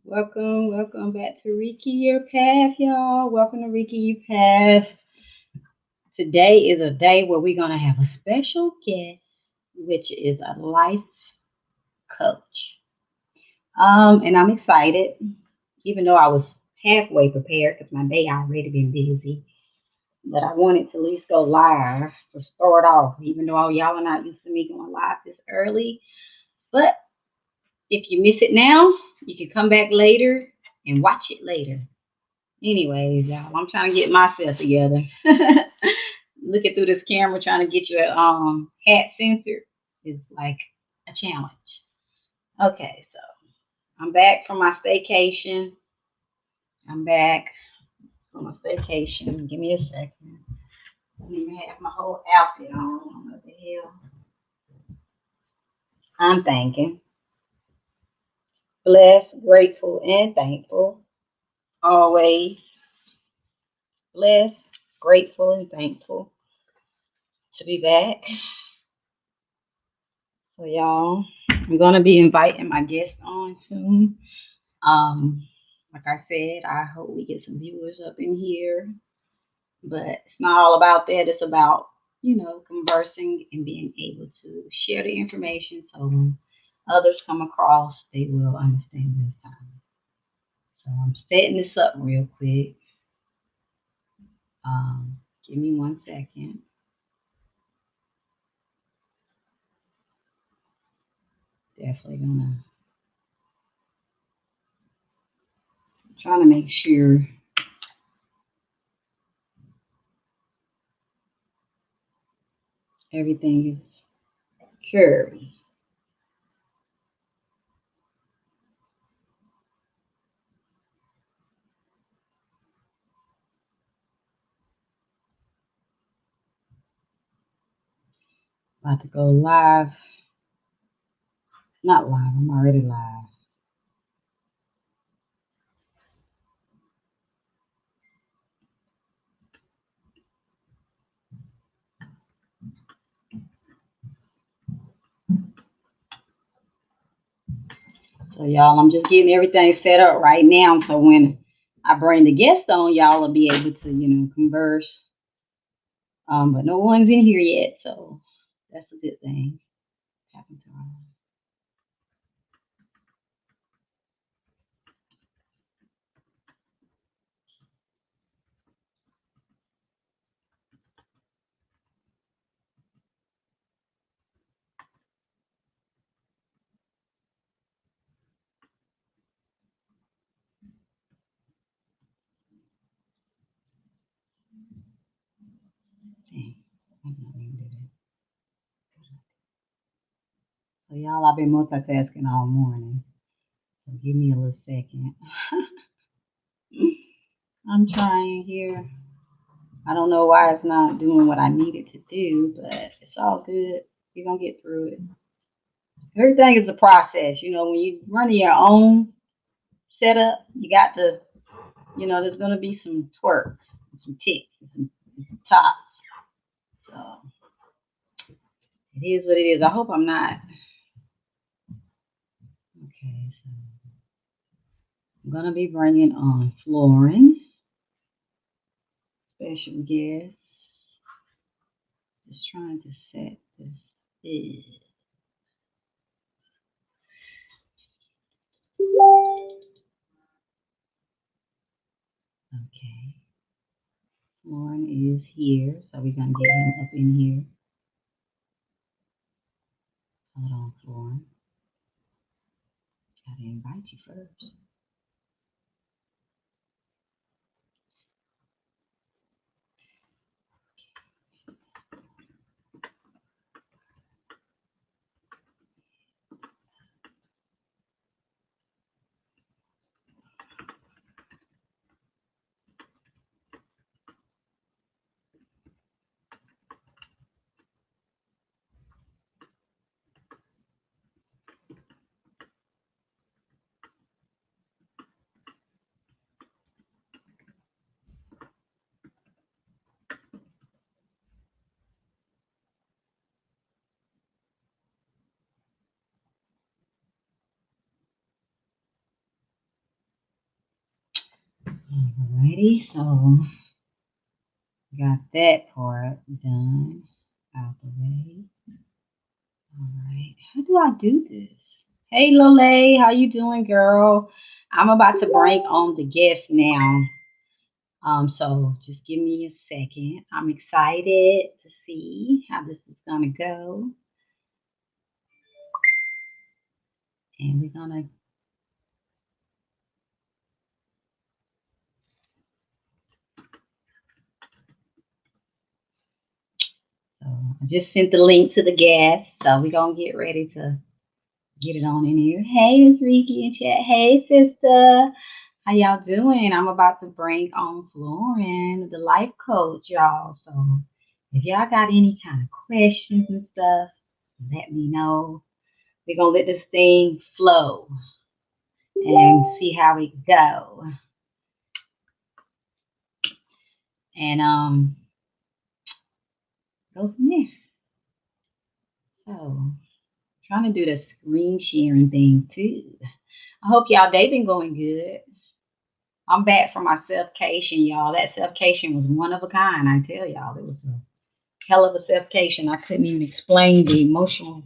Welcome back to Riki Your Path, y'all. Welcome to Riki Your Path. Today is a day where we're gonna have a special guest, which is a life coach. And I'm excited, even though I was halfway prepared because my day already been busy. But I wanted to at least go live to start off, even though y'all are not used to me going live this early. But if you miss it now, you can come back later and watch it later. Anyways, y'all, I'm trying to get myself together. Looking through this camera, trying to get your hat censored is like a challenge. Okay, so I'm back from my staycation. I'm back from my staycation. Give me a second. I don't even have my whole outfit on. What the hell? I'm thinking. Blessed, grateful, and thankful. Always blessed, grateful, and thankful to be back. So y'all, I'm gonna be inviting my guests on soon. Like I said, I hope we get some viewers up in here. But it's not all about that. It's about, conversing and being able to share the information so when others come across, they will understand this time. So I'm setting this up real quick. Give me 1 second. Definitely gonna trying to make sure everything is sure. About to go live. Not live, I'm already live. So y'all, I'm just getting everything set up right now. So when I bring the guest on, y'all will be able to, converse. But no one's in here yet, so that's a good thing. Happened to our thing. I'm not gonna do that. So y'all, I've been multitasking all morning. So give me a little second. I'm trying here. I don't know why it's not doing what I need it to do, but it's all good. You're gonna get through it. Everything is a process. When you're running your own setup, you got to, there's gonna be some twerks, some ticks, some tops. So it is what it is. I hope I'm not. Okay, so I'm gonna be bringing on Florence, special guest. Just trying to set this. Is. Okay, Lauren is here, so we're gonna get him up in here. Hold on, Lauren. Gotta invite you first. Alrighty, so got that part done out the way. Alright, how do I do this? Hey Lole, how you doing, girl? I'm about to bring on the guest now. So just give me a second. I'm excited to see how this is gonna go, and we're gonna. So I just sent the link to the guest, so we're gonna get ready to get it on in here. Hey, it's Ricky in chat. Hey, sister. How y'all doing? I'm about to bring on Florin, the life coach, y'all. So if y'all got any kind of questions and stuff, let me know. We're gonna let this thing flow and see how it go. And go from there. So trying to do the screen sharing thing too. I hope y'all day been going good. I'm back from my self-cation, y'all. That self-cation was one of a kind, I tell y'all. It was a hell of a self-cation. I couldn't even explain the emotional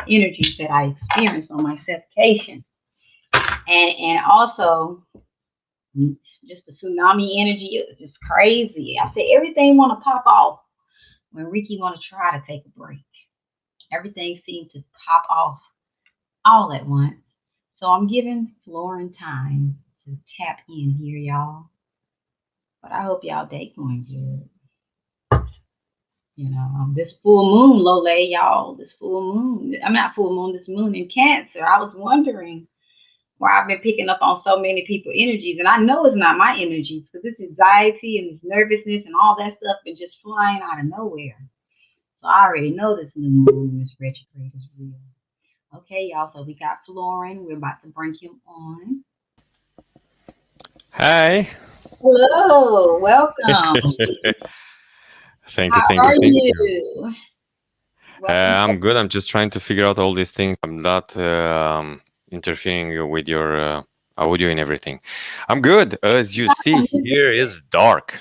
energies that I experienced on my self-cation. And also just the tsunami energy, it was just crazy. I said everything wanna pop off when Ricky wanna try to take a break. Everything seemed to pop off all at once. So I'm giving Lauren time to tap in here, y'all. But I hope y'all day going good. This full moon, Lole, y'all, this full moon. I'm not full moon, this moon in Cancer. I was wondering why I've been picking up on so many people' energies. And I know it's not my energies because this anxiety and this nervousness and all that stuff been just flying out of nowhere. So I already know this new moon, this retrograde is real. Okay, y'all, so we got Florin. We're about to bring him on. Hi. Hello, welcome. Thank you, How thank you, are thank you. you? Welcome. I'm good. I'm just trying to figure out all these things. I'm not interfering with your audio and everything. I'm good. As you see, here is dark.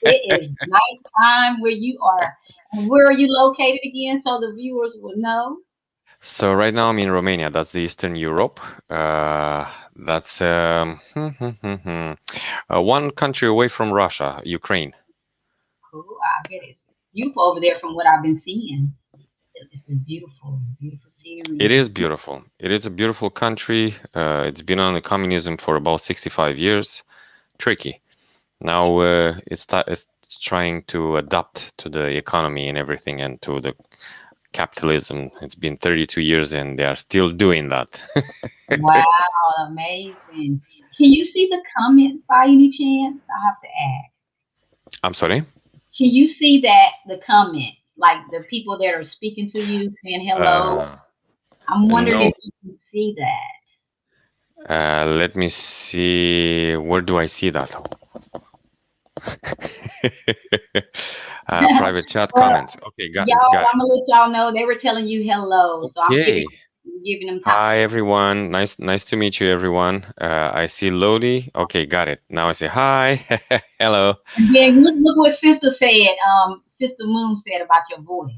It is nighttime where you are. And where are you located again so the viewers will know? So right now I'm in Romania. That's the Eastern Europe. That's one country away from Russia, Ukraine. Cool. I bet it's beautiful over there from what I've been seeing. It's beautiful, beautiful It scenery. is beautiful. It is a beautiful country. It's been under communism for about 65 years. Tricky. Now it's trying to adapt to the economy and everything and to the capitalism. It's been 32 years and they are still doing that. Wow, amazing. Can you see the comments by any chance? I have to ask. I'm sorry. Can you see that the comments, like the people that are speaking to you saying hello? Uh, I'm wondering no. if you can see that. Let me see. Where do I see that? Private chat Well, comments. Okay, got it. y'all, Got I'm it. gonna let y'all know they were telling you hello, so I'm Okay. giving them time. Hi everyone. Nice to meet you, everyone. I see Lodi. Okay, got it. Now I say hi. Hello. And then look what Sister said. Sister Moon said about your voice.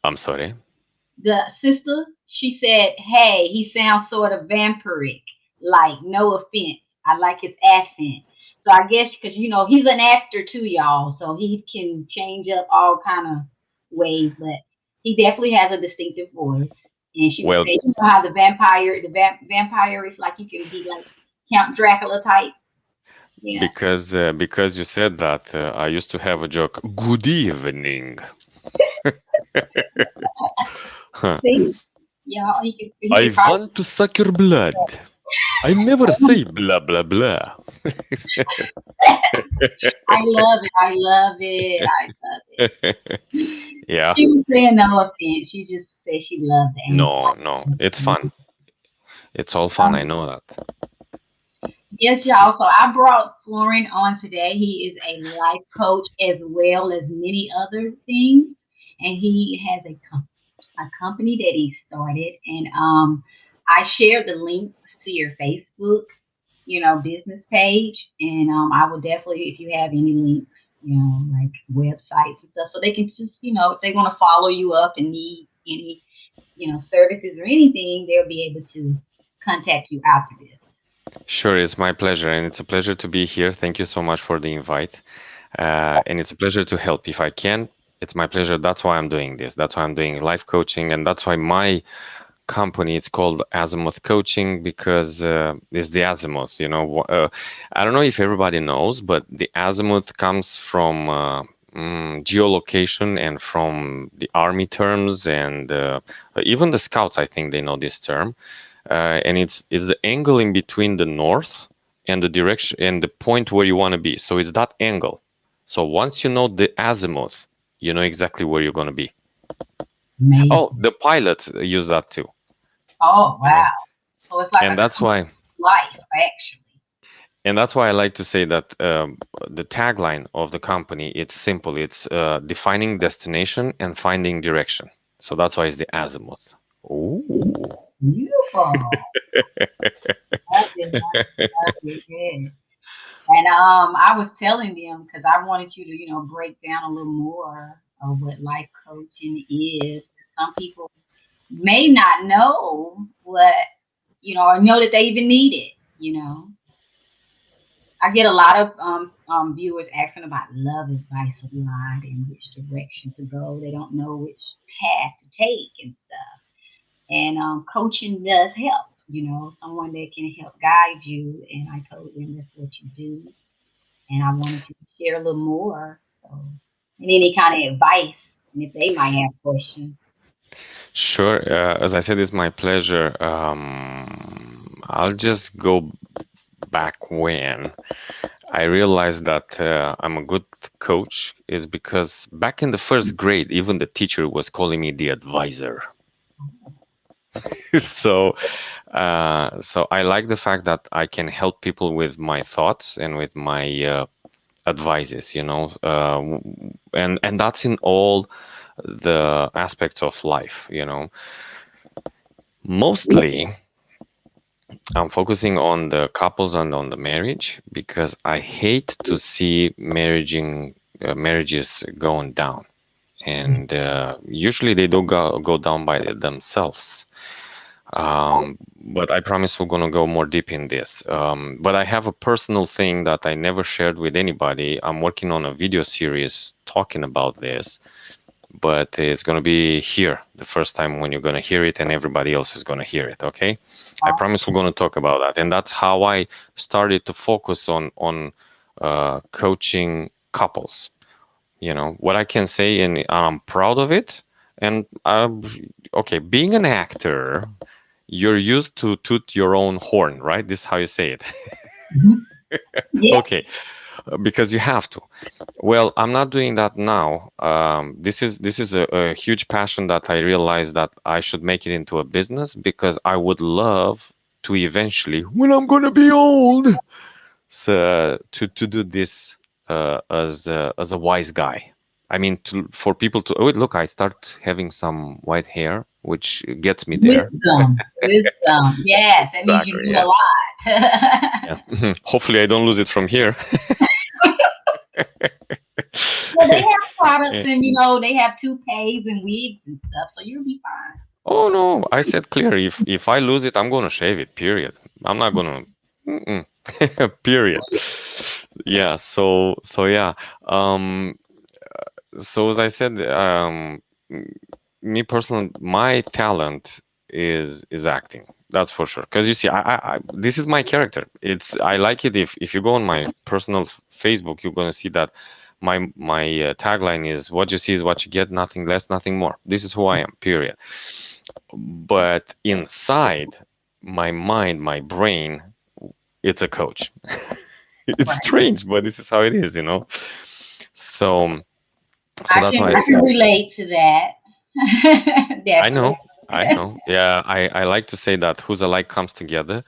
I'm sorry. The sister, she said, "Hey, he sounds sort of vampiric. Like, no offense, I like his accent." So I guess because he's an actor too, y'all, so he can change up all kind of ways, but he definitely has a distinctive voice. And she was Well, saying, how the vampire is like you can be like Count Dracula type. Yeah. because you said that, I used to have a joke. Good evening. Huh. See, y'all, he could I probably. want to suck your blood. I never say blah blah blah. I love it. I love it. I love it. Yeah. She was saying no offense. She just said she loved it. And No, no. It's fun. It's all fun. I um, know that. yes, y'all. So I brought Florin on today. He is a life coach as well as many other things, and he has a company that he started. And I shared the links to your Facebook. business page, and I will definitely, if you have any links, like websites and stuff, so they can just, if they want to follow you up and need any, services or anything, they'll be able to contact you after this. Sure, it's my pleasure, and it's a pleasure to be here. Thank you so much for the invite. And it's a pleasure to help. If I can, it's my pleasure. That's why I'm doing this. That's why I'm doing life coaching, and that's why my company it's called Azimuth Coaching because it's the azimuth. I don't know if everybody knows, but the azimuth comes from geolocation and from the army terms, and even the scouts. I think they know this term, and it's the angle in between the north and the direction and the point where you want to be. So it's that angle. So once you know the azimuth, you know exactly where you're going to be. Oh, Amazing. the pilots use that too, Oh, you know. wow. So it's like And a that's why life, actually. I like to say that the tagline of the company it's simple. It's defining destination and finding direction. So that's why it's the azimuth. Ooh. Beautiful. Love it, love it, yeah. And I was telling them because I wanted you to, break down a little more of what life coaching is. Some people may not know what, or know that they even need it. I get a lot of viewers asking about love advice a lot and which direction to go. They don't know which path to take and stuff. And coaching does help. Someone that can help guide you. And I told them that's what you do, and I wanted to share a little more. So, and any kind of advice, and if they might have questions. Sure. As I said, it's my pleasure. I'll just go back when I realized that I'm a good coach is because back in the first grade, even the teacher was calling me the advisor. So, so I like the fact that I can help people with my thoughts and with my advices, and that's in all the aspects of life, Mostly, I'm focusing on the couples and on the marriage because I hate to see marriages going down, and usually they don't go down by themselves. But I promise we're gonna go more deep in this. But I have a personal thing that I never shared with anybody. I'm working on a video series talking about this, but it's going to be here the first time when you're going to hear it and everybody else is going to hear it. Okay, I promise we're going to talk about that, and that's how I started to focus on coaching couples. What I can say, and I'm proud of it. And okay, being an actor, you're used to toot your own horn, right? This is how you say it. Mhm. Yeah. Okay, because you have to. Well, I'm not doing that now. This is a huge passion that I realized that I should make it into a business because I would love to eventually, when I'm gonna be old, so, to do this as a wise guy. I mean, for people to, oh, look, I start having some white hair, which gets me there. Wisdom, wisdom. Yes, that means you Exactly. do a Yeah. lot. Yeah. Hopefully, I don't lose it from here. Well, they have products, Eh, and they have toupees and wigs and stuff, so you'll be fine. Oh no, I said clear. If I lose it, I'm gonna shave it. Period. I'm not gonna. Mm-mm. Period. Yeah. So yeah. Um. So as I said, me personally, my talent is acting. That's for sure. Because you see, this is my character. I like it. If you go on my personal Facebook, you're gonna see that my tagline is "What you see is what you get. Nothing less, nothing more." This is who I am. Period. But inside my mind, my brain, it's a coach. It's Right. strange, but this is how it is. So, so I that's can why I I can said, relate to that. I Definitely. know, I know. Yeah, I like to say that who's alike comes together.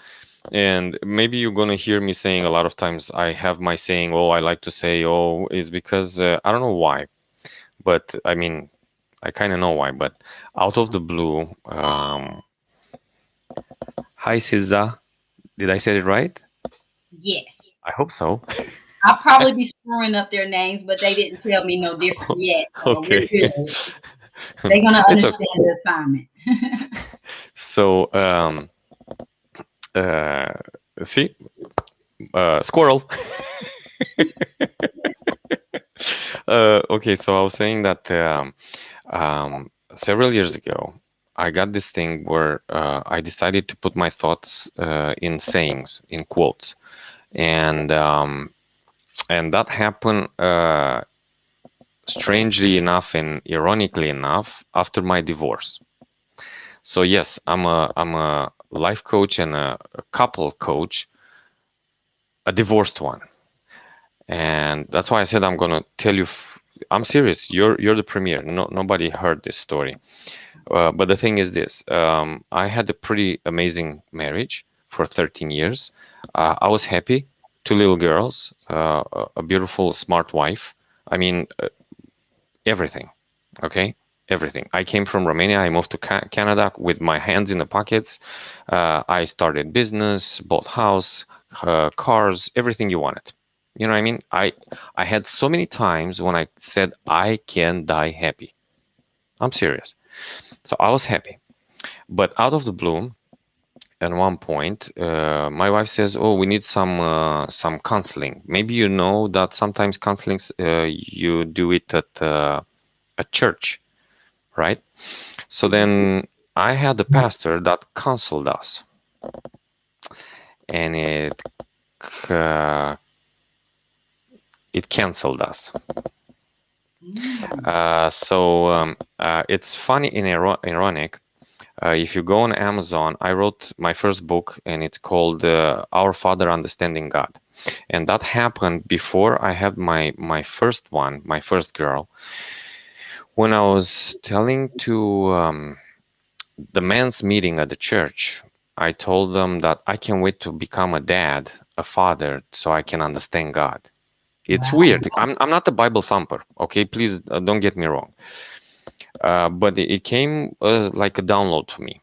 And maybe you're gonna hear me saying a lot of times I have my saying, oh, I like to say, oh, is because I don't know why, but I mean, I kind of know why, but out of the blue, hi, Sizza. Did I say it right? Yes. I hope so. I'll probably be screwing up their names, but they didn't tell me no different yet, so we're Okay. good. They're gonna It's okay. understand the assignment. So, uh, see, squirrel. Okay, so I was saying that several years ago, I got this thing where I decided to put my thoughts in sayings, in quotes, and that happened strangely enough and ironically enough after my divorce. So yes, I'm a life coach and a couple coach, a divorced one, and that's why I said I'm gonna tell you. I'm serious. You're the premier. No, nobody heard this story. But the thing is this: I had a pretty amazing marriage for 13 years. I was happy. Two little girls, a beautiful, smart wife. I mean, everything. Okay, everything. I came from Romania. I moved to Canada with my hands in the pockets. I started business, bought house, cars, everything you wanted. You know what I mean? I had so many times when I said I can die happy. I'm serious. So I was happy. But out of the blue, at one point, my wife says, "Oh, we need some counseling. Maybe you know that sometimes counseling you do it at a church, right?" So then I had a pastor that counseled us, and uh, it canceled us. Mm. It's funny and ironic. If you go on Amazon, I wrote my first book, and it's called Our Father Understanding God. And that happened before I had my first one, my first girl. When I was telling to the men's meeting at the church, I told them that I can't wait to become a dad, a father, so I can understand God. It's Wow. weird. I'm not a Bible thumper, okay? Please don't get me wrong. But it came like a download to me,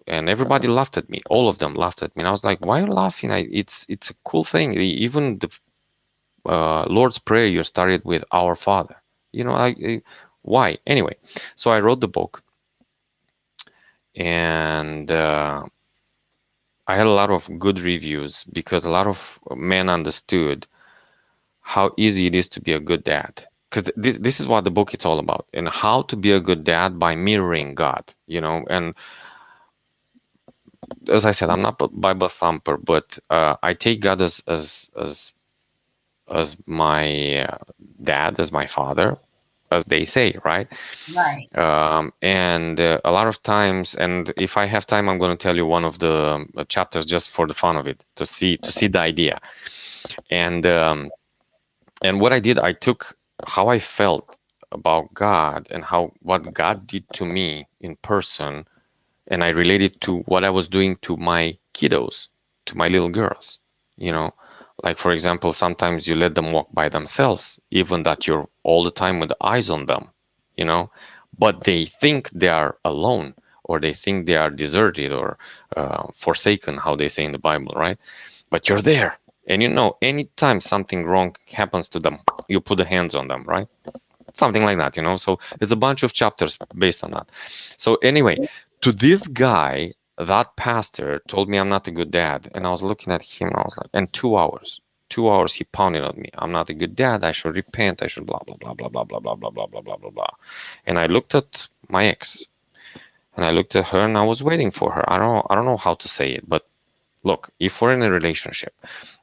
and everybody laughed at me. All of them laughed at me. And I was like, why are you laughing? It's a cool thing. Even the Lord's Prayer, you started with Our Father. Why? Anyway, so I wrote the book, and I had a lot of good reviews because a lot of men understood how easy it is to be a good dad. Because this is what the book is all about, and how to be a good dad by mirroring God. And as I said, I'm not a Bible thumper, but I take God as my dad, as my father, as they say, right? Right. And a lot of times, and if I have time, I'm going to tell you one of the chapters just for the fun of it, to see the idea. And what I did, I took how I felt about God and how what God did to me in person, and I related to what I was doing to my kiddos, to my little girls. You know, like for example, sometimes you let them walk by themselves, even that you're all the time with the eyes on them, you know, but they think they are alone, or they think they are deserted or forsaken, how they say in the Bible, right? But you're there. And anytime something wrong happens to them, you put the hands on them, right? Something like that, So it's a bunch of chapters based on that. So anyway, to this guy, that pastor told me I'm not a good dad, and I was looking at him, and I was like, and 2 hours, 2 hours he pounded on me. I'm not a good dad. I should repent. I should blah blah blah blah blah blah blah blah blah blah blah blah blah. And I looked at my ex, and I looked at her, and I was waiting for her. I don't know how to say it, but look, if we're in a relationship,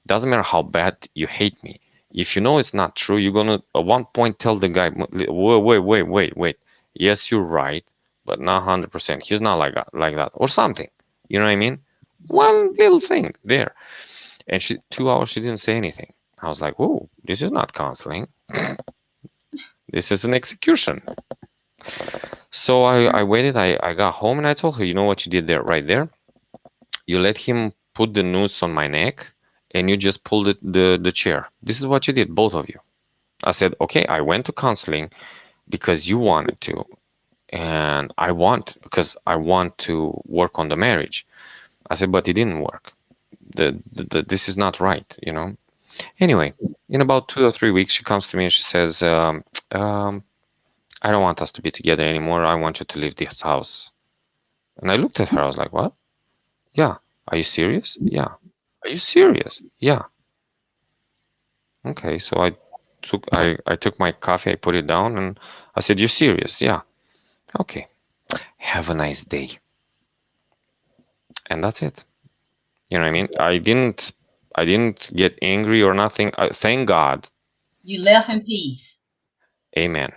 doesn't matter how bad you hate me. If you know it's not true, you're gonna at one point tell the guy, wait, wait, wait, wait, wait. Yes, you're right, but not 100%. He's not like that, or something. You know what I mean? One little thing there, and 2 hours she didn't say anything. I was like, oh, this is not counseling. This is an execution. So I waited. I got home and I told her, you know what you did there, right there? You let him put the noose on my neck, and you just pulled the chair. This is what you did, both of you. I said, okay, I went to counseling because you wanted to, and I want, because I want to work on the marriage. I said, but it didn't work. this is not right, you know. Anyway, in about 2 or 3 weeks, she comes to me and she says, I don't want us to be together anymore. I want you to leave this house. And I looked at her. I was like, what? Yeah. Are you serious? Yeah. Are you serious? Yeah. Okay. So I took my coffee, I put it down, and I said, you're serious? Yeah. Okay. Have a nice day. And that's it. You know what I mean? I didn't get angry or nothing. Thank God. You left in peace. Amen.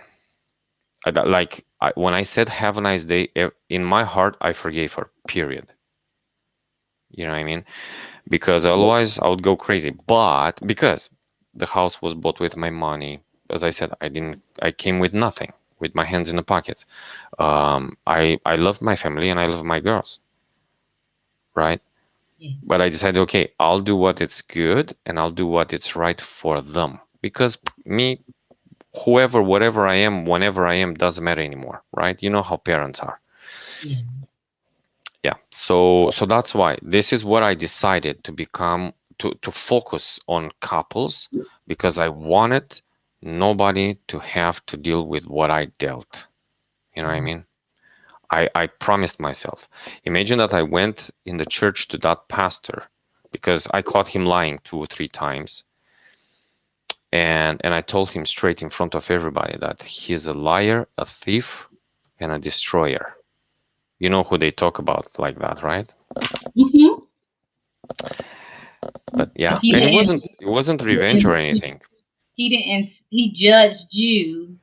When I said have a nice day, in my heart, I forgave her, period. You know what I mean? Because otherwise I would go crazy. But because the house was bought with my money, as I said, I came with nothing, with my hands in the pockets. I love my family and I love my girls, right? Yeah. But I decided, okay, I'll do what it's good and I'll do what it's right for them. Because me, whoever, whatever I am, whenever I am, doesn't matter anymore, right? You know how parents are. Yeah. Yeah. So that's why this is what I decided to become to focus on couples because I wanted nobody to have to deal with what I dealt. You know what I Right. mean? I promised myself. Imagine that I went in the church to that pastor because I caught him lying 2 or 3 times and I told him straight in front of everybody that he's a liar, a thief, and a destroyer. You know who they talk about like that, right? Mm-hmm. But But yeah, and it wasn't revenge or anything. he judged you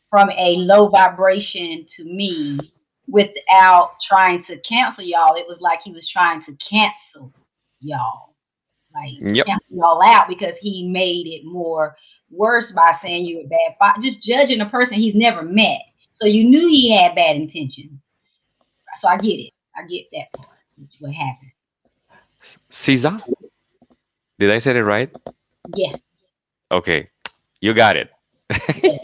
from a low vibration to me without trying to cancel y'all. It was like he was trying to cancel y'all, like Yep. cancel y'all out because he made it more worse by saying you were bad, just judging a person he's never met. So you knew he had bad intentions. So I get it. I get that part. Which what happened. Caesar? Did I say it right? Yes, Okay, you got it. yes.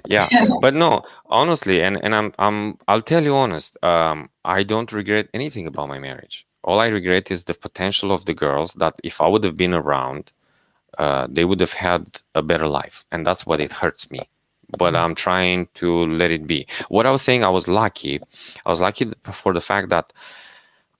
Yeah, but no, honestly, and I'll tell you honest, I don't regret anything about my marriage. All I regret is the potential of the girls that if I would have been around, they would have had a better life, and that's what it hurts me. But Right. I'm trying to let it be. What I was saying, I was lucky. I was lucky for the fact that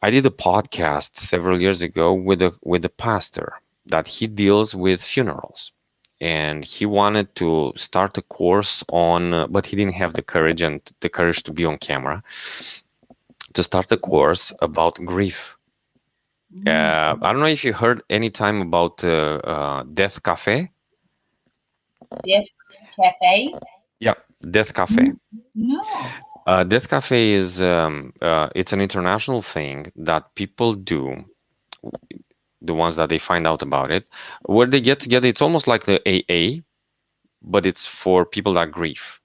I did a podcast several years ago with a pastor that he deals with funerals, and he wanted to start a course on, but he didn't have the courage and the courage to be on camera to start a course about grief. Mm. I don't know if you heard any time about Death Cafe. Yes, cafe. Yeah, Death Cafe. Mm. No. Death Cafe is it's an international thing that people do, the ones that they find out about it, where they get together. It's almost like the AA, but it's for people that grieve.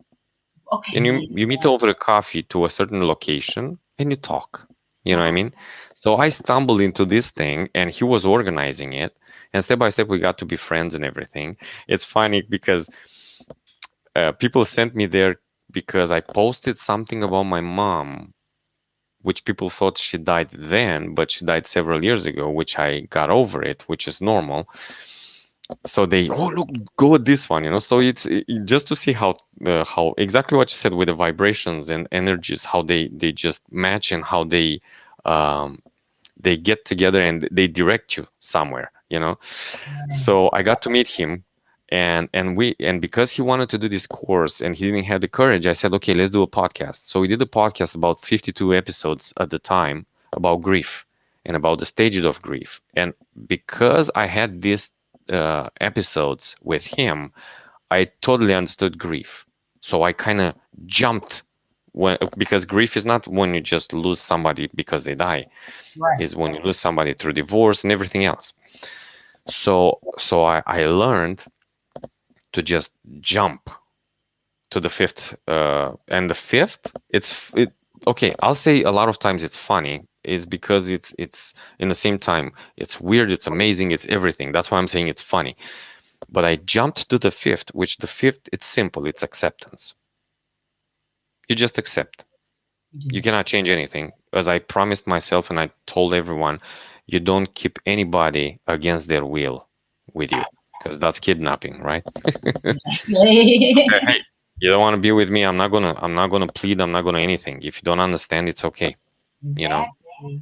Okay. And you Yes. you meet over a coffee to a certain location and you talk. You know what I Oh. mean? So I stumbled into this thing and he was organizing it. And step by step, we got to be friends and everything. It's funny because people sent me there because I posted something about my mom, which people thought she died then, but she died several years ago, which I got over it, which is normal. So they, oh look, go with this one, you know. So just to see how exactly what you said with the vibrations and energies, how they just match and how um, they get together and they direct you somewhere, you know. Right. So I got to meet him, and because he wanted to do this course and he didn't have the courage, I said, okay, let's do a podcast. So we did a podcast about 52 episodes at the time about grief and about the stages of grief. And because I had these episodes with him, I totally understood grief. So I kind of jumped because grief is not when you just lose somebody because they die, Right. is when you lose somebody through divorce and everything else. So I learned to just jump to the fifth, and the fifth, okay. I'll say a lot of times it's funny. Is because it's in the same time it's weird, it's amazing, it's everything. That's why I'm saying it's funny. But I jumped to the fifth, which the fifth, it's simple. It's acceptance. You just accept. You Yes. cannot change anything. As I promised myself and I told everyone, you don't keep anybody against their will with you, because that's kidnapping, right? So say, hey, you don't want to be with me. I'm not gonna plead. I'm not gonna anything. If you don't understand, it's okay. You know. Exactly.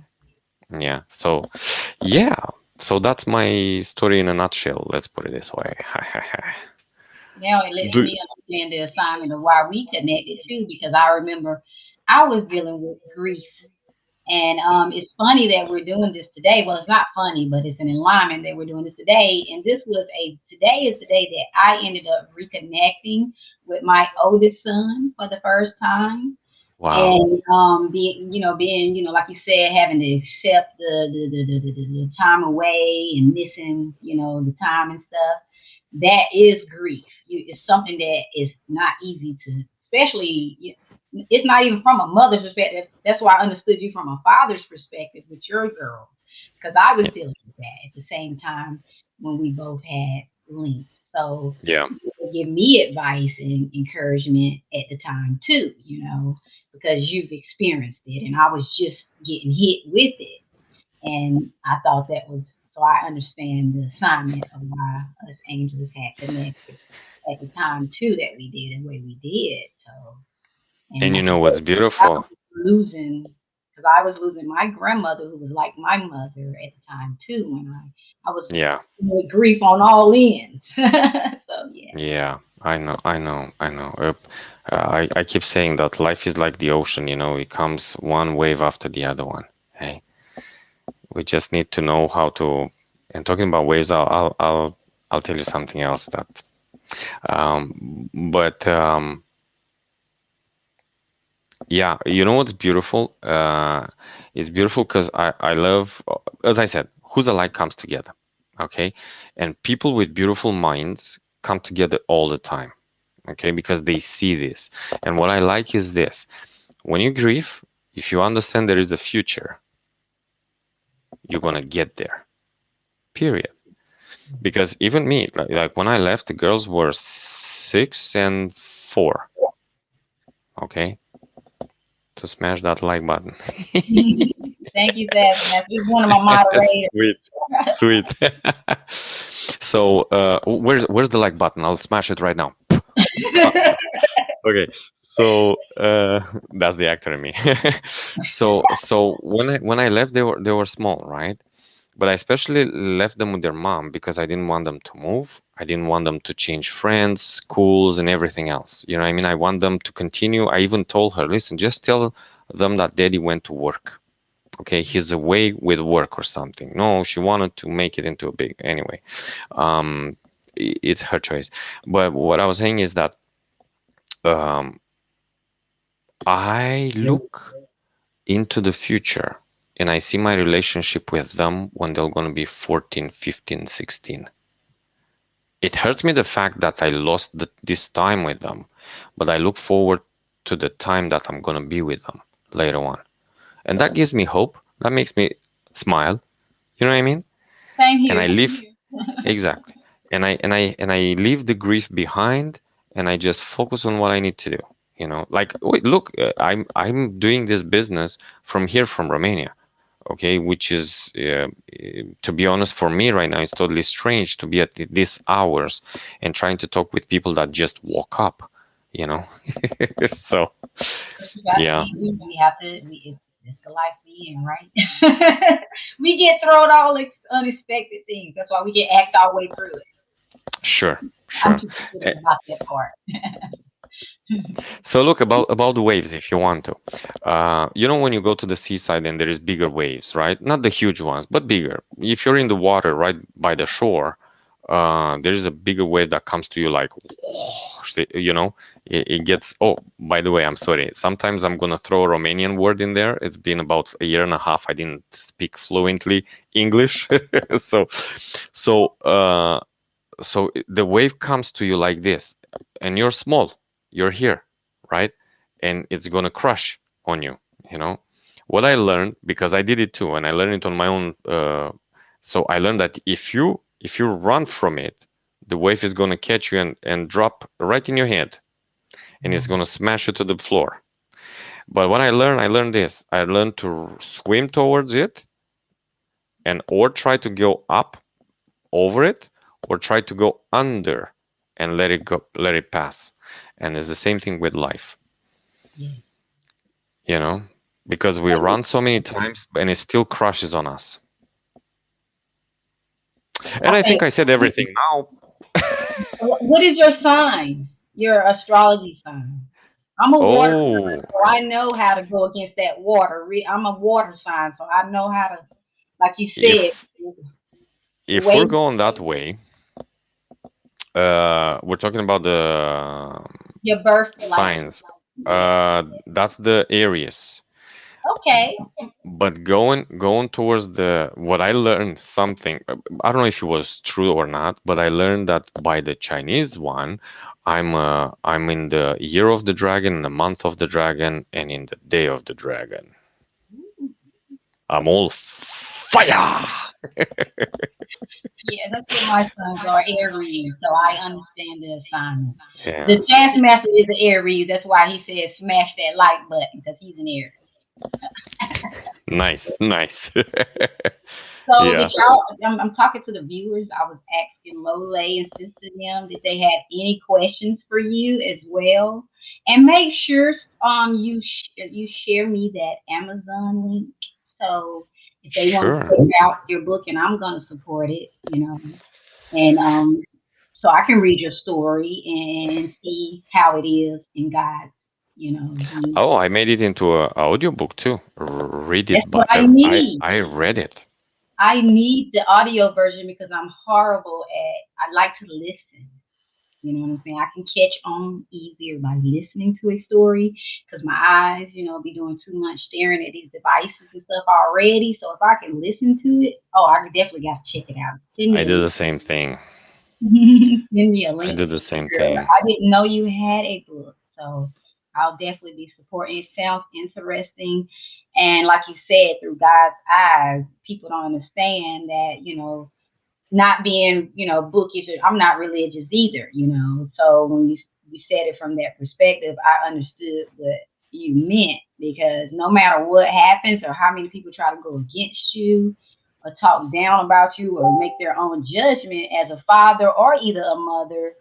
Yeah. So, yeah. So that's my story in a nutshell. Let's put it this way. Now it lets Do me understand the assignment of why we connected too, because I remember I was dealing with grief. And it's funny that we're doing this today. Well, it's not funny, but it's an alignment that we're doing this today. And today is the day that I ended up reconnecting with my oldest son for the first time. wow. And being, like you said, having to accept the time away and missing, the time and stuff. That is grief. It's something that is not easy to, especially. It's not even from a mother's perspective. That's why I understood you from a father's perspective with your girls, because I was Yeah. dealing with that at the same time when we both had links. So Yeah. you would give me advice and encouragement at the time too, because you've experienced it, and I was just getting hit with it, and I thought that was so. I understand the assignment of why us angels had connected at the time too that we did the way we did. So, and And you like you know what's said, I beautiful? was losing because I was losing my grandmother, who was like my mother at the time too. When I was Yeah. with grief on all ends. So yeah, Yeah. I know. I know. I know. I keep saying that life is like the ocean. It comes one wave after the other one. Hey, we just need to know how to. And talking about waves, I'll tell you something else that. But Yeah, you know what's beautiful? It's beautiful because I love, as I said, who's alike comes together, okay? And people with beautiful minds come together all the time, okay? Because they see this. And what I like is this: when you grieve, if you understand there is a future, you're gonna get there, period. Because even me, like when I left, the girls were 6 and 4, okay? To smash that like button. thank you, Zach. He's one of my moderators. Sweet. Sweet. So, where's the like button? I'll smash it right now. Uh, okay. So, that's the actor in me. So when I left, they were small, right? But I especially left them with their mom because I didn't want them to move. I didn't want them to change friends, schools, and everything else. You know what I mean? I want them to continue. I even told her, listen, just tell them that daddy went to work. Okay, he's away with work or something. No, she wanted to make it into a big anyway. um it's her choice. But what I was saying is that um I look into the future and I see my relationship with them when they're going to be 14, 15, 16. It hurts me the fact that I lost this time with them, but I look forward to the time that I'm going to be with them later on, and that gives me hope. That makes me smile. You know what I mean? Same And here. I live. Exactly. And I leave the grief behind, and I just focus on what I need to do. Like, wait, look, I'm doing this business from here, from Romania, okay, which is, to be honest, for me right now, it's totally strange to be at these hours and trying to talk with people that just woke up, you know. So, But you got yeah, we have to. It's the life we in, right? We get thrown all unexpected things. That's why we get act our way through it. sure, I'm sure. too sensitive about that part. So look about the waves if you want to. When you go to the seaside and there is bigger waves, right? Not the huge ones, but bigger. If you're in the water right by the shore, there is a bigger wave that comes to you like, it gets. Oh, by the way, I'm sorry. Sometimes I'm gonna throw a Romanian word in there. It's been about a year and a half. I didn't speak fluently English, so so uh, so the wave comes to you like this, and you're small, you're here, right? And it's gonna crush on you. you know what I learned, because I did it too, and I learned it on my own. So I learned that if you run from it, the wave is gonna catch you and drop right in your head, and it's gonna smash you to the floor. But what I learned this: I learned to swim towards it and or try to go up over it, or try to go under and let it go, let it pass. And it's the same thing with life, Yes. you know, because we run so many times and it still crushes on us. And I Okay. think I said everything now. What is your sign? Your astrology sign. I'm a water sign, Oh, so I know how to go against that water. I'm a water sign, so I know how to, like you said, if the if way we're going that way, we're talking about the your birth, like, signs. yeah. That's the Aries. Okay. But going towards the what I learned something, I don't know if it was true or not, but I learned that by the Chinese one, I'm in the year of the dragon, in the month of the dragon, and in the day of the dragon. I'm all fire. Yeah, that's what my sons are, Aries, so I understand the assignment. Yeah, The Taskmaster is an Aries. That's why he said smash that like button because he's an Aries. nice, nice. So did Yeah, y'all? I'm talking to the viewers. I was asking Lole and Sister them did they have any questions for you as well, and make sure you share me that Amazon link. So if they want to sure. check out your book, and I'm gonna support it, and so I can read your story and see how it is in God's, view. Oh, I made it into a audiobook too. Read it, That's what but I I need. I read it. I need the audio version because I'm horrible at. I like to listen. You know what I'm saying? I can catch on easier by listening to a story because my eyes, be doing too much staring at these devices and stuff already. So if I can listen to it, oh, I definitely got to check it out. Send I me a do the link. same thing. Send me a I link. do the same Girl, thing. I didn't know you had a book, so I'll definitely be supporting. It sounds interesting, and like you said, through God's eyes, people don't understand that not being bookish. I'm not religious either. So when you said it from that perspective, I understood what you meant because no matter what happens or how many people try to go against you or talk down about you or make their own judgment as a father or either a mother,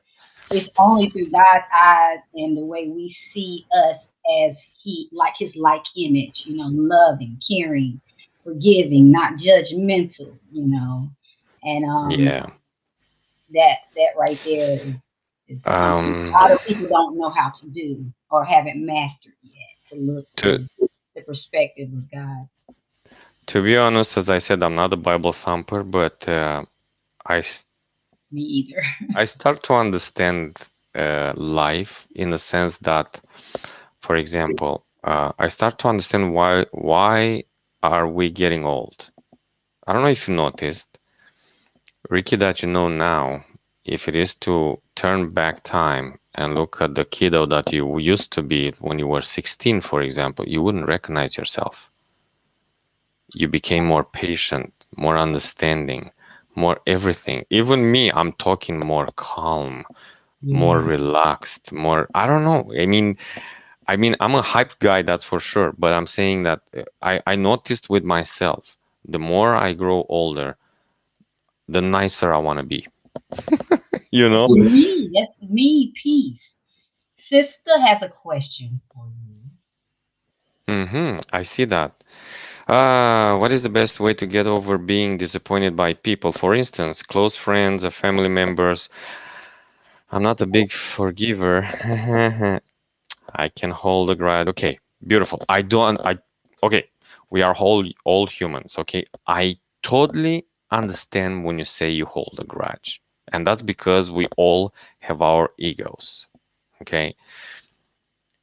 it's only through God's eyes and the way we see us as his like image, loving, caring, forgiving, not judgmental. And Yeah. that right there is something a lot Um, of people don't know how to do or haven't mastered yet to look to through the perspective of God. to be honest, as I said, I'm not a Bible thumper, but I s- Me either. I start to understand life in the sense that, for example, I start to understand why are we getting old? I don't know if you noticed, Ricky, that you know now, if it is to turn back time and look at the kiddo that you used to be when you were 16, for example, you wouldn't recognize yourself. You became more patient, more understanding, more everything. Even me, I'm talking more calm, more Yeah. relaxed, more, I don't know. I mean, I'm a hyped guy, that's for sure, but I'm saying that I noticed with myself, the more I grow older, the nicer I want to be, you That's know? me. That's me. Peace. Sister has a question for you. I see that. What is the best way to get over being disappointed by people? For instance, close friends or family members. I'm not a big forgiver. I can hold a grudge. Okay, beautiful. I don't. Okay. We are all humans. Okay. I totally understand when you say you hold a grudge, and that's because we all have our egos. Okay.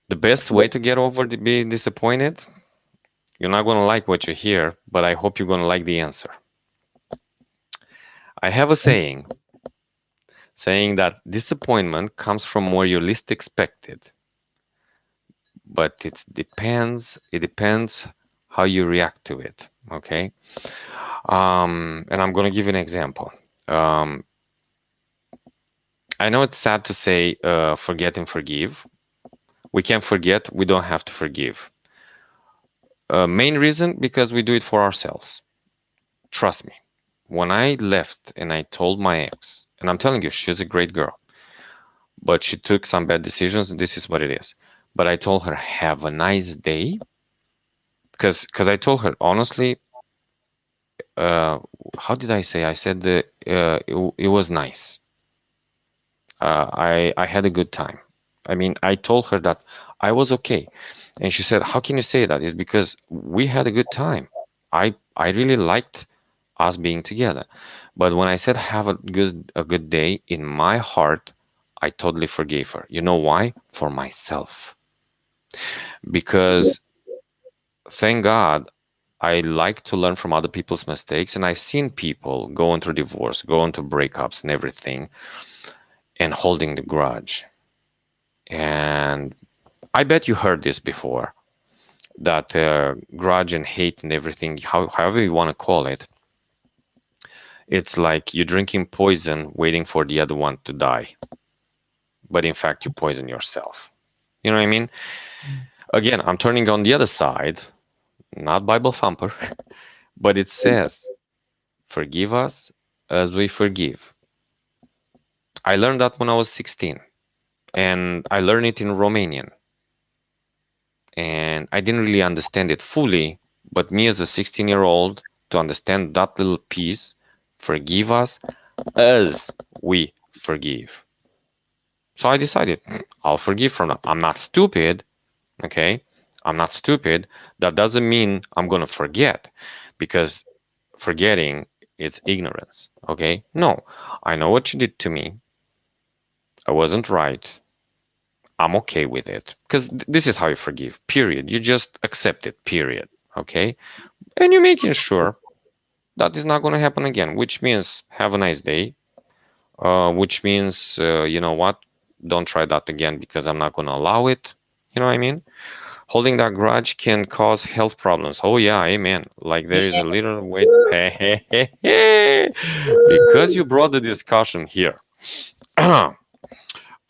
The best way to get over being disappointed, you're not gonna like what you hear, but I hope you're gonna like the answer. I have a saying that disappointment comes from where you least expected, but it depends how you react to it. Okay. And I'm gonna give you an example. um, I know it's sad to say forget and forgive. We can forget, we don't have to forgive. Main reason, because we do it for ourselves. trust me, when I left and I told my ex, and I'm telling you, she's a great girl, but she took some bad decisions, and this is what it is. But I told her, have a nice day, because I told her honestly, uh, how did I say? I said that it was nice. I had a good time. I mean, I told her that I was okay, and she said, "How can you say that?" It's because we had a good time. I really liked us being together. But when I said have a good day, in my heart, I totally forgave her. You know why? For myself. Because thank God I like to learn from other people's mistakes, and I've seen people going through divorce, going through breakups and everything, and holding the grudge. And I bet you heard this before, that grudge and hate and everything, however you want to call it, it's like you're drinking poison waiting for the other one to die, but in fact you poison yourself. You know what I mean? Again, I'm turning on the other side, not Bible thumper, but it says, forgive us as we forgive. I learned that when I was 16, and I learned it in Romanian, and I didn't really understand it fully, but me as a 16-year-old, to understand that little piece, forgive us as we forgive. So I decided, I'll forgive from that. I'm not stupid, okay? I'm not stupid. That doesn't mean I'm gonna forget, because forgetting it's ignorance, okay? No, I know what you did to me. I wasn't right. I'm okay with it, because this is how you forgive. Period. You just accept it. Period. Okay, and you're making sure that is not going to happen again, which means have a nice day. Which means you know what? Don't try that again, because I'm not going to allow it. You know what I mean? Holding that grudge can cause health problems. Oh yeah, amen. Like there is a little wait. Hey, hey, hey, hey. Because you brought the discussion here.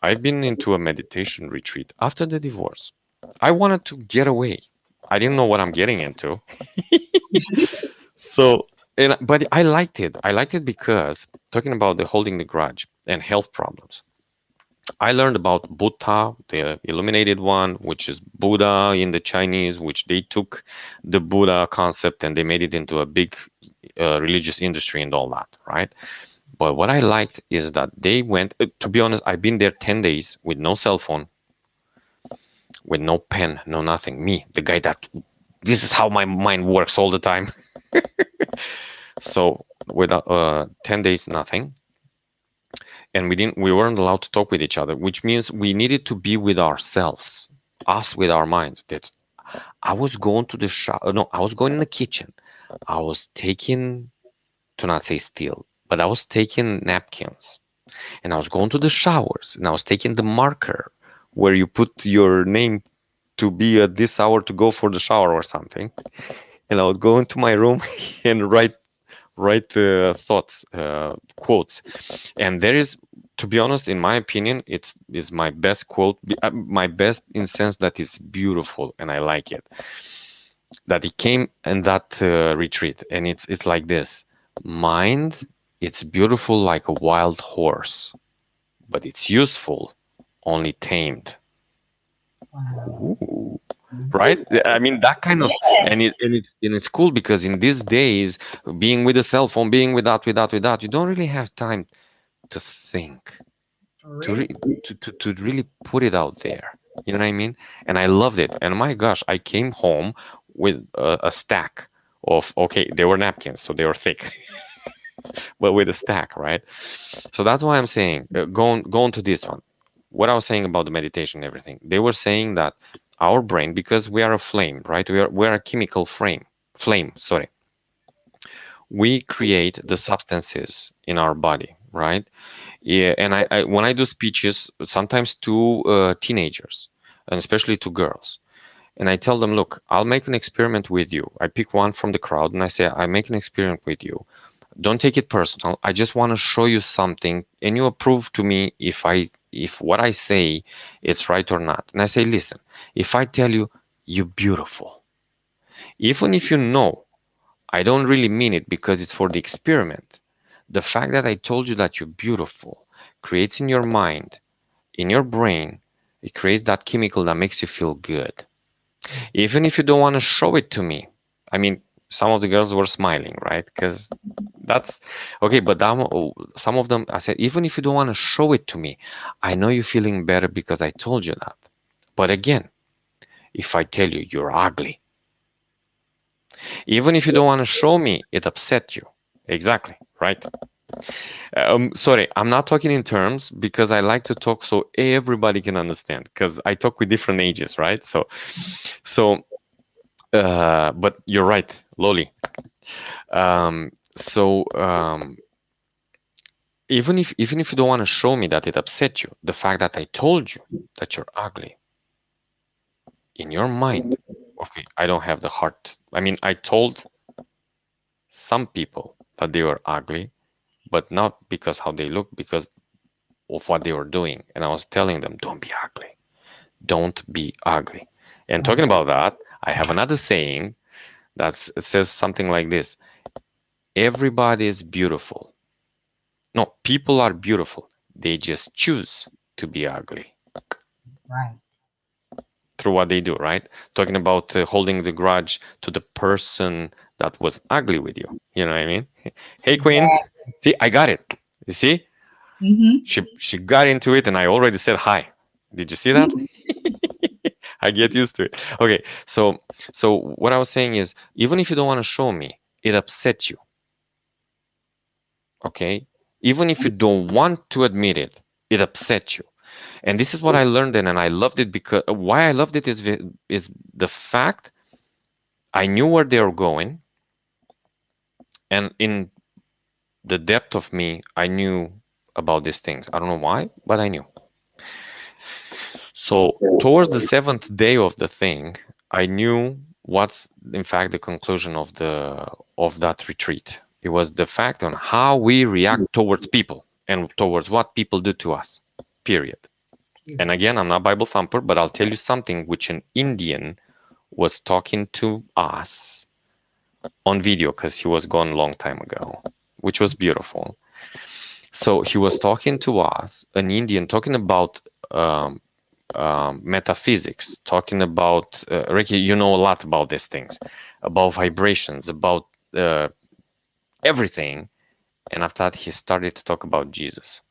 I've been into a meditation retreat after the divorce. I wanted to get away. I didn't know what I'm getting into. So, but I liked it. I liked it because talking about the holding the grudge and health problems. I learned about Buddha, the illuminated one, which is Buddha in the Chinese, which they took the Buddha concept and they made it into a big religious industry and all that, right? But what I liked is that they went, to be honest, I've been there 10 days with no cell phone, with no pen, no nothing. Me, the guy that this is how my mind works all the time. So with 10 days, nothing. And we weren't allowed to talk with each other, which means we needed to be with ourselves, us with our minds. That I was going to the shower. No, I was going in the kitchen. I was taking, to not say steal, but I was taking napkins, and I was going to the showers, and I was taking the marker where you put your name to be at this hour to go for the shower or something. And I would go into my room and write the thoughts, quotes. And there is, to be honest, in my opinion, it's my best quote, my best in sense that it's beautiful and I like it. That it came in that retreat, and it's like this: mind, it's beautiful like a wild horse, but it's useful only tamed. Wow. Ooh. Right? I mean that kind of, and it's cool because in these days, being with a cell phone, being with that, you don't really have time to think, For to real? re- to really put it out there. You know what I mean? And I loved it. And my gosh, I came home with a stack of, okay, they were napkins, so they were thick, but with a stack, right? So that's why I'm saying, going to this one. What I was saying about the meditation and everything, they were saying that our brain, because we are a flame, right? We are a chemical flame. Sorry, we create the substances in our body, right? Yeah, and I when I do speeches, sometimes to teenagers, and especially to girls, and I tell them, look, I'll make an experiment with you. I pick one from the crowd, and I say, I make an experiment with you. Don't take it personal. I just want to show you something, and you approve to me if what I say it's right or not. And I say, listen, if I tell you you're beautiful, even if you know I don't really mean it because it's for the experiment. The fact that I told you that you're beautiful creates in your mind, in your brain, it creates that chemical that makes you feel good. Even if you don't want to show it to me. I mean, some of the girls were smiling, right? Because that's okay, but some of them, I said, even if you don't want to show it to me, I know you're feeling better because I told you that. But again, if I tell you you're ugly, even if you don't want to show me, it upset you. Exactly, right? Sorry, I'm not talking in terms because I like to talk so everybody can understand. Because I talk with different ages, right? So, but you're right, Loli. So, even if you don't want to show me that it upset you, the fact that I told you that you're ugly in your mind, okay, I don't have the heart. I mean, I told some people that they were ugly, but not because how they look, because of what they were doing. And I was telling them, don't be ugly. Don't be ugly. And talking about that, I have another saying it says something like this: everybody is beautiful. No, people are beautiful. They just choose to be ugly Right. through what they do, right? Talking about holding the grudge to the person that was ugly with you. You know what I mean? Hey, Queen. Exactly. See, I got it. You see? Mm-hmm. She got into it, and I already said hi. Did you see that? I get used to it. Okay, so what I was saying is, even if you don't want to show me, it upsets you. Okay, even if you don't want to admit it, it upsets you. And this is what I learned then, and I loved it because why I loved it is the fact I knew where they were going, and in the depth of me, I knew about these things. I don't know why, but I knew. So towards the seventh day of the thing, I knew what's in fact the conclusion of that retreat. It was the fact on how we react towards people and towards what people do to us. Period. And Period. again, I'm not Bible thumper, but I'll tell you something which an Indian was talking to us on video because he was gone a long time ago, which was beautiful. So he was talking to us, an Indian, talking about um, metaphysics, talking about Ricky. You know a lot about these things, about vibrations, about uh, everything. And after that, he started to talk about Jesus.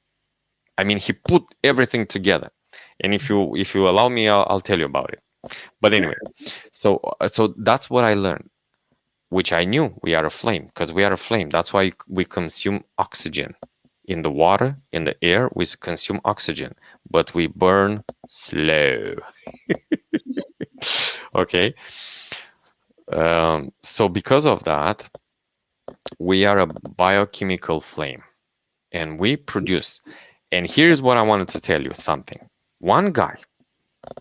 I mean, he put everything together. And if you allow me, I'll tell you about it. But anyway, so that's what I learned, which I knew we are a flame because we are a flame. That's why we consume oxygen in the water, in the air. We consume oxygen, but we burn slow. Okay. So because of that, we are a biochemical flame and we produce. And here's what I wanted to tell you something. One guy,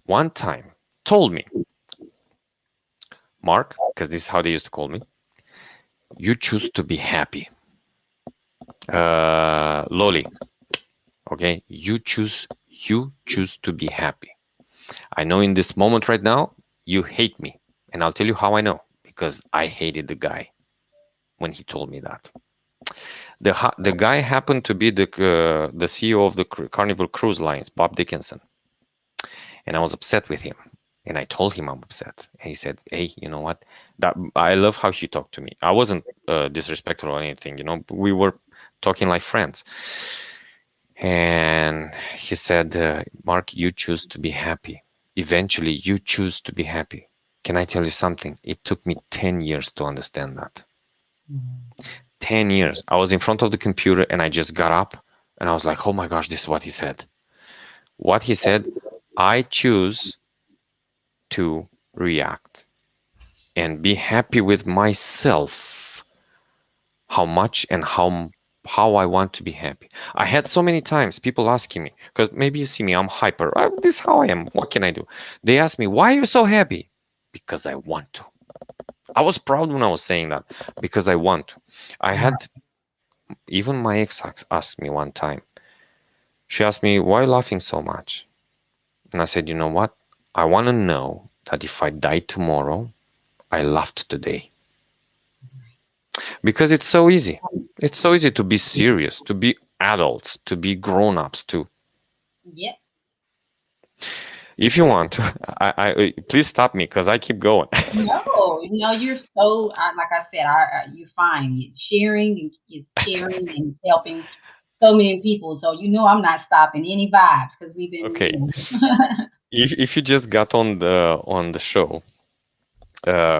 one time, told me, Mark, because this is how they used to call me, you choose to be happy. Loli, okay? You choose to be happy. I know in this moment right now, you hate me. And I'll tell you how I know. Because I hated the guy when he told me that. The guy happened to be the CEO of the Carnival Cruise Lines, Bob Dickinson, and I was upset with him. And I told him I'm upset. And he said, "Hey, you know what? That I love how he talked to me. I wasn't disrespectful or anything. You know, we were talking like friends." And he said, "Mark, you choose to be happy. Eventually, you choose to be happy." Can I tell you something? It took me 10 years to understand that. Mm-hmm. 10 years. I was in front of the computer and I just got up and I was like, oh my gosh, this is what he said. What he said, I choose to react and be happy with myself, how much and how I want to be happy. I had so many times people asking me, because maybe you see me, I'm hyper. This is how I am. What can I do? They ask me, why are you so happy? Because I want to. I was proud when I was saying that because I want to. I Right. had even my ex asked me one time. She asked me, why are you laughing so much? And I said, you know what? I want to know that if I die tomorrow, I laughed today. Because it's so easy. It's so easy to be serious, to be adults, to be grown-ups, to Yep. if you want, please stop me because I keep going. No, you're so, like I said, you're fine. You're sharing and helping so many people. So I'm not stopping any vibes because we've been, Okay, if you just got on the show,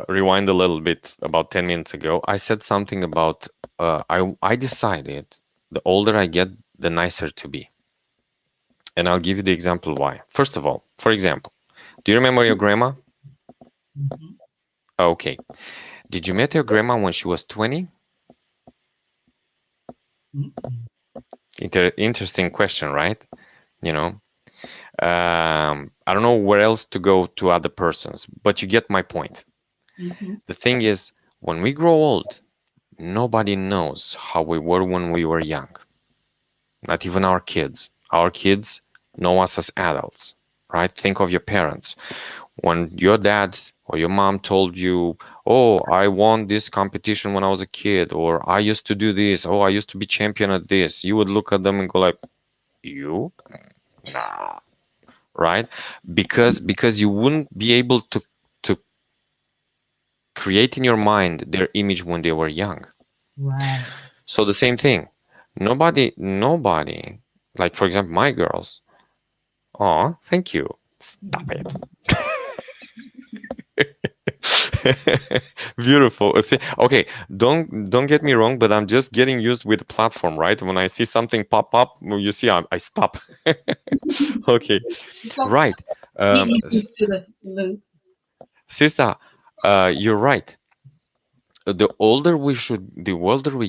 rewind a little bit about 10 minutes ago, I said something about I decided the older I get, the nicer to be. And I'll give you the example why. First of all, for example, do you remember your grandma? Mhm. Okay. Did you meet your grandma when she was 20? Mhm. Interesting question, right? You know, I don't know where else to go to other persons, but you get my point. Mhm. The thing is, when we grow old, nobody knows how we were when we were young. Not even our kids. Our kids know us as adults, right? Think of your parents. When your dad or your mom told you, "Oh, I won this competition when I was a kid," or "I used to do this," "Oh, I used to be champion at this," you would look at them and go like, "You? Nah." Right? Because you wouldn't be able to create in your mind their image when they were young. Right. So the same thing. Nobody, like for example, my girls. Oh, thank you. Stop it. Beautiful. See, okay, don't get me wrong, but I'm just getting used with the platform, right? When I see something pop up, well, you see, I stop. Okay, So right. get Um, used to the loop. Sister, you're right. The older we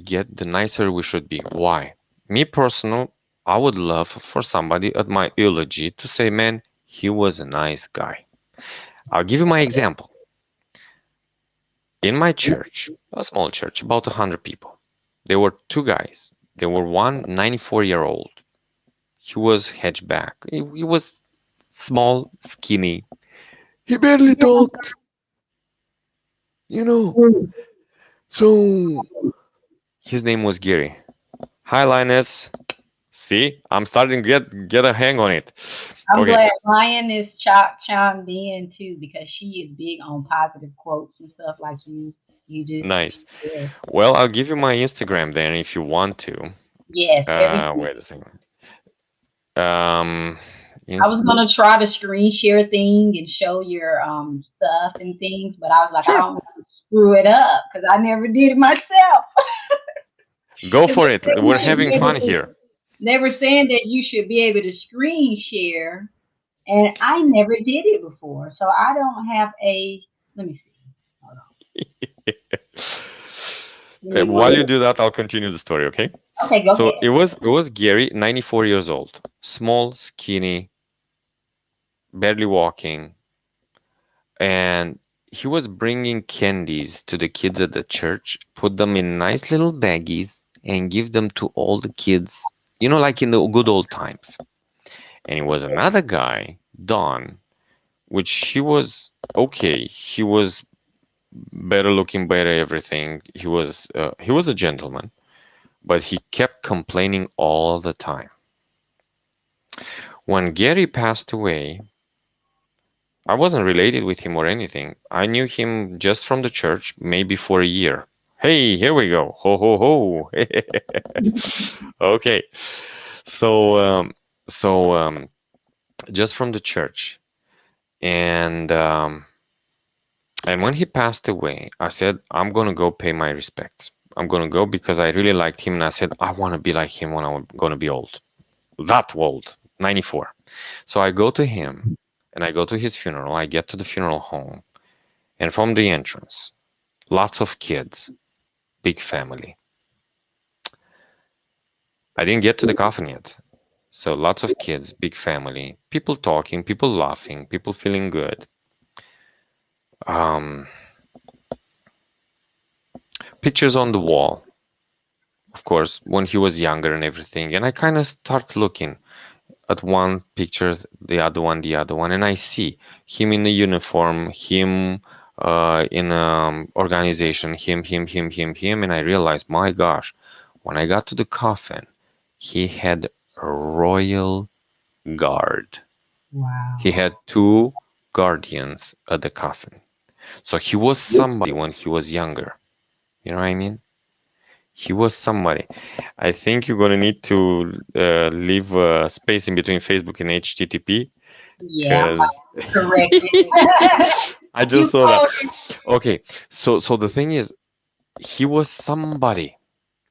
get, the nicer we should be. Why? Me personal, I would love for somebody at my eulogy to say, man, he was a nice guy. I'll give you my example. In my church, a small church, about 100 people, there were two guys. There were one 94-year-old. He was hedgeback. He was small, skinny. He barely talked, you know. So his name was Gary. Hi, Linus. See, I'm starting to get a hang on it. I'm Okay, glad Ryan is chimed in too because she is big on positive quotes and stuff like you do. nice. Yes, Well, I'll give you my Instagram then if you want to. yes. Wait a second. I Inst was gonna try to screen share thing and show your stuff and things, but I was like, I Sure, don't want to screw it up because I never did it myself. go 'Cause for it. We're you should having be able fun to. here. They were saying that you should be able to screen share, and I never did it before, so I don't have a. Let me see. Hold on. Give me one. While you do that, I'll continue the story, okay? Okay, go So ahead. it was Gary, 94 years old, small, skinny, barely walking, and he was bringing candies to the kids at the church, put them in nice little baggies, and give them to all the kids, like in the good old times. And it was another guy, Don, which he was okay. He was better looking, better everything. He was a gentleman, but he kept complaining all the time. When Gary passed away, I wasn't related with him or anything. I knew him just from the church, maybe for a year. Hey, here we go. Ho ho ho. Okay. So just from the church. And when he passed away, I said, I'm gonna go pay my respects. I'm gonna go because I really liked him and I said I wanna be like him when I'm gonna be old. That old, 94. So I go to him and I go to his funeral. I get to the funeral home. And from the entrance, lots of kids, big family. I didn't get to the coffin yet. So lots of kids, big family, people talking, people laughing, people feeling good. Um, Pictures on the wall, of course, when he was younger and everything. And I kind of start looking at one picture, the other one, and I see him in the uniform, him in organization, him, and I realized, my gosh, when I got to the coffin, he had a royal guard. He Wow. had two guardians at the coffin. So he was somebody when he was younger. You know what I mean? He was somebody. I think you're gonna need to leave space in between Facebook and HTTP Yeah, I'm because about to correct it. I You just saw that. told it. Okay, so the thing is, he was somebody.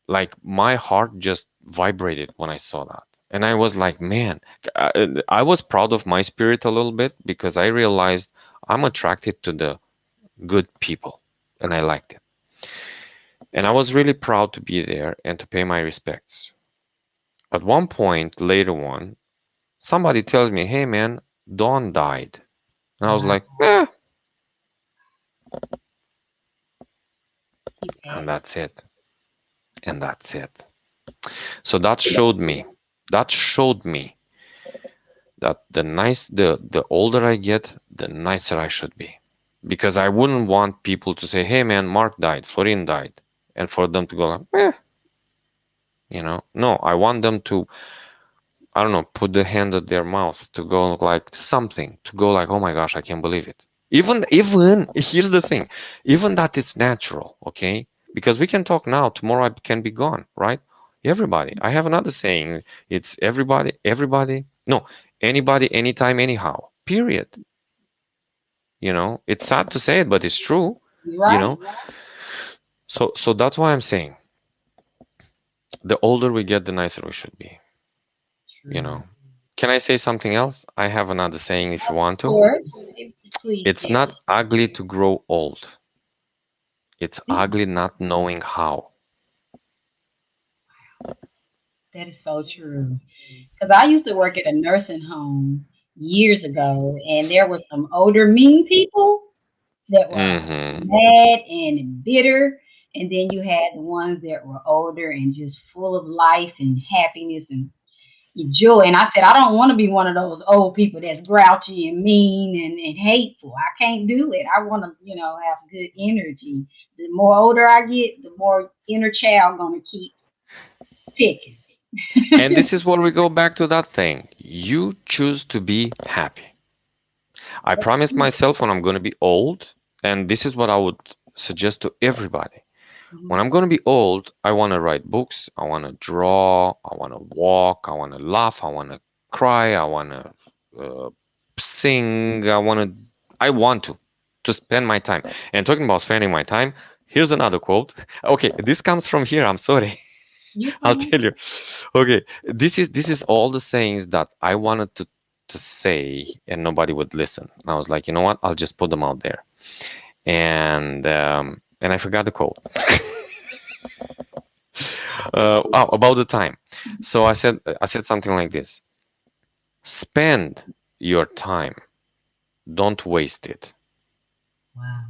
Like my heart just vibrated when I saw that. And I was like, man, I was proud of my spirit a little bit because I realized I'm attracted to the good people and I liked it. And I was really proud to be there and to pay my respects. At one point later on, somebody tells me, hey man, Dawn died. And I was Wow. like, eh, He and passed. that's it. And that's it. So that showed me that the older I get, the nicer I should be. Because I wouldn't want people to say, hey man, Mark died, Florine died. And for them to go like, No, I want them to, I don't know, put the hand at their mouth to go like something, to go like, oh my gosh, I can't believe it. Even, here's the thing, even that it's natural, okay? Because we can talk now, tomorrow I can be gone, right? Everybody. I have another saying. It's everybody, no, anybody, anytime, anyhow, period. It's sad to say it, but it's true, You you right? know? So that's why I'm saying the older we get, the nicer we should be, you True. know? Can I say something else? I have another saying if you want to. Or please It's say not ugly to grow old. It's it. ugly not knowing how. That is so true. Because I used to work at a nursing home years ago, and there were some older mean people that were Mm-hmm. mad and bitter, and then you had the ones that were older and just full of life and happiness and joy. And I said, I don't want to be one of those old people that's grouchy and mean and hateful. I can't do it. I want to, have good energy. The more older I get, the more inner child gonna keep picking. And this is where we go back to that thing. You choose to be happy. I promised myself when I'm going to be old, and this is what I would suggest to everybody. When Mhm. I'm going to be old, I want to write books, I want to draw, I want to walk, I want to laugh, I want to cry, I want to sing, I want to spend my time. And talking about spending my time, here's another quote. Okay, this comes from here. I'm sorry. You I'll fine? tell you. Okay, this is all the sayings that I wanted to say and nobody would listen. And I was like, you know what? I'll just put them out there. And I forgot the quote. About the time. So I said something like this: spend your time, don't waste it. Wow.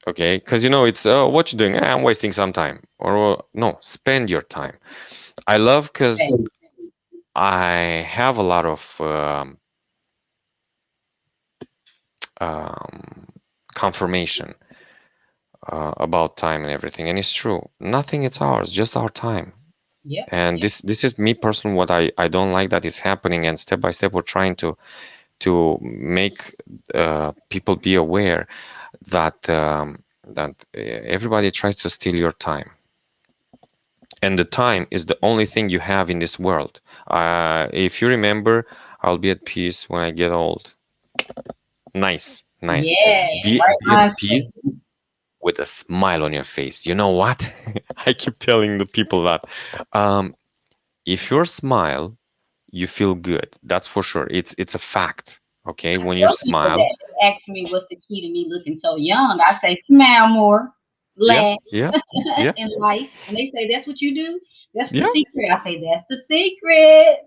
Okay, because it's what you doing. I'm wasting some time. Or no, spend your time. I love because Hey, I have a lot of um, confirmation about time and everything, and it's true. Nothing is ours, just our time. yep. And this is me personally. What I don't like that is happening, and step by step we're trying to make people be aware that everybody tries to steal your time, and the time is the only thing you have in this world. If you remember, I'll be at peace when I get old. Nice, nice. Yeah. Be at Right peace mindset. with a smile on your face. You know what? I keep telling the people that um, if your smile, you feel good. That's for sure. It's a fact. Okay, when you Tell people smile, that they ask me what's the key to me looking so young. I say smile more, yeah, laugh yeah, yeah, in life. And they say that's what you do. That's the yeah, secret. I say that's the secret.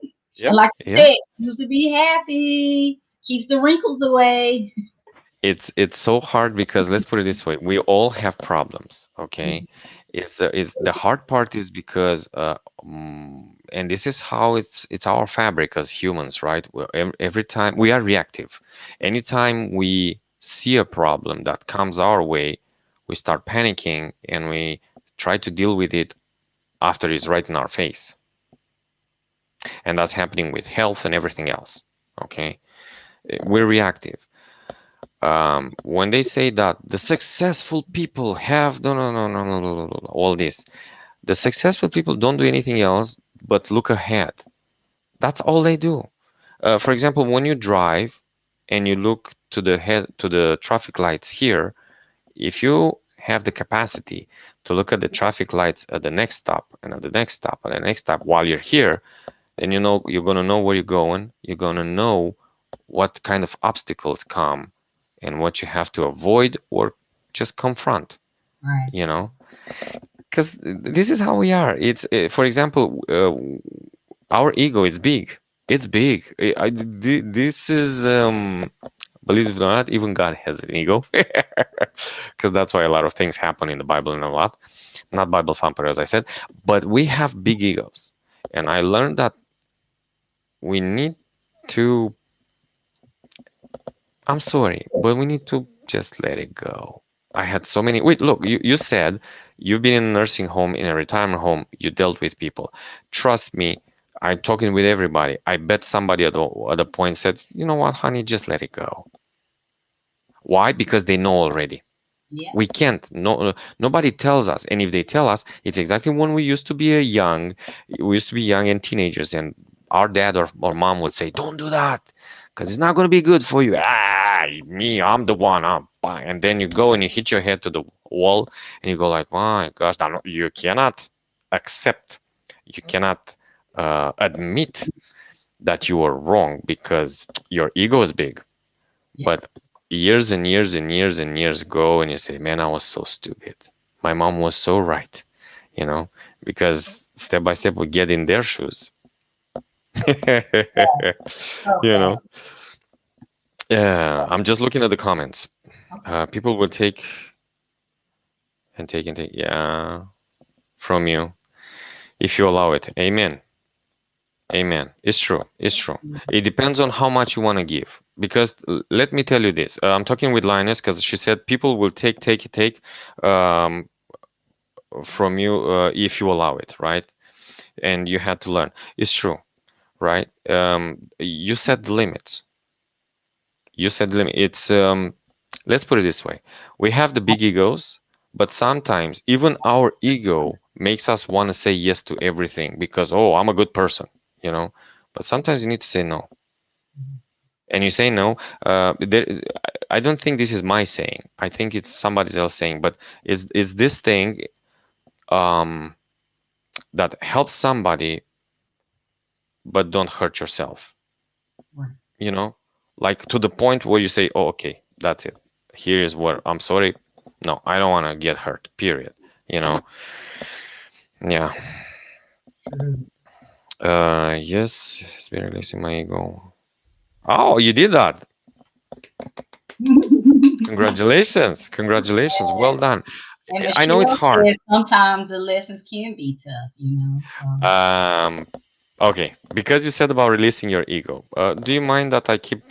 And yeah, like you yeah. said, you to be happy, keeps the wrinkles away. It's so hard because let's put it this way: we all have problems. Okay, it's the hard part is because and this is how it's our fabric as humans, right? Every time we are reactive, anytime we see a problem that comes our way, we start panicking and we try to deal with it after it's right in our face. And that's happening with health and everything else. Okay. We're reactive. When they say that the successful people have no, no, no, no, no, no, no, no, all this, the successful people don't do anything else but look ahead. That's all they do. For example, when you drive and you look to the head to the traffic lights here, if you have the capacity to look at the traffic lights at the next stop and at the next stop and the next stop while you're here, then you know you're gonna know where you're going. You're gonna know what kind of obstacles come and what you have to avoid or just confront. Right. You know, because this is how we are. It's for example, our ego is big. It's big. This is believe it or not, even God has an ego, because that's why a lot of things happen in the Bible and a lot. Not Bible thumper, as I said, but we have big egos, and I learned that we need to. I'm sorry, but we need to just let it go. I had so many. Wait, look, you said you've been in a nursing home, in a retirement home, you dealt with people. Trust me, I'm talking with everybody. I bet somebody at a point said, you know what, honey, just let it go. Why? Because they know already. Yeah. We can't. No, nobody tells us. And if they tell us, it's exactly when we used to be a young, we used to be young and teenagers, and our dad or mom would say, "Don't do that, because it's not going to be good for you." Ah, me, I'm the one. I'm fine. And then you go and you hit your head to the wall, and you go like, "My gosh, you cannot accept, you cannot admit that you are wrong because your ego is big." Yeah. But years and years and years and years go, and you say, man, I was so stupid. My mom was so right, you know, because step by step we get in their shoes. You Okay. know, I'm just looking at the comments. Okay. People will take and take and take, yeah, from you if you allow it. Amen. Amen. It's true. It's true. It depends on how much you want to give. Because let me tell you this. I'm talking with Linus because she said people will take um, from you if you allow it, right? And you had to learn. It's true, right? You set the limits. You set the limit. It's let's put it this way. We have the big egos, but sometimes even our ego makes us want to say yes to everything because oh, I'm a good person, you know. But sometimes you need to say no. And you say no. I don't think this is my saying. I think it's somebody else saying. But is this thing um, that helps somebody but don't hurt yourself, Right. you know, like to the point where you say, oh, okay, that's it. Here is what I'm sorry. No, I don't want to get hurt, period. You know, yeah. True. Yes, it's been releasing my ego. Oh, you did that. Congratulations. Congratulations. Well done. And I know it's Michelle hard. said sometimes the lessons can be tough, you know. So Um, okay, because you said about releasing your ego, do you mind that I keep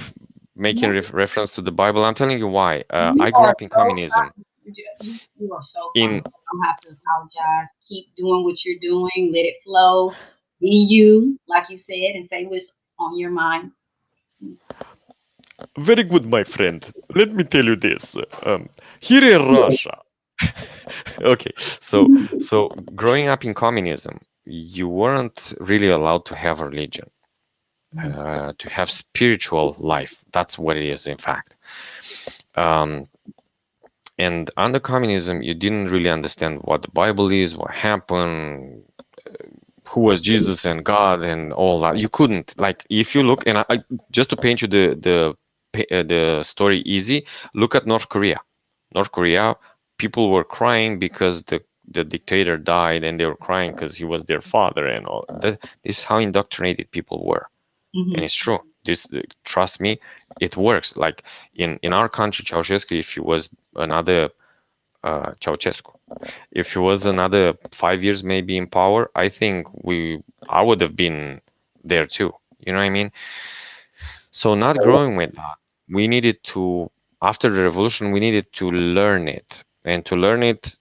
making no, reference to the Bible? I'm telling you why. you I grew are up in so communism. you are so fine. In I don't have to apologize. Keep doing what you're doing. Let it flow. Be you, like you said, and say what's on your mind. Very good, my friend. Let me tell you this. Here in Russia, okay, so growing up in communism, you weren't really allowed to have a religion, to have spiritual life. That's what it is, in fact. Um, and under communism, you didn't really understand what the Bible is, what happened, who was Jesus and God and all that. You couldn't like if you look and I just to paint you the story easy. Look at North Korea. North Korea, people were crying because the dictator died, and they were crying because he was their father and all. This is how indoctrinated people were, and Mm-hmm. it's true. This trust me, it works. Like in our country, Ceausescu, if he was another Ceausescu. If he was another 5 years maybe in power, I think I would have been there too. You know what I mean? So not growing with that, we needed to. after the revolution, we needed to learn it. And to learn it,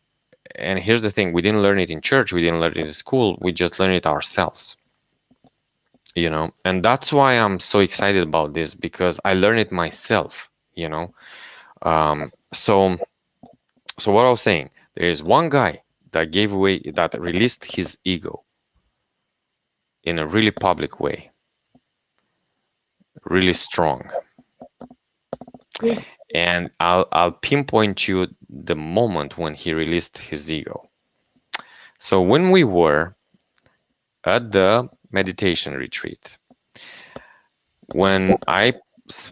and here's the thing, we didn't learn it in church, we didn't learn it in school, we just learned it ourselves, you know. And that's why I'm so excited about this, because I learned it myself, you know. So what I was saying, there is one guy that gave away, that released his ego in a really public way, really strong. Who? And I'll pinpoint you the moment when he released his ego. So when we were at the meditation retreat, when I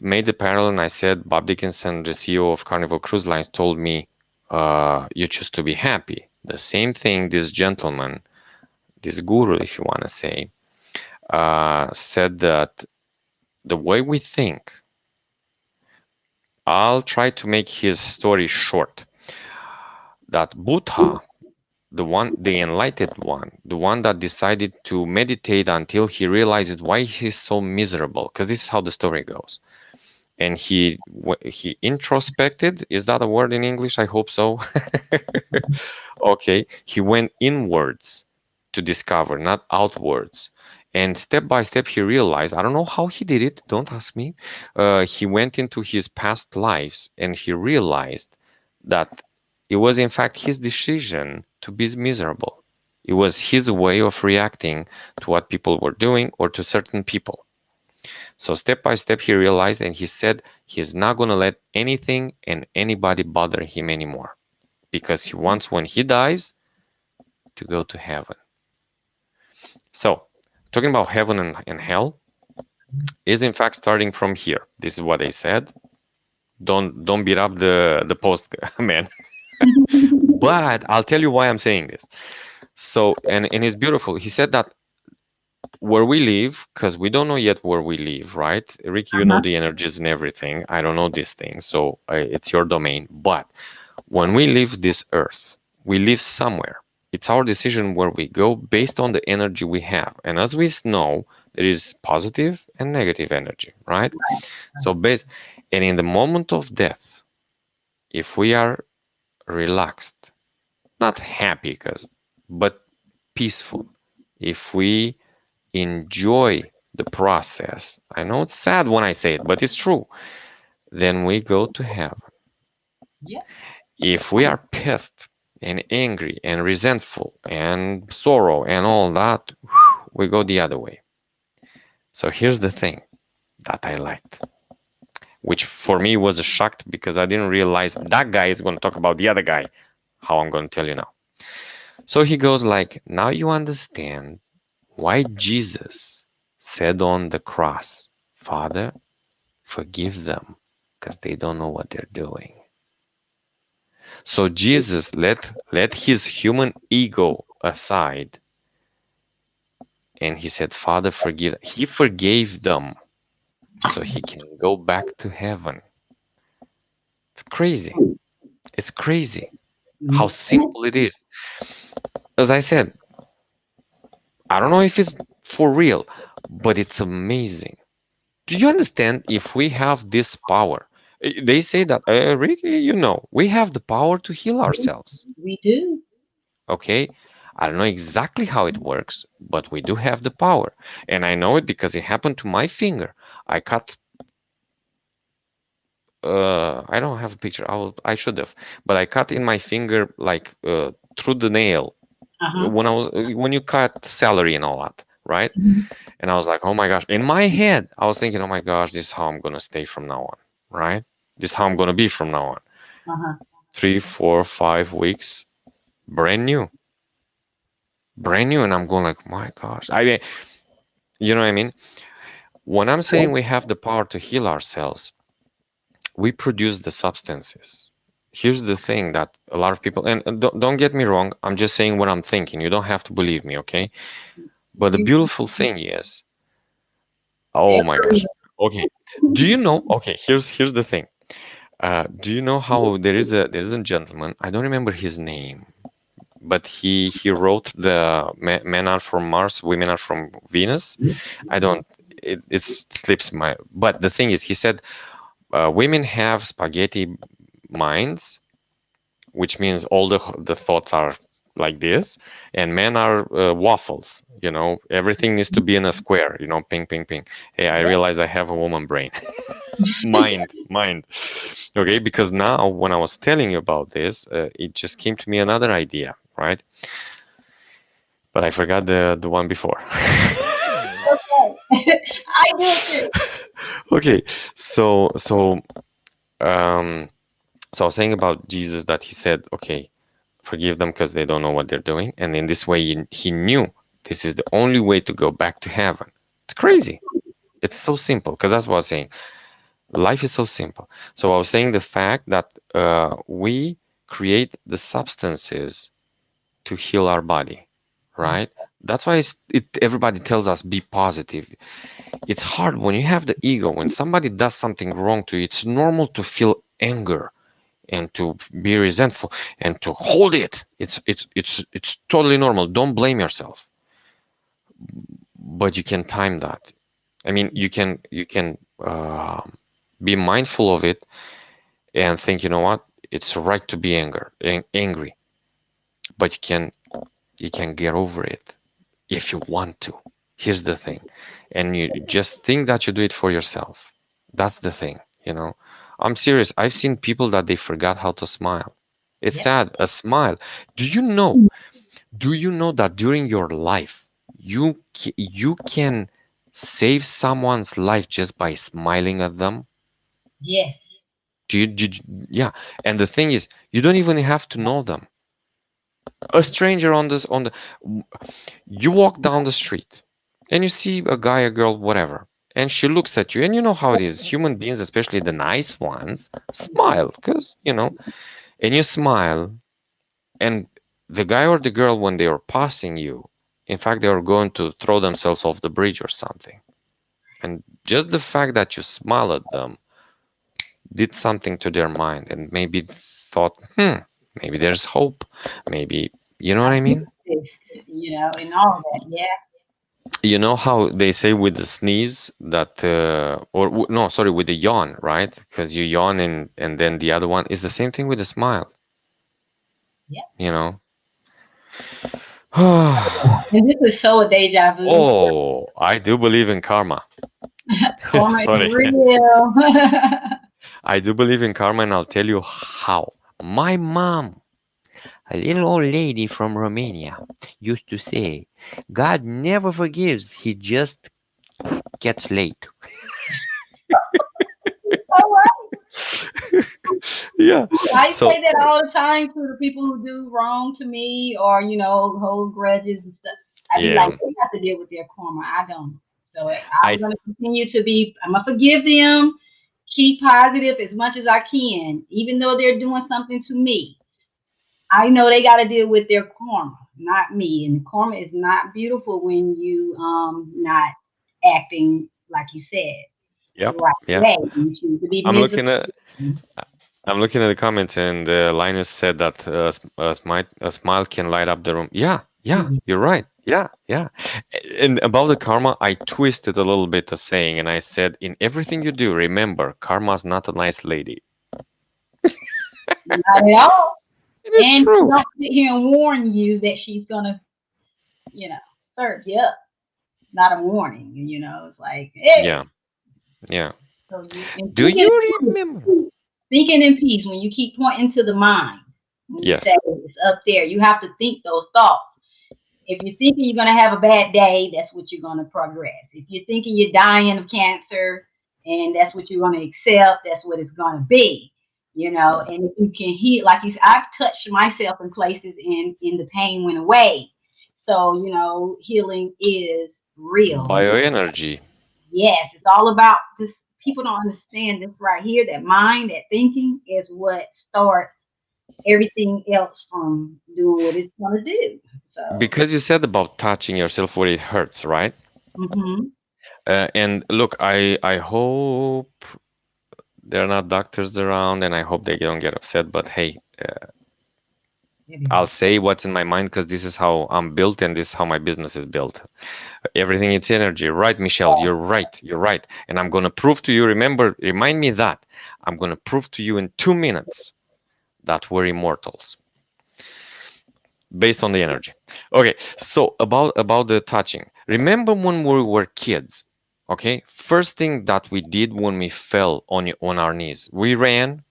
made the parallel and I said Bob Dickinson, the CEO of Carnival Cruise Lines, told me, you choose to be happy. The same thing this gentleman, this guru, if you want to say, said that the way we think, I'll try to make his story short, that Buddha, the enlightened one, the one that decided to meditate until he realized why he's so miserable, because this is how the story goes. And he introspected. Is that a word in English? I hope so. Okay, he went inwards to discover, not outwards. And step by step, he realized, I don't know how he did it, don't ask me. He went into his past lives and he realized that it was, in fact, his decision to be miserable. It was his way of reacting to what people were doing or to certain people. So step by step, he realized and he said he's not going to let anything and anybody bother him anymore, because he wants, when he dies, to go to heaven. So talking about heaven and hell is, in fact, starting from here. This is what they said. Don't beat up the post man. But I'll tell you why I'm saying this. So, and it's beautiful. He said that where we live, because we don't know yet where we live, right? Ricky, you know Uh-huh. the energies and everything. I don't know these things, so it's your domain. But when we leave this earth, we live somewhere. It's our decision where we go based on the energy we have. And as we know, there is positive and negative energy, right? So based, and in the moment of death, if we are relaxed, not happy, but peaceful, if we enjoy the process, I know it's sad when I say it, but it's true, then we go to heaven. Yeah. If we are pissed and angry and resentful and sorrow and all that, we go the other way. So here's the thing that I liked, which for me was a shock, because I didn't realize that guy is going to talk about the other guy, how I'm going to tell you now. So he goes like, now you understand why Jesus said on the cross, Father, forgive them, because they don't know what they're doing. So Jesus let his human ego aside and he said, Father, forgive. He forgave them so he can go back to heaven. It's crazy. It's crazy how simple it is. As I said, I don't know if it's for real, but it's amazing. Do you understand if we have this power? They say that, Ricky, you know, we have the power to heal ourselves. We do. Okay? I don't know exactly how it works, but we do have the power. And I know it because it happened to my finger. I cut, I don't have a picture. I should have, but I cut in my finger like through the nail Uh-huh. when you cut celery and all that, right? And I was like, oh my gosh. In my head, I was thinking, oh my gosh, this is how I'm gonna stay from now on, right? This is how I'm gonna be from now on. Uh-huh. 3, 4, 5 weeks, brand new, brand new, and I'm going like, my gosh. I mean, you know what I mean? When I'm saying we have the power to heal ourselves, we produce the substances. Here's the thing that a lot of people, and don't get me wrong, I'm just saying what I'm thinking. You don't have to believe me, okay? But the You beautiful thing is, oh my gosh. Okay. Do you know? Okay, here's the thing. Do you know how there is a gentleman, I don't remember his name, but he wrote the Men Are From Mars, Women Are From Venus. I don't, it slips my, but the thing is, he said, women have spaghetti minds, which means all the thoughts are like this, and men are waffles. Everything needs to be in a square. Ping, ping, ping. Hey, I Yep. realize I have a woman brain. Mind. Okay, because now when I was telling you about this, it just came to me another idea, right? But I forgot the one before. Okay. I do it too. Okay, so um, so I was saying about Jesus that he said, okay, forgive them because they don't know what they're doing, and in this way he knew this is the only way to go back to heaven. It's crazy. It's so simple because that's what I was saying. Life is so simple. So I was saying the fact that we create the substances to heal our body, right? That's why everybody tells us be positive. It's hard when you have the ego. When somebody does something wrong to you, it's normal to feel anger and to be resentful and to hold it. It's totally normal. Don't blame yourself, but you can time that. I mean, you can be mindful of it and think, you know what? It's right to be angry, but you can get over it if you want to. Here's the thing. And you just think that you do it for yourself. That's the thing. I'm serious. I've seen people that they forgot how to smile. It's Yep. sad. A smile. Do you know? Do you know that during your life, you can save someone's life just by smiling at them? Yes. Yeah. And the thing is, you don't even have to know them. A stranger you walk down the street and you see a guy, a girl, whatever, and she looks at you, and you know how it is. Human beings, especially the nice ones, smile and you smile, and the guy or the girl, when they are passing you, in fact, they are going to throw themselves off the bridge or something. And just the fact that you smile at them did something to their mind and maybe thought, maybe there's hope. Maybe, you know what I I do mean? this, and all that. Yeah. You know how they say with the sneeze that, no, sorry, with the yawn, right? Because you yawn and then the other one is the same thing with the smile, Yep. you know? And this is so a deja vu. Oh, I do believe in karma. Karma is Sorry. real. I do believe in karma, and I'll tell you how. My mom, a little old lady from Romania, used to say, God never forgives, he just gets late. All right. Yeah. I So, say that all the time to the people who do wrong to me or, hold grudges and stuff. I be like, yeah, they have to deal with their karma. I don't. So I'm I, going to continue I'm going to forgive them, keep positive as much as I can, even though they're doing something to me. I know they got to deal with their karma, not me. And karma is not beautiful when you not acting like you said yeah, the right yeah. way. You choose to be I'm miserable. looking at I'm looking at the comments, and Linus said that a smile can light up the room. Yeah, yeah, you're right. Yeah, yeah. And about the karma, I twisted a little bit the saying, and I said, in everything you do, remember, karma's not a nice lady. Not at all. It is And she true. don't sit here and warn you that she's gonna, you know, serve you up. Not a warning, It's like, hey, Yeah, yeah. so you and Do you remember? thinking in peace when you keep pointing to the mind. When you Yes. say it's up there, you have to think those thoughts. If you're thinking you're gonna have a bad day, that's what you're gonna progress. If you're thinking you're dying of cancer and that's what you're gonna accept, that's what it's gonna be. And if you can heal, like you said, I've touched myself in places and the pain went away. So, healing is real. And Bioenergy. yes, it's all about this. People don't understand this right here. That mind, that thinking is what starts everything else from doing what it's going to do. So, Because you said about touching yourself where it hurts, right? hmm And look, I hope there are not doctors around, and I hope they don't get upset. But hey, I'll say what's in my mind because this is how I'm built and this is how my business is built. Everything it's energy, right, Michelle? You're right. You're right. And I'm gonna prove to you. Remember, remind me that I'm gonna prove to you in 2 minutes that we're immortals based on the energy. Okay, so about the touching. Remember when we were kids? Okay, first thing that we did when we fell on our knees, we ran,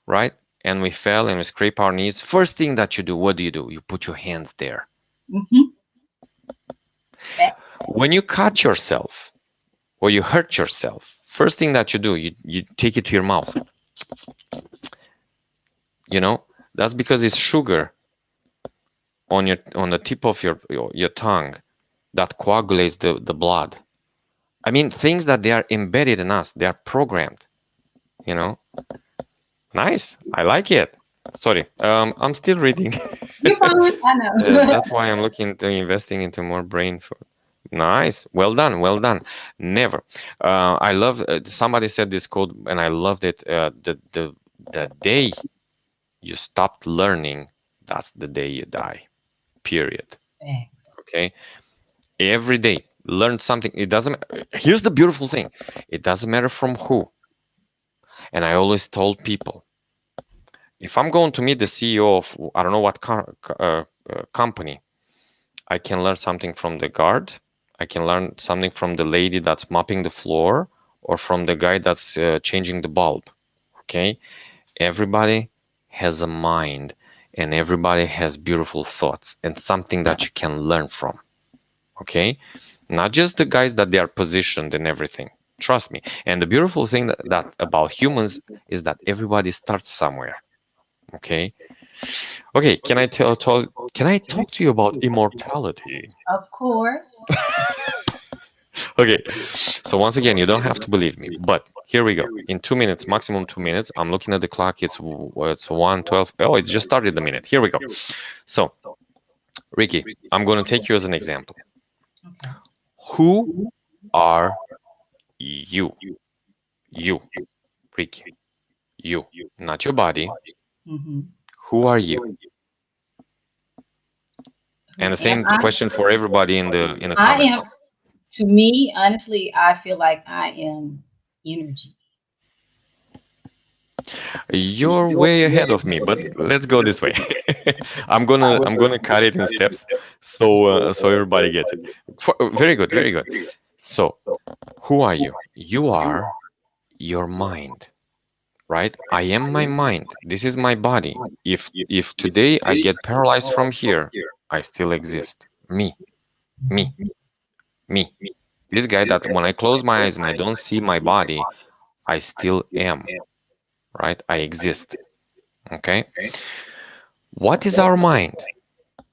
right? And we fell and we scrape our knees. First thing that you do, what do? You put your hands there. Mm-hmm. When you cut yourself or you hurt yourself, first thing that you do, you take it to your mouth. You know, that's because it's sugar on the tip of your tongue that coagulates the blood. I mean, things that they are embedded in us, they are programmed, you know. Nice. I like it. Sorry. I'm still reading. You're fine. I know. That's why I'm looking into investing into more brain food. Nice. Well done. Well done. Never. I love somebody said this quote and I loved it. The day you stopped learning, that's the day you die. Period. Okay. Every day, learn something. It doesn't. Here's the beautiful thing. It doesn't matter from who. And I always told people, if I'm going to meet the CEO of I don't know what company, I can learn something from the guard. I can learn something from the lady that's mopping the floor, or from the guy that's changing the bulb. Okay, everybody has a mind, and everybody has beautiful thoughts and something that you can learn from. Okay, not just the guys that they are positioned and everything. Trust me. And the beautiful thing that about humans is that everybody starts somewhere. Okay. Okay. Can I talk to you about immortality? Of course. Okay. So once again, you don't have to believe me, but here we go. In 2 minutes, maximum 2 minutes. I'm looking at the clock. It's 1:12. Oh, it just started a minute. Here we go. So, Ricky, I'm going to take you as an example. Okay. Who are you? You, Ricky. You, not your body. Mm-hmm. Who are you? Who And the am same I? question for everybody in the I am. comments. To me, honestly, I feel like I am energy. You're way ahead of me, but let's go this way. I'm gonna cut it in steps so everybody gets it. Very good, very good. So, who are you? You are your mind, right? I am my mind. This is my body. If today I get paralyzed from here, I still exist. Me, me. This guy that when I close my eyes and I don't see my body, I still am, right? I exist. Okay? What is our mind?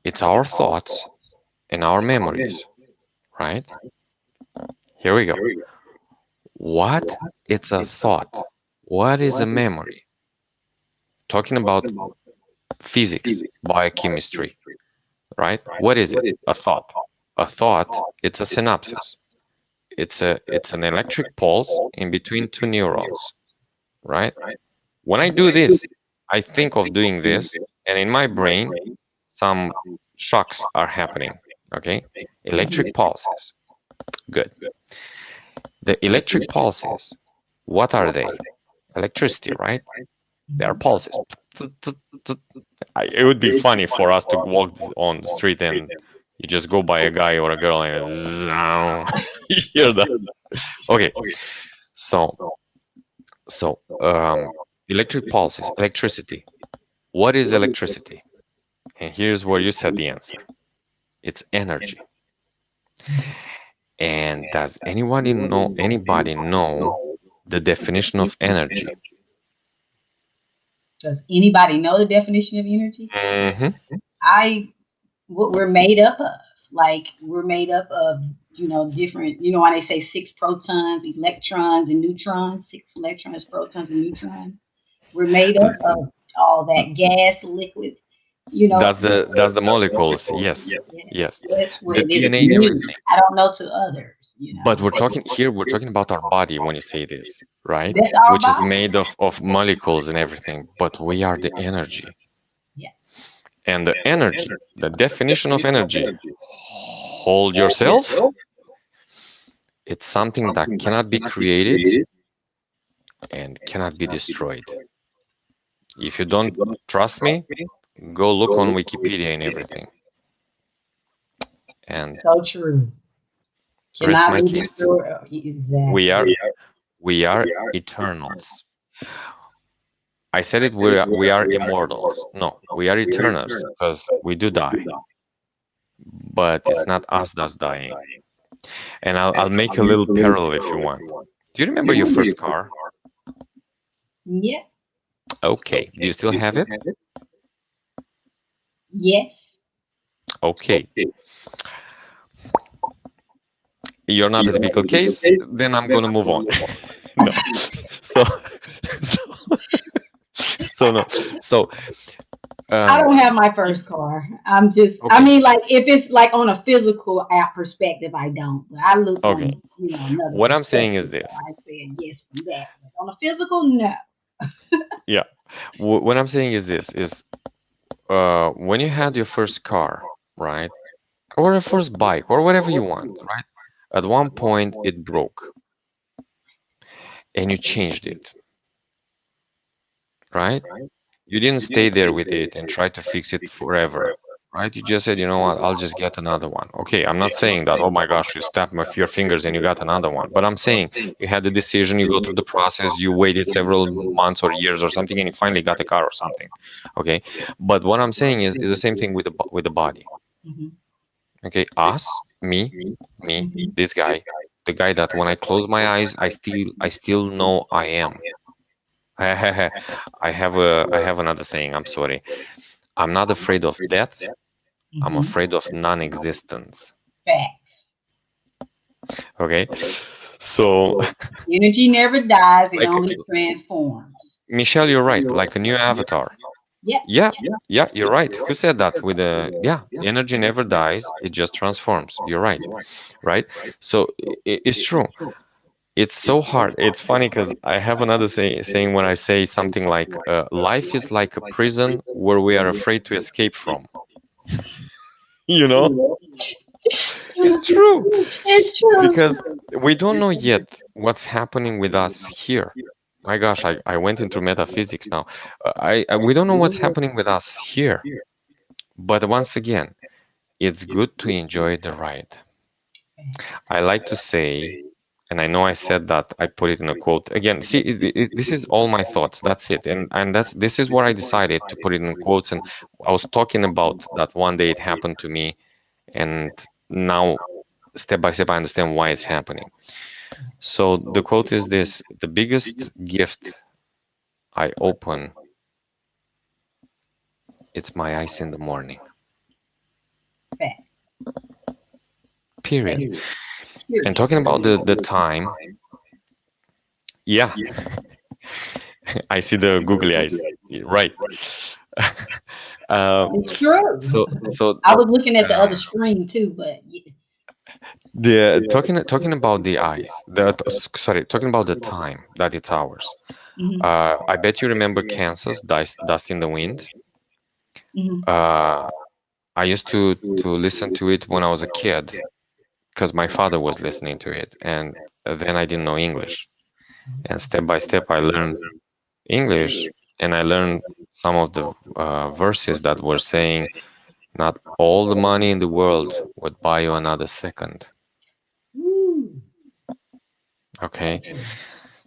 It's our thoughts and our memories, right? Here we go. What it's a thought? What is a memory? Talking about physics, biochemistry, right? What is it? A thought. A thought, it's a synapses. It's an electric pulse in between two neurons, right? When I do this, I think of doing this, and in my brain, some shocks are happening. Okay? Electric pulses. Good. The electric pulses, what are they? Electricity, right? They are pulses. It would be funny for us to walk on the street and you just go by a guy or a girl and you hear that. Okay, so so electric pulses, electricity. What is electricity? And here's where you said the answer. It's energy. And does anybody know the definition of energy? Does anybody know the definition of energy? Hmm. I what we're made up of. Like we're made up of, different. You know why they say six protons, electrons, and neutrons. Six electrons, protons, and neutrons. We're made up of all that gas, liquid. You know, That's the molecules. Yes, yeah, yes. that's what The it is DNA to and me. everything. I don't know to others. But we're talking about our body when you say this, right? That's our Which is body. made of molecules and everything. But we are the energy. Yeah. And the energy, the definition of energy, hold yourself, it's something that cannot be created and cannot be destroyed. If you don't trust me, go look on Wikipedia and everything. And So true. rest Cannot my be case. destroyed. We Exactly. are we are eternals. I said it we are immortals. No, we are eternals because we do die, but it's not us that's dying. And I'll make a little parallel if you want. Do you remember your first car? Yeah. Okay. Do you still have it? Yes. Okay. You're not a typical case, then I'm gonna move on. No. So so so no. So I um don't have my first car. I'm just, I okay. mean, like, if it's like on a physical app perspective, I don't. But I looked Okay. on, another What I'm saying is perspective, so this. I said yes from that. But on a physical, no. Yeah. What I'm saying is this is when you had your first car, right? Or a first bike or whatever you want, right? At one point it broke and you changed it, right? You didn't stay there with it and try to fix it forever, right? You just said, you know what, I'll just get another one. Okay, I'm not saying that, oh my gosh, you snapped your fingers and you got another one. But I'm saying you had the decision, you go through the process, you waited several months or years or something, and you finally got a car or something. Okay, but what I'm saying is the same thing with the body. Hmm. Okay, us, me, Hmm. this guy, the guy that when I close my eyes, I still know I am. I have another saying. I'm sorry. I'm not afraid of death. I'm Hmm. afraid of non-existence. Fact. Okay. So, Energy never dies; it like only transforms. Michelle, you're right. Like a new avatar. Yep. Yeah, yeah, you're right. Who said that? With a yeah, energy never dies. It just transforms. You're right, right? So it's true. It's so hard. It's funny because I have another saying when I say something like, "Life is like a prison where we are afraid to escape from." You know, it's true. It's true. Because we don't know yet what's happening with us here. My gosh, I went into metaphysics now. We don't know what's happening with us here. But once again, it's good to enjoy the ride. I like to say, and I know I said that, I put it in a quote. Again, see, this is all my thoughts. That's it. And this is what I decided to put it in quotes. And I was talking about that one day it happened to me, and now step by step I understand why it's happening. So the quote is this: the biggest gift I open, it's my eyes in the morning. Fact. Period. Fact. And Period. talking about the time, yeah, I see the googly eyes. Right. uh, It's true. so I was looking at the other um, screen too, but yeah. the talking about the eyes, sorry, talking about the time that it's ours. Hmm. I bet you remember Kansas, Dust in the Wind. Hmm. Uh, I used to listen to it when I was a kid because my father was listening to it, and then I didn't know English. And step by step, I learned English, and I learned some of the verses that were saying, "Not all the money in the world would buy you another second." Woo. Okay,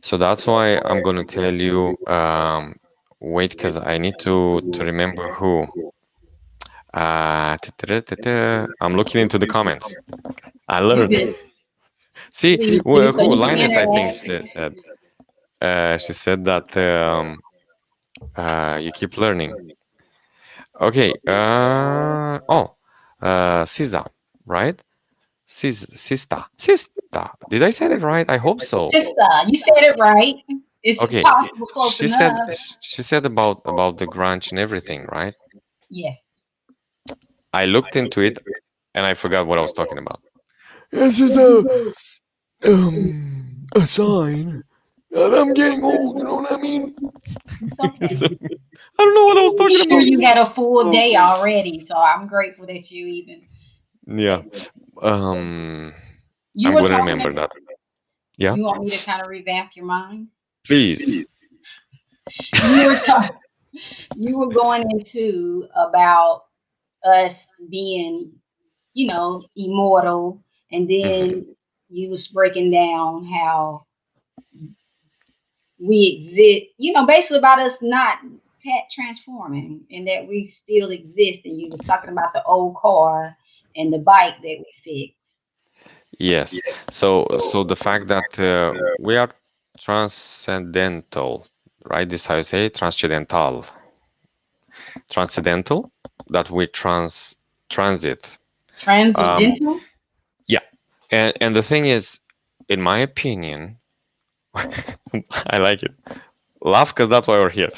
so that's why I'm gonna tell you. Wait, because I need to remember who. I'm looking into the comments. I You learned. good. See, Please do so who you can Linus? I think interact. said. She said that you keep learning. Okay. Sisa, right? Sista. Did I say it right? I hope so. You said it right. It's Okay. possible, close enough. She said about the grunge and everything, right? Yes. I looked into it and I forgot what I was talking about. It's just a sign that I'm getting old. You know what I mean? It's okay. I don't know what I was I'm talking sure about. you had a full Oh day God. already, so I'm grateful that you even Yeah. that, that Um, you I'm were gonna talking. remember that. Yeah, You want me to kind of revamp your mind? please. You were talking. You were going into about us being, immortal, and Hmm. then you was breaking down how we exist. Basically about us not transforming, and that we still exist. And you was talking about the old car and the bike that we fixed. Yes. So the fact that we are transcendental, right? This how you say it? Transcendental. Transcendental. That we transit. Um, Transcendental. yeah. And the thing is, in my opinion, I like it. Laugh because that's why we're here.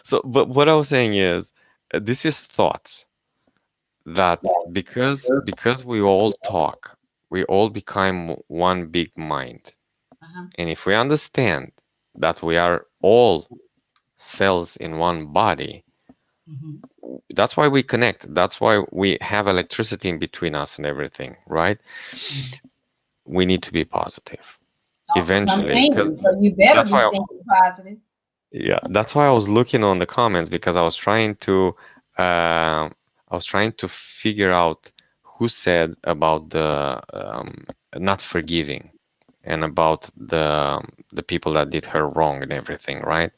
So but what I was saying is, this is thoughts that because we all talk, we all become one big mind. Uh-huh. And if we understand that we are all cells in one body, Hmm. that's why we connect. That's why we have electricity in between us and everything, right? We need to be positive Because I'm eventually, because thinking, so you better that's be why, thinking positive. yeah, that's why I was looking on the comments because I was trying to figure out who said about the not forgiving and about the people that did her wrong and everything, right?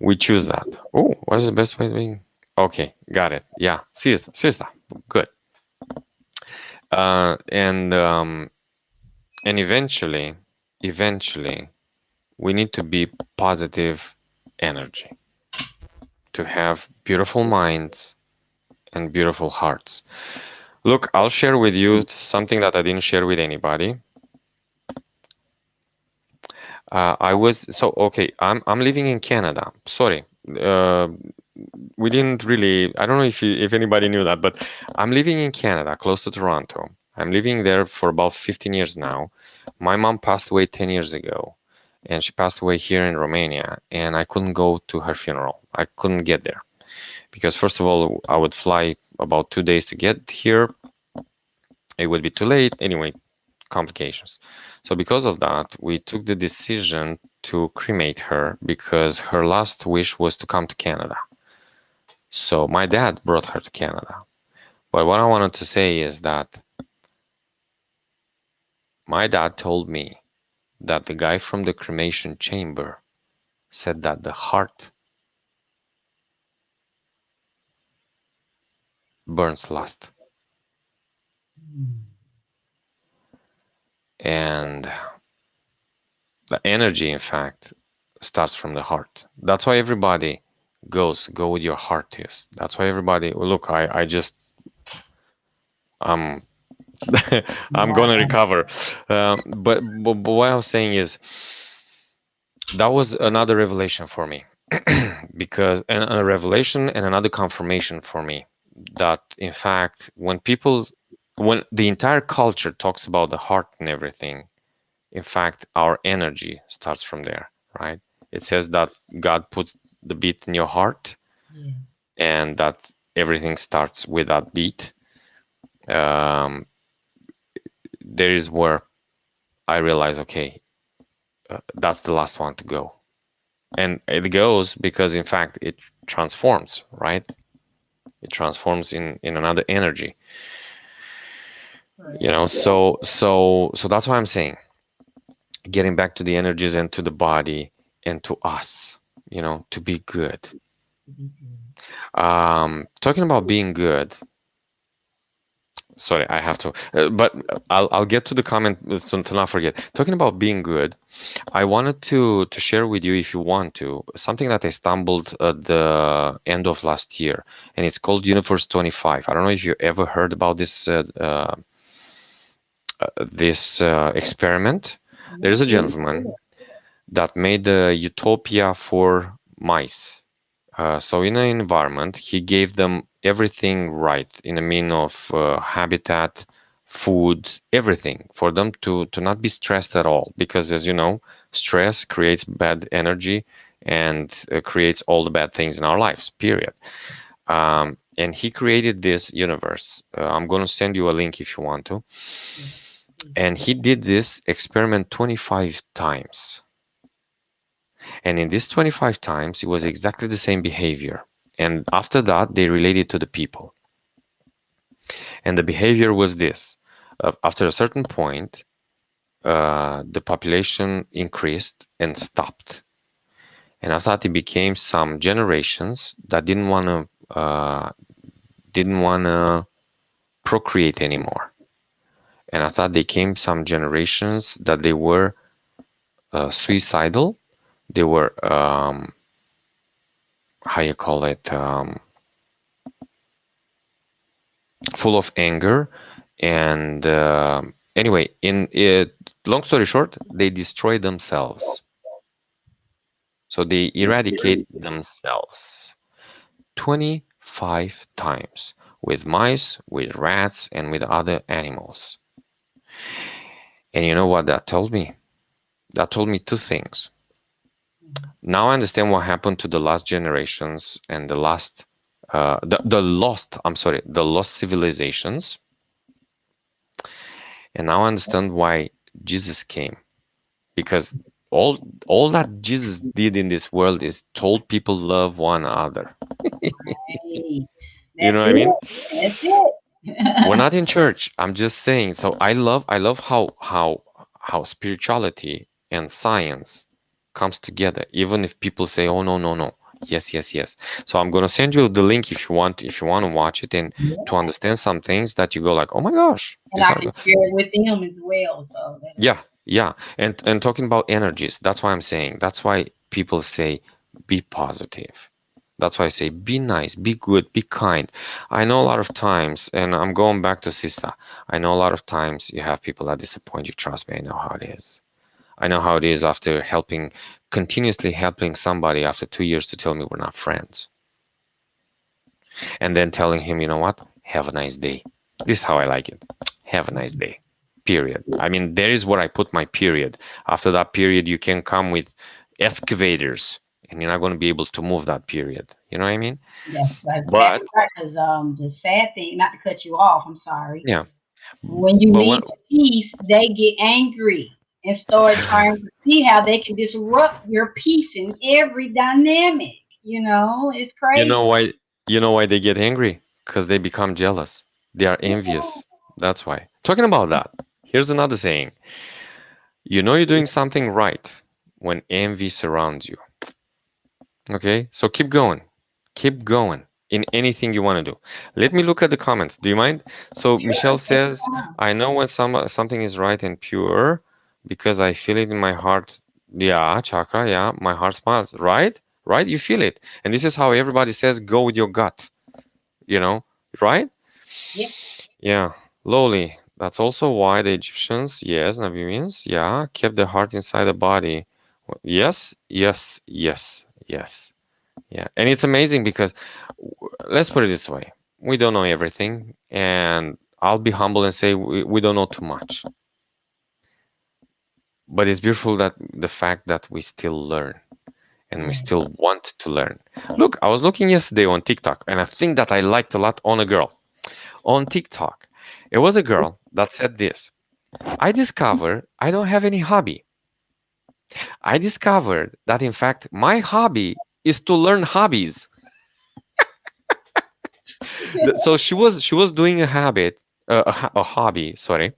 We choose that. Oh, what is the best way to be? Okay, got it. Yeah, sister, good. And and eventually, we need to be positive energy to have beautiful minds and beautiful hearts. Look, I'll share with you something that I didn't share with anybody. I was so okay. I'm living in Canada. Sorry, uh, we didn't really. I don't know if anybody knew that, but I'm living in Canada, close to Toronto. I'm living there for about 15 years now. My mom passed away 10 years ago, and she passed away here in Romania, and I couldn't go to her funeral. I couldn't get there because first of all, I would fly about 2 days to get here. It would be too late. Anyway, complications. So because of that, we took the decision to cremate her because her last wish was to come to Canada. So my dad brought her to Canada. But what I wanted to say is that my dad told me that the guy from the cremation chamber said that the heart burns last. And the energy, in fact, starts from the heart. That's why everybody go with your heart is. That's why everybody, well, look, I just, I'm I'm gonna Right. recover. But what I was saying is that was another revelation for me because and a revelation and another confirmation for me that in fact when the entire culture talks about the heart and everything, in fact our energy starts from there, right? It says that God puts the beat in your heart Yeah. and that everything starts with that beat. Um, there is where I realize, okay, that's the last one to go. And it goes because, in fact, it transforms, right? It transforms in another energy, you Correct. know. So that's why I'm saying, getting back to the energies and to the body and to us, to be good. To be good. Talking about being good. Sorry, I have to, but I'll get to the comment to not forget. Talking about being good, I wanted to share with you, if you want to, something that I stumbled at the end of last year, and it's called Universe 25. I don't know if you ever heard about this experiment. There's Not a really. gentleman that made a utopia for mice. So in an environment, he gave them everything right in a mean of habitat, food, everything for them to not be stressed at all. Because as you know, stress creates bad energy and creates all the bad things in our lives, period. And he created this universe. I'm going to send you a link if you want to. Yes. Yes. And he did this experiment 25 times. And in this 25 times, it was exactly the same behavior. And after that, they related to the people. And the behavior was this. After a certain point, the population increased and stopped. And after that, it became some generations that didn't want to procreate anymore. And after that, they came some generations that they were suicidal. They were how you call it, full of anger. And anyway, in it, long story short, they destroy themselves. So they eradicate themselves 25 times with mice, with rats, and with other animals. And you know what that told me? That told me two things. Mhm. Now I understand what happened to the last generations and the lost, I'm sorry, the lost civilizations. And now I understand why Jesus came. Because all all that Jesus did in this world is told people love one another. Right. You know That's what I it. mean? That's it. We're not in church. I'm just saying. So I love how spirituality and science comes together, even if people say, "Oh no, no, no." Yes, yes, yes. So I'm gonna send you the link if you want to watch it and to Yeah. understand some things that you go like, "Oh my gosh, And these I are can share it with them as well. So that'll yeah, be yeah." And talking about energies, that's why I'm saying. That's why people say be positive. That's why I say be nice, be good, be kind. I know a lot of times, and I'm going back to Sista. I know a lot of times you have people that disappoint you. Trust me, I know how it is. I know how it is after continuously helping somebody after 2 years to tell me we're not friends. And then telling him, you know what? Have a nice day. This is how I like it. Have a nice day. Period. I mean, there is where I put my period. After that period, you can come with excavators and you're not going to be able to move that period. You know what I mean? that's But exactly right. Because the sad thing, not to cut you off, I'm sorry. yeah, When you but lead when to peace, they get angry and start trying to see how they can disrupt your peace in every dynamic. It's you know crazy. why they get angry? Because they become jealous. They are envious. That's why. Talking about that, here's another saying. You know you're doing something right when envy surrounds you. Okay, so keep going. Keep going in anything you want to do. Let me look at the comments. Do you mind? So Sure, Michelle take your says, time. I know when something is right and pure because I feel it in my heart. Yeah, chakra, yeah, my heart smiles. Right? Right? You feel it. And this is how everybody says go with your gut, you know, right? Yeah, Yeah. Lowly. That's also why the Egyptians, yes, Nabirians, yeah, kept the heart inside the body. Yes, yes, yes, yes. Yeah, and it's amazing because let's put it this way. We don't know everything, and I'll be humble and say we don't know too much. But it's beautiful that the fact that we still learn and we yeah, still want to learn. Look, I was looking yesterday on TikTok, and a thing that I liked a lot on a girl on TikTok. It was a girl that said this. I discovered I don't have any hobby. I discovered that in fact my hobby is to learn hobbies. So she was doing a habit, a hobby, sorry,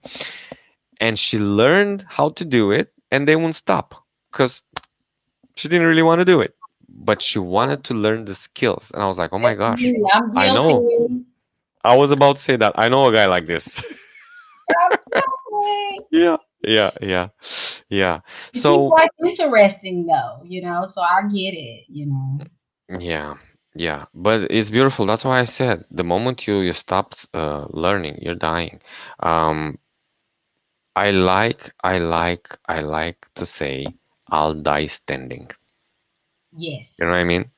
and she learned how to do it, and they won't stop because she didn't really want to do it, but she wanted to learn the skills. And I was like, oh my that's gosh, me. I'm I know. guilty. I was about to say that. I know a guy like this. I'm guilty. Yeah, yeah, yeah, yeah. It seems So like interesting though, so I get it. yeah, yeah, but it's beautiful. That's why I said the moment you stop learning, you're dying. Um, I like to say I'll die standing. Yes. You know what I mean?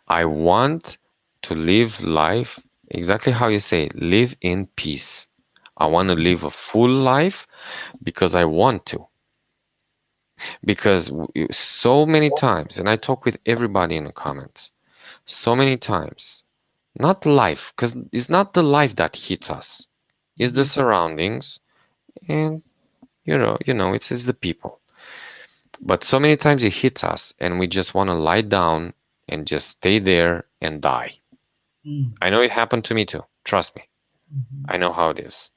I want to live life exactly how you say, live in peace. I want to live a full life because I want to. because so many times, and I talk with everybody in the comments, so many times, not life, because it's not the life that hits us, it's the Mhm. surroundings, and it's the people. But so many times it hits us, and we just want to lie down and just stay there and die. Mm. I know it happened to me too. Trust me. Mhm. I know how it is.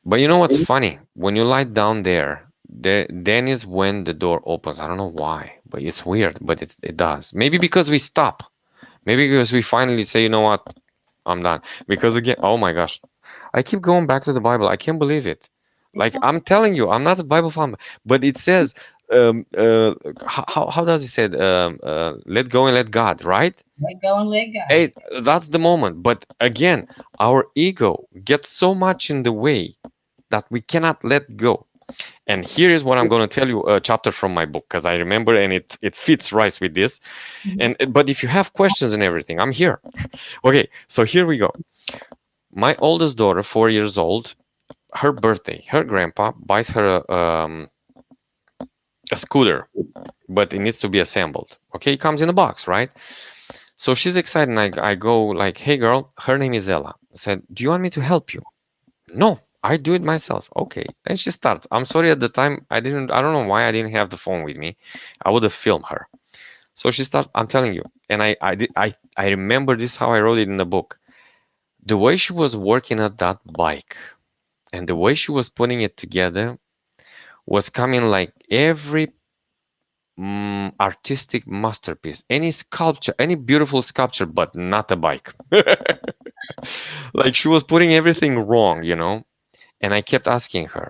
But you know what's funny? When you lie down there, then is when the door opens. I don't know why, but it's weird, but it does. Maybe because we stop. Maybe because we finally say, you know what, I'm done. Because again, oh my gosh, I keep going back to the Bible. I can't believe it. It's Like I'm telling you, I'm not a Bible fan, but it says, how does it say? Let go and let God, right? let go and let God. Hey, that's the moment. But again, our ego gets so much in the way that we cannot let go. And here is what I'm going to tell you a chapter from my book because I remember and it fits right with this. Mhm. And but if you have questions and everything, I'm here. Okay, so here we go. My oldest daughter, 4 years old, her birthday, her grandpa buys her a scooter, but it needs to be assembled. Okay, it comes in a box, right? So she's excited, and I go like, "Hey, girl, her name is Ella." I said, "Do you want me to help you?" No, I do it myself. Okay. And she starts. I'm sorry at the time I don't know why I didn't have the phone with me. I would have filmed her. So she starts, I'm telling you. And I remember this how I wrote it in the book. The way she was working at that bike and the way she was putting it together was coming like every artistic masterpiece, any sculpture, any beautiful sculpture, but not a bike. Like she was putting everything wrong. And I kept asking her,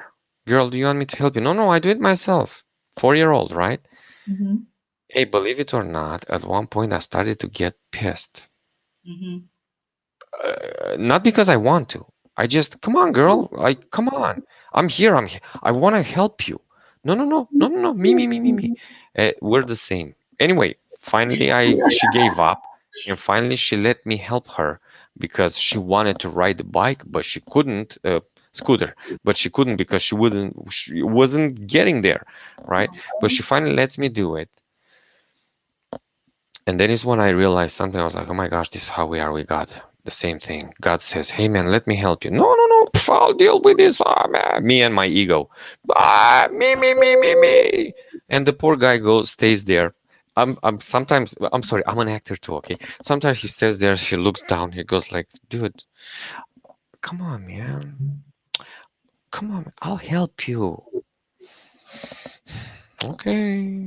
"Girl, do you want me to help you?" No, no, I do it myself. 4 year old, right? Mhm. Hey, believe it or not, at one point I started to get pissed. Mhm. Not because I want to. I just, come on, girl. Like, come on. I'm here. I'm here. I want to help you. No, no, no, no, no, no. Me. We're the same. Anyway, finally, she gave up, and finally she let me help her because she wanted to ride the bike, but she couldn't. Scooter, but she couldn't because she wasn't getting there, right? But she finally lets me do it. And then is when I realized something. I was like, oh my gosh, this is how we are with God. The same thing. God says, hey man, let me help you. No, no, no, I'll deal with this. Ah, man. Me and my ego. Me. And the poor guy stays there. I'm sorry, I'm an actor too, okay? Sometimes he stays there, he looks down, he goes like, dude, come on, man. Come on, I'll help you. Okay.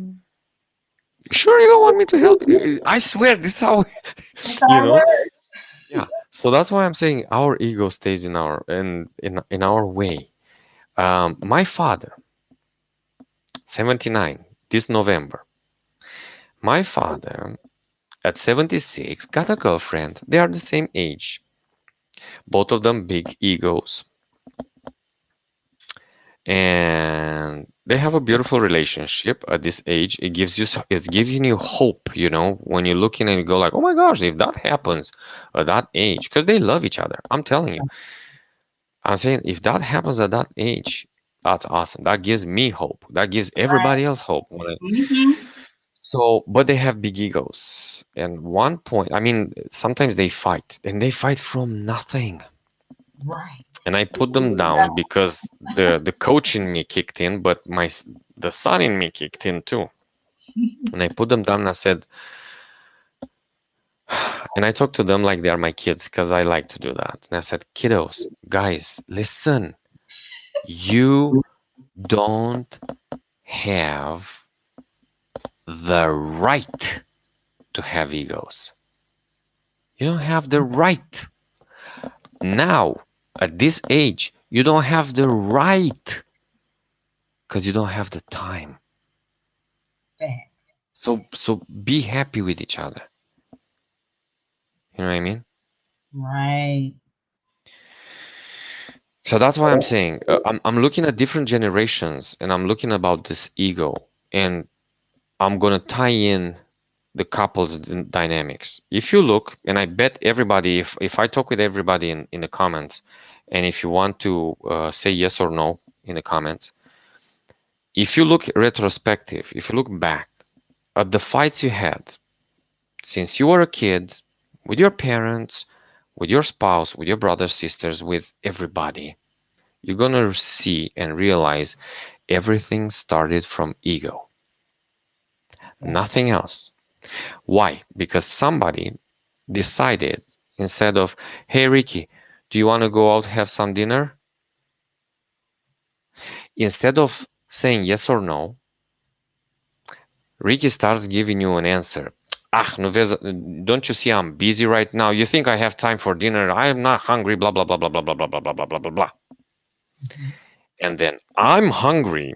Sure you don't want me to help you? I swear, this is how, That's you how it know? works. Yeah, so that's why I'm saying our ego stays in our way. My father, 79, this November. My father at 76 got a girlfriend. They are the same age. Both of them big egos, and they have a beautiful relationship at this age. It's giving you hope, when you're looking and you go like, oh my gosh, if that happens at that age, because they love each other. I'm telling you. I'm saying if that happens at that age, that's awesome. That gives me hope. That gives Right. everybody else hope. Mhm. So, but they have big egos. And one point, I mean, sometimes they fight, and they fight from nothing. Right. And I put them down because the coach in me kicked in, but the son in me kicked in too. And I put them down and I said, and I talk to them like they are my kids because I like to do that. And I said, kiddos, guys, listen, you don't have the right to have egos. You don't have the right. Now, at this age, you don't have the right because you don't have the time. Fact. So be happy with each other. You know what I mean? Right. So that's why I'm saying I'm looking at different generations and I'm looking about this ego and I'm gonna tie in the couples dynamics. If you look, and I bet everybody, if I talk with everybody in the comments, and if you want to say yes or no in the comments, If you look retrospective, if you look back at the fights you had since you were a kid, with your parents, with your spouse, with your brothers, sisters, with everybody, you're gonna see and realize everything started from ego, Right. nothing else. Why? Because somebody decided, instead of, hey Ricky, do you want to go out have some dinner? Instead of saying yes or no, Ricky starts giving you an answer. Ah, nu vezi, don't you see I'm busy right now? You think I have time for dinner? I'm not hungry, blah, blah, blah, blah, blah, blah, blah, blah, blah, blah, blah, blah, blah. Mm-hmm. And then I'm hungry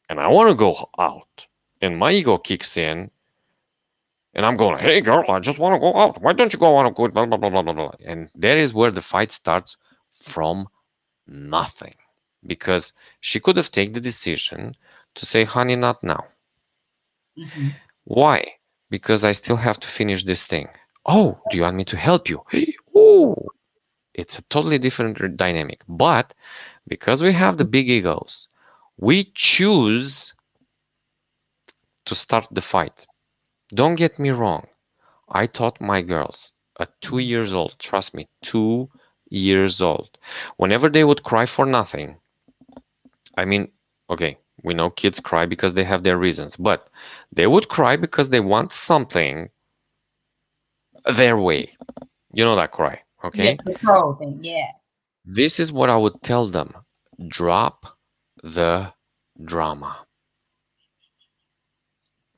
and I want to go out. And my ego kicks in and I'm going, hey girl, I just want to go out. Why don't you go want to go? Blah, blah, blah, blah, blah, blah. And that is where the fight starts from nothing. Because she could have taken the decision to say, honey, not now. Mm-hmm. Why? Because I still have to finish this thing. Oh, do you want me to help you? Hey, oh, it's a totally different dynamic. But because we have the big egos, we choose to start the fight. Don't get me wrong. I taught my girls at 2 years old, trust me, 2 years old. Whenever they would cry for nothing, I mean, okay, we know kids cry because they have their reasons, but they would cry because they want something their way. You know that cry, Yeah, okay? control thing. Yeah. This is what I would tell them. Drop the drama.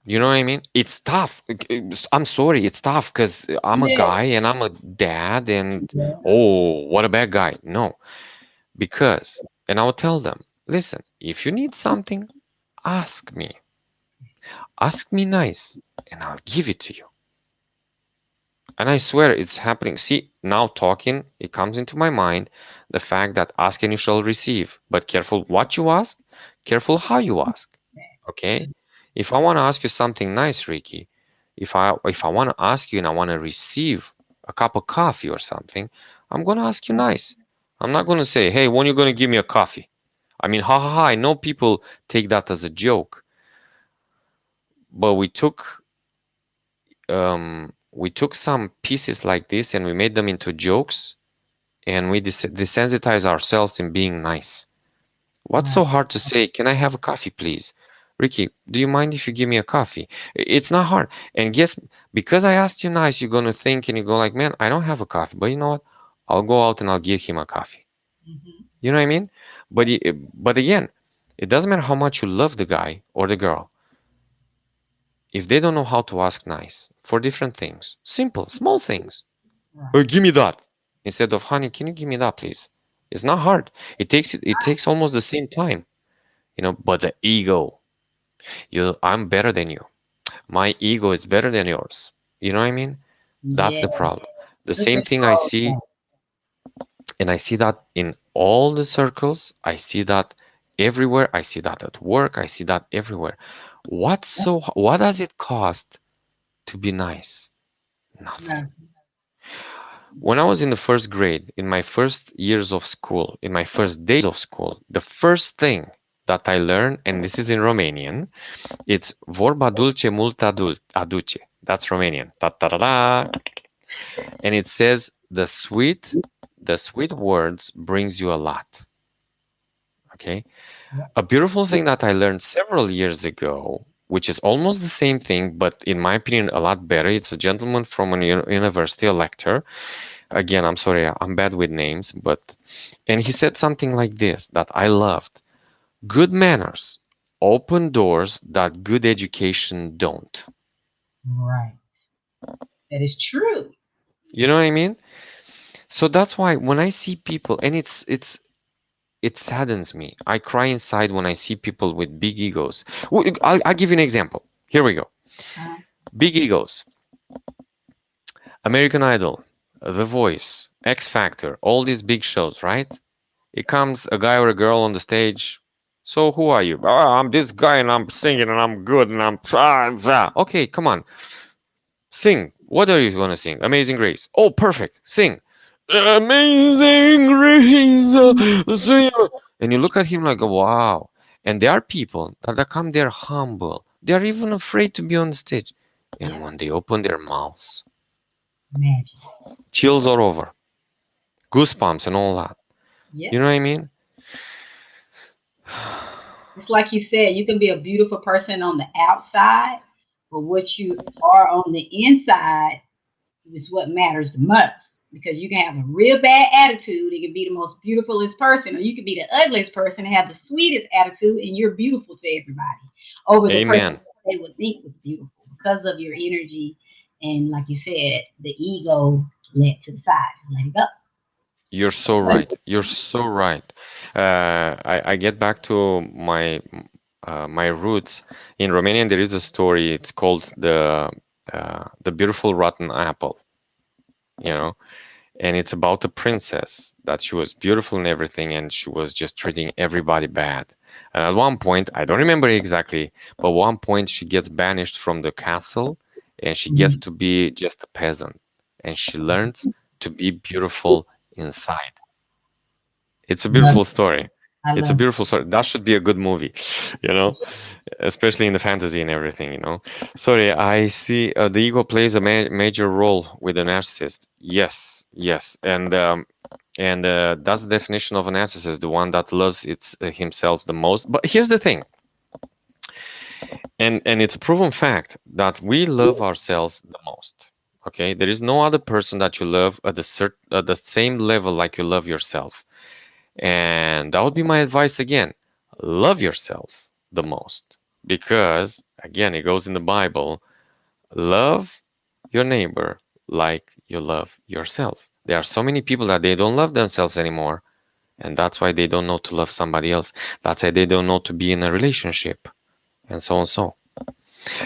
You know what I mean? It's tough. I'm sorry, it's tough because I'm a Yeah. guy and I'm a dad and Yeah. oh, what a bad guy. No, because, and I'll tell them, listen, if you need something, ask me. Ask me nice and I'll give it to you. And I swear it's happening. See, now talking, it comes into my mind the fact that ask and you shall receive. But careful what you ask, careful how you ask. Okay? If I want to ask you something nice, Ricky, if I want to ask you and I want to receive a cup of coffee or something, I'm gonna ask you nice. I'm not gonna say, hey, when you gonna give me a coffee? I mean, ha ha ha, I know people take that as a joke, but we took some pieces like this and we made them into jokes and we desensitize ourselves in being nice. What's Right. so hard to say, can I have a coffee, please? Ricky, do you mind if you give me a coffee? It's not hard. And guess, because I asked you nice, you're going to think and you go like, man, I don't have a coffee. But you know what? I'll go out and I'll give him a coffee. Mm-hmm. You know what I mean? But again, it doesn't matter how much you love the guy or the girl. If they don't know how to ask nice for different things, simple, small things, Right. give me that. Instead of, honey, can you give me that, please? It's not hard. It takes almost the same time, but the ego, I'm better than you. My ego is better than yours. You know what I mean? That's Yeah. the problem. The The same thing I control see, thing. and I see that in all the circles. I see that everywhere. I see that at work. I see that everywhere. What does it cost to be nice? Nothing. No. When I was in the first grade, in my first years of school, in my first days of school, the first thing that I learned, and this is in Romanian, it's vorba dulce mult aduce. That's Romanian. Ta ta ta ta. And it says the sweet words brings you a lot. Okay. Yep. A beautiful thing that I learned several years ago, which is almost the same thing, but in my opinion, a lot better. It's a gentleman from a university, a lecturer. Again, I'm sorry, I'm bad with names, and he said something like this that I loved. Good manners open doors that good education don't. Right. That is true. You know what I mean? So that's why when I see people, and it saddens me. I cry inside when I see people with big egos. I'll give you an example. Here we go. Uh, Big egos. American Idol, The Voice, X Factor, all these big shows, right? It comes a guy or a girl on the stage. So who are you? Oh, I'm this guy and I'm singing and I'm good and I'm okay, come on. Sing. What are you gonna sing? Amazing Grace. Oh, perfect. Sing. Amazing Grace. Sing. And you look at him like, wow. And there are people that come there humble. They are even afraid to be on the stage. And Yeah. when they open their mouths, Imagine. chills all over, goosebumps and all that. Yeah. You know what I mean? It's like you said, you can be a beautiful person on the outside, but what you are on the inside is what matters the most. Because you can have a real bad attitude and can be the most beautifulest person, or you can be the ugliest person and have the sweetest attitude, and you're beautiful to everybody over the person Amen. they would think was beautiful because of your energy and, like you said, the ego let to the side. Let it go. You're so right. You're so right. I get back to my roots. In Romanian, there is a story. It's called the beautiful rotten apple. You know, and it's about a princess that she was beautiful and everything, and she was just treating everybody bad. And at one point, I don't remember exactly, but one point she gets banished from the castle, and she gets Mhm. to be just a peasant, and she learns to be beautiful inside. It's a I love beautiful it. story. I It's a love beautiful story. That should be a good movie, you know, especially in the fantasy and everything, you know. Sorry, I see the ego plays a major role with the narcissist. Yes, yes, and that's the definition of a narcissist, the one that loves himself the most. But here's the thing, and it's a proven fact that we love ourselves the most. Okay, there is no other person that you love at the same level like you love yourself. And that would be my advice again. Love yourself the most. Because, again, it goes in the Bible, love your neighbor like you love yourself. There are so many people that they don't love themselves anymore. And that's why they don't know to love somebody else. That's why they don't know to be in a relationship. And so on so.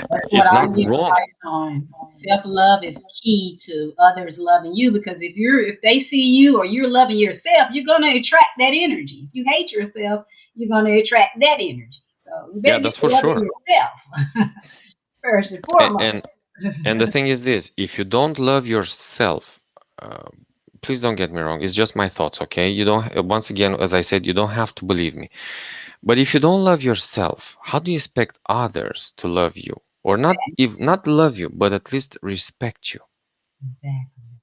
That's what It's I not give wrong. advice on. Self love is key to others loving you because if they see you or you're loving yourself, you're gonna attract that energy. If you hate yourself, you're gonna attract that energy. So you Yeah, better get that's to for loving sure. yourself first and And, foremost. and And the thing is this, if you don't love yourself, uh, please don't get me wrong, it's just my thoughts, okay? You don't, once again, as I said, you don't have to believe me. But if you don't love yourself, how do you expect others to love you? Or not, if not love you, but at least respect you, Exactly.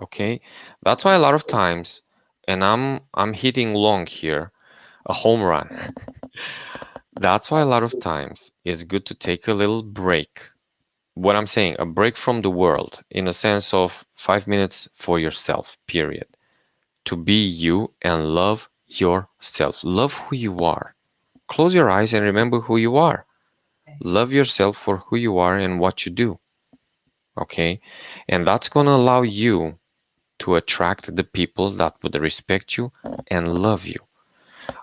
okay? That's why a lot of times, and I'm hitting long here, a home run. That's why a lot of times it's good to take a little break. What I'm saying, a break from the world in a sense of 5 minutes for yourself, period. To be you and love yourself. Love who you are. Close your eyes and remember who you are. Okay. Love yourself for who you are and what you do. Okay? And that's going to allow you to attract the people that would respect you and love you.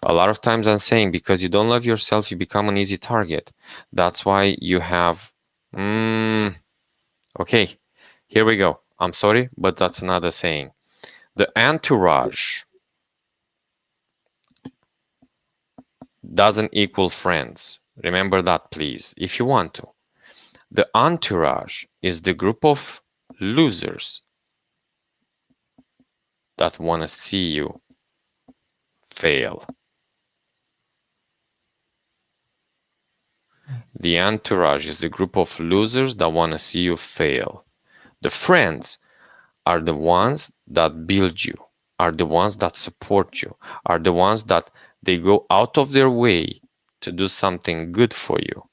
A lot of times I'm saying because you don't love yourself, you become an easy target. That's why you have. Mm, okay, here we go. I'm sorry, but that's another saying. The entourage doesn't equal friends. Remember that, please, if you want to. The entourage is the group of losers that want to see you fail. The entourage is the group of losers that want to see you fail. The friends are the ones that build you, are the ones that support you, are the ones that they go out of their way to do something good for you.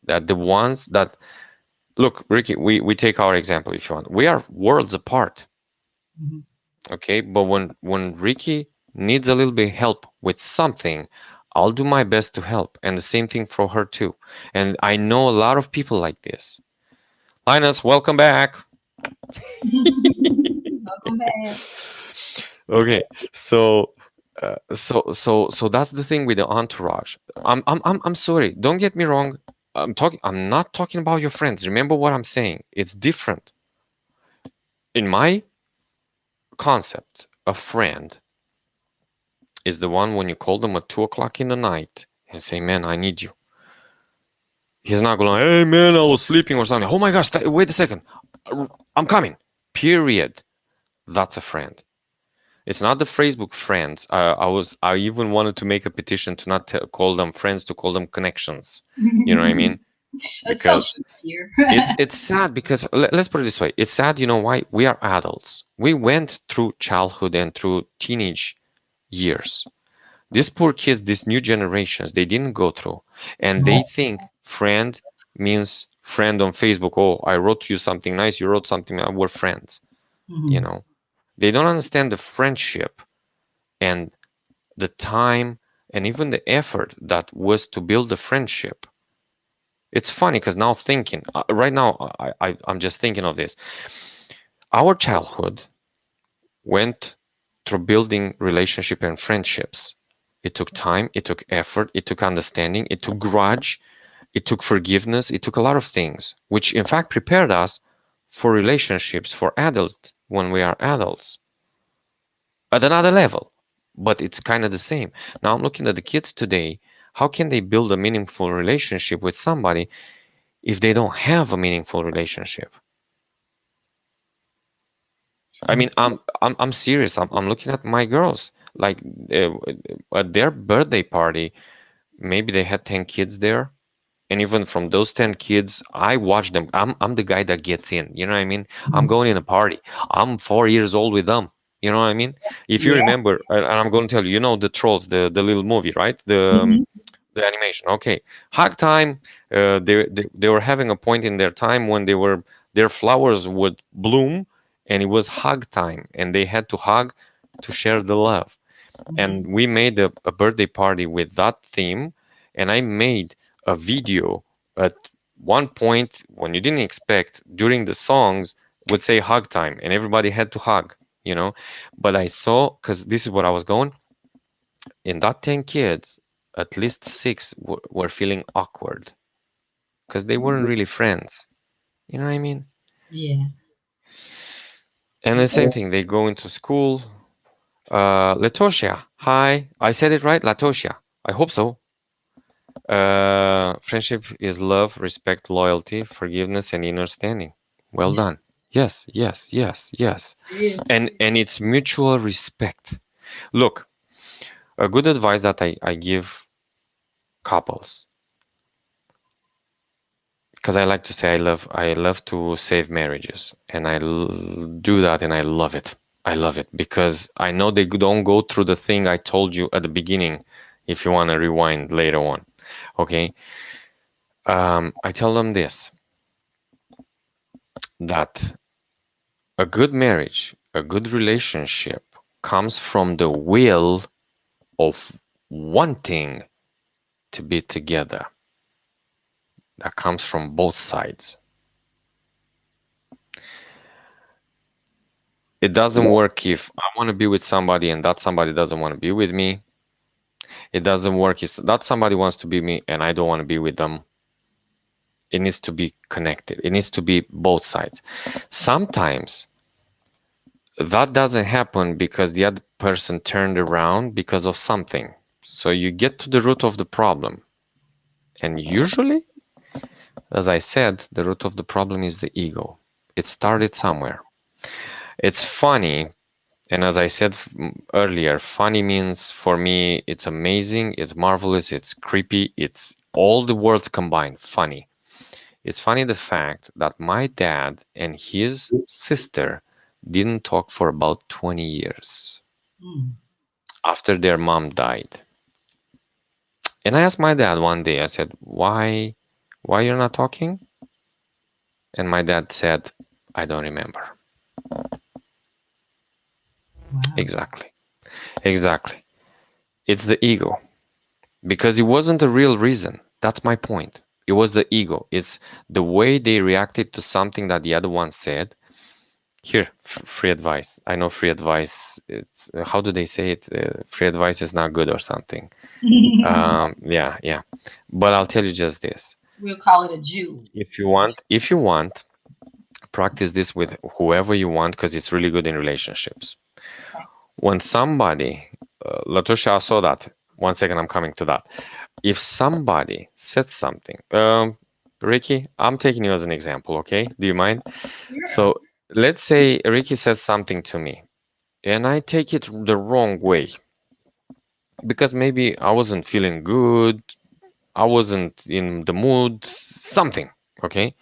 That the ones that look, Ricky, we take our example if you want. We are worlds apart, Mhm. okay? But when Ricky needs a little bit help with something, I'll do my best to help. And the same thing for her too. And I know a lot of people like this. Linus, welcome back. Welcome back. Okay, so so that's the thing with the entourage. I'm sorry. Don't get me wrong. I'm not talking about your friends. Remember what I'm saying. It's different. In my concept, a friend is the one when you call them at 2 o'clock in the night and say, "Man, I need you." He's not going, "Hey, man, I was sleeping or something." Oh my gosh, wait a second. I'm coming. Period. That's a friend. It's not the Facebook friends. I even wanted to make a petition to not call them friends, to call them connections. You know what I mean? Because Associate here. it's sad because let's put it this way. It's sad, you know why? We are adults. We went through childhood and through teenage years. These poor kids, these new generations, they didn't go through, and they think friend means friend on Facebook. Oh, I wrote you something nice, you wrote something, we're friends. You Mhm. know, they don't understand the friendship and the time and even the effort that was to build a friendship. It's funny because now thinking right now, I'm just thinking of this. Our childhood went through building relationship and friendships. It took time, it took effort, it took understanding, it took grudge, it took forgiveness, it took a lot of things, which in fact prepared us for relationships for adult when we are adults at another level. But it's kind of the same. Now I'm looking at the kids today. How can they build a meaningful relationship with somebody if they don't have a meaningful relationship? I mean, I'm serious. I'm looking at my girls. Like uh, at their birthday party, maybe they had 10 kids there. And even from those 10 kids, I watch them. I'm the guy that gets in. You know what I mean? I'm going in a party. I'm 4 years old with them. You know what I mean? If you Yeah. remember, and I'm going to tell you, you know the Trolls, the little movie, right? Mhm. The animation. Okay, hug time. They were having a point in their time when their flowers would bloom, and it was hug time, and they had to hug to share the love. Mhm. And we made a birthday party with that theme, and I made a video at one point when you didn't expect during the songs would say hug time, and everybody had to hug, you know. But I saw, because this is what I was going in that 10 kids, at least six were feeling awkward because they weren't really friends. You know what I mean? Yeah. And the same thing, they go into school. Letosia, hi. I said it right, Latosia. I hope so. Friendship is love, respect, loyalty, forgiveness, and understanding. Well Yes, done. Yes, yes, yes, yes. it is. And it's mutual respect. Look, a good advice that I give couples, because I like to say I love to save marriages, and do that, and I love it. I love it because I know they don't go through the thing I told you at the beginning. If you want to rewind later on, okay? I tell them this, that a good marriage, a good relationship comes from the will of wanting to be together. That comes from both sides. It doesn't work if I want to be with somebody and that somebody doesn't want to be with me. It doesn't work if that somebody wants to be me and I don't want to be with them. It needs to be connected. It needs to be both sides. Sometimes that doesn't happen because the other person turned around because of something. So you get to the root of the problem. And usually, as I said, the root of the problem is the ego. It started somewhere. It's funny, and as I said earlier, funny means for me it's amazing, it's marvelous, it's creepy, it's all the words combined. Funny. It's funny the fact that my dad and his sister didn't talk for about 20 years Mm. after their mom died. And I asked my dad one day, I said, why you're not talking? And my dad said, I don't remember. Wow. Exactly. Exactly. It's the ego. Because it wasn't the real reason. That's my point. It was the ego. It's the way they reacted to something that the other one said. Here, free advice. I know free advice. It's how do they say it? Free advice is not good or something. Yeah, yeah. But I'll tell you just this. We'll call it a Jew. If you want, practice this with whoever you want because it's really good in relationships. Okay. When somebody, Latosha, I saw that. One second, I'm coming to that. If somebody said something, Ricky, I'm taking you as an example, okay? Do you mind? Sure. So let's say Ricky says something to me, and I take it the wrong way because maybe I wasn't feeling good, I wasn't in the mood, something. Okay.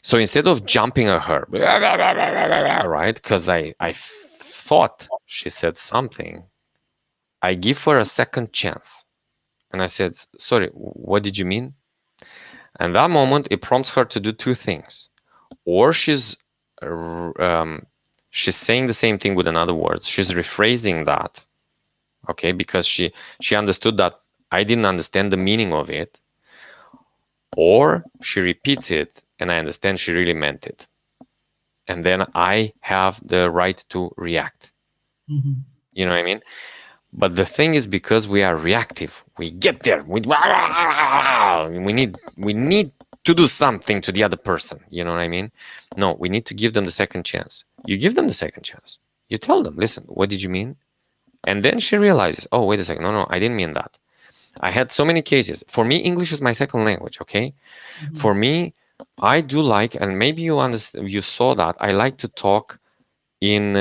So instead of jumping at her, right, because I thought she said something, I give her a second chance. And I said, sorry, what did you mean? And that moment, it prompts her to do two things. Or she's saying the same thing with another words. She's rephrasing that, okay, because she understood that I didn't understand the meaning of it, or she repeats it and I understand she really meant it. And then I have the right to react. Mm-hmm. You know what I mean? But the thing is, because we are reactive, we get there. We need to do something to the other person. You know what I mean? No, we need to give them the second chance. You give them the second chance. You tell them, listen, what did you mean? And then she realizes, oh, wait a second. No, no, I didn't mean that. I had so many cases. For me, English is my second language. Okay. Mm-hmm. For me, I do like, and maybe you understand, you saw that I like to talk in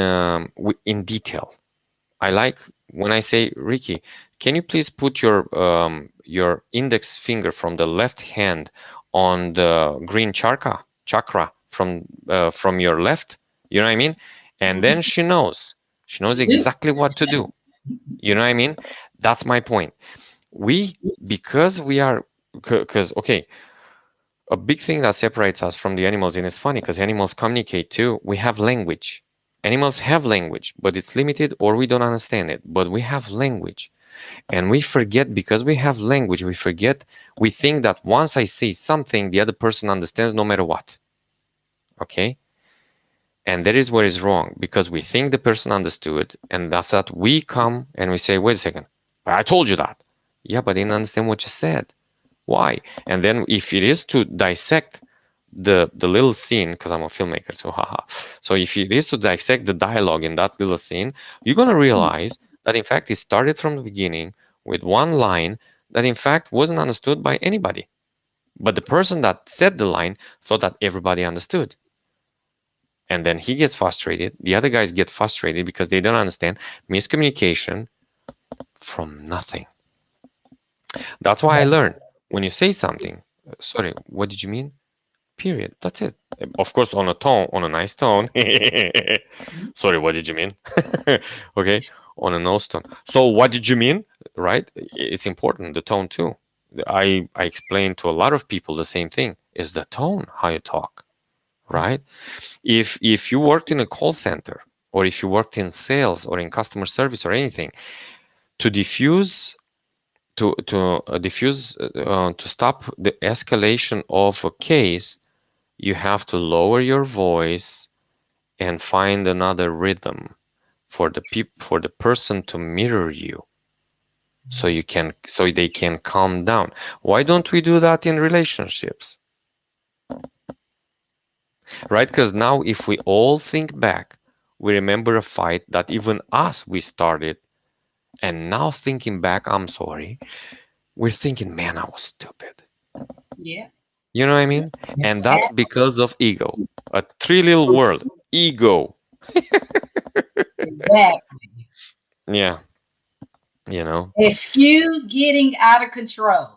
detail. I like when I say, Ricky, can you please put your index finger from the left hand on the green chakra from your left? You know what I mean? And then she knows. She knows exactly what to do. You know what I mean? That's my point. We because we are because okay, a big thing that separates us from the animals, and it's funny because animals communicate too. We have language. Animals have language, but it's limited or we don't understand it. But we have language. And we forget because we have language, we forget, we think that once I say something, the other person understands no matter what. Okay? And that is where it's wrong because we think the person understood. And after that, we come and we say, wait a second, I told you that. Yeah, but I didn't understand what you said. Why? And then if it is to dissect the little scene, because I'm a filmmaker, so haha. So if it is to dissect the dialogue in that little scene, you're gonna realize that in fact it started from the beginning with one line that in fact wasn't understood by anybody. But the person that said the line thought that everybody understood. And then he gets frustrated. The other guys get frustrated because they don't understand miscommunication from nothing. That's why I learned when you say something, sorry, what did you mean? Period. That's it. Of course, on a tone, on a nice tone. Sorry, what did you mean? Okay, on a nose tone. So, what did you mean? Right? It's important, the tone too. I explain to a lot of people the same thing. Is the tone how you talk, right? If you worked in a call center, or if you worked in sales or in customer service or anything, to diffuse to stop the escalation of a case, you have to lower your voice and find another rhythm for the person to mirror you so they can calm down. Why don't we do that in relationships? Right? Because now if we all think back, we remember a fight that even us we started, and now thinking back, I'm sorry, we're thinking, man, I was stupid. Yeah. You know what I mean? And that's because of ego. A three little word, ego. Exactly. Yeah, you know. Excuse getting out of control.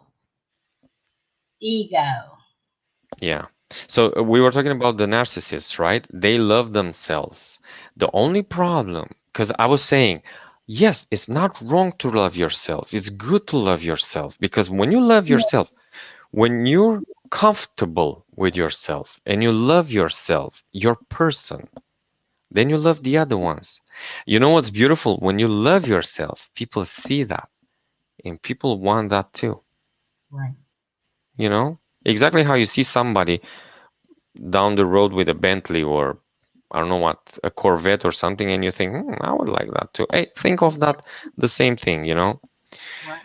Ego. Yeah. So we were talking about the narcissists, right? They love themselves. The only problem, because I was saying, yes, it's not wrong to love yourself. It's good to love yourself because when you love yourself, when you're comfortable with yourself and you love yourself, your person, then you love the other ones. You know what's beautiful? When you love yourself, people see that and people want that too. Right. You know? Exactly how you see somebody down the road with a Bentley or I don't know what, a Corvette or something, and you think, I would like that too. Hey, think of that the same thing, you know. Right.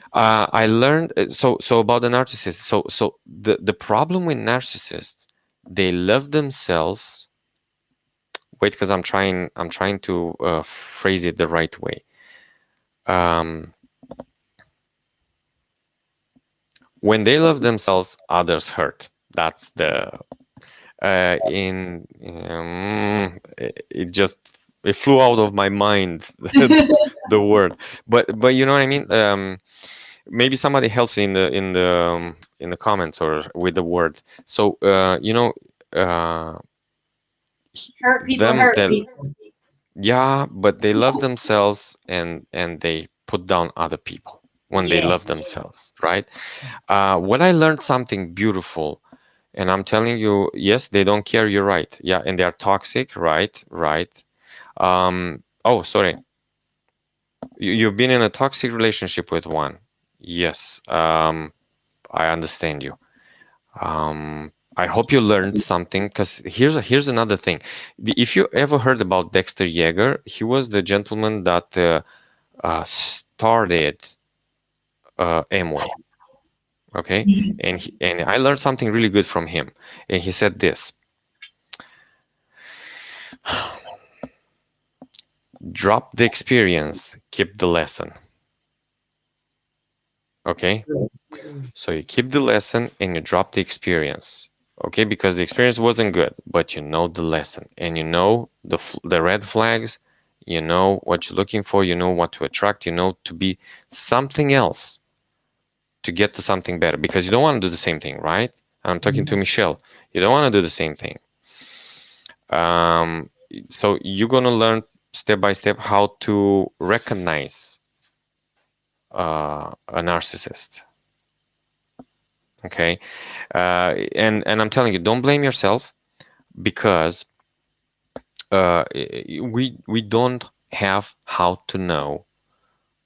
I learned so about the narcissist. So the problem with narcissists, they love themselves. Wait, because I'm trying to phrase it the right way. Um, when they love themselves, others hurt. That's the in it just it flew out of my mind the word. But you know what I mean. Maybe somebody helps me in the comments or with the word. So uh, Hurt people them hurt that people. yeah, but they love themselves and they put down other people when they Yeah. love themselves, right? When I learned something beautiful, and I'm telling you, yes, they don't care. You're right. Yeah, and they are toxic, right? Right. Oh, sorry. You've been in a toxic relationship with one. Yes. I understand you. I hope you learned something because here's another thing. If you ever heard about Dexter Yeager, he was the gentleman that started Amway. Okay, Mhm. and I learned something really good from him. And he said this: drop the experience, keep the lesson. Okay, so you keep the lesson and you drop the experience. Okay, because the experience wasn't good, but you know the lesson and you know the red flags. You know what you're looking for. You know what to attract. You know to be something else to get to something better because you don't want to do the same thing, right? I'm talking to Michelle. You don't want to do the same thing. Um, so you're gonna learn step by step how to recognize a narcissist. Okay, and I'm telling you, don't blame yourself because we don't have how to know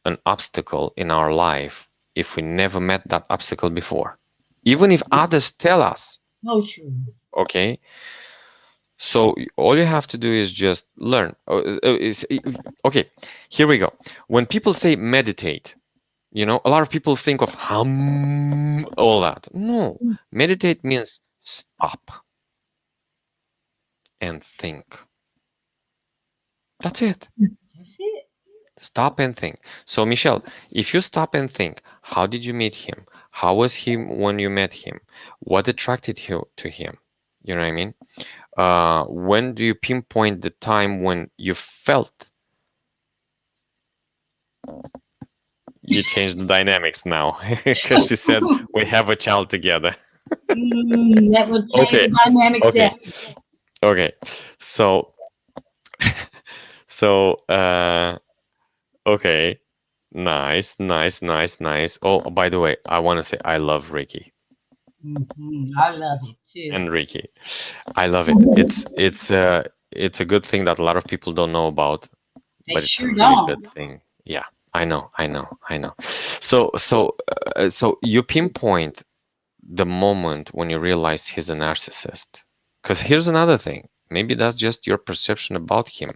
an obstacle in our life if we never met that obstacle before, even if others tell us. So true. Okay, so all you have to do is just learn. Okay, here we go. When people say meditate, a lot of people think of all that. No, meditate means stop and think. That's it. That's it. Stop and think. So, Michelle, if you stop and think, how did you meet him? How was he when you met him? What attracted you to him? You know what I mean? When do you pinpoint the time when you felt you changed the dynamics now? Because she said we have a child together. That would change Okay, the dynamics okay, there. okay. So, so, okay. Nice, nice, nice, nice. Oh, by the way, I want to say I love Ricky I love it too. and Ricky. I love it. It's a good thing that a lot of people don't know about, They but it's a sure really good don't. thing. Yeah, I know, I know, I know. So you pinpoint the moment when you realize he's a narcissist. Because here's another thing. Maybe that's just your perception about him.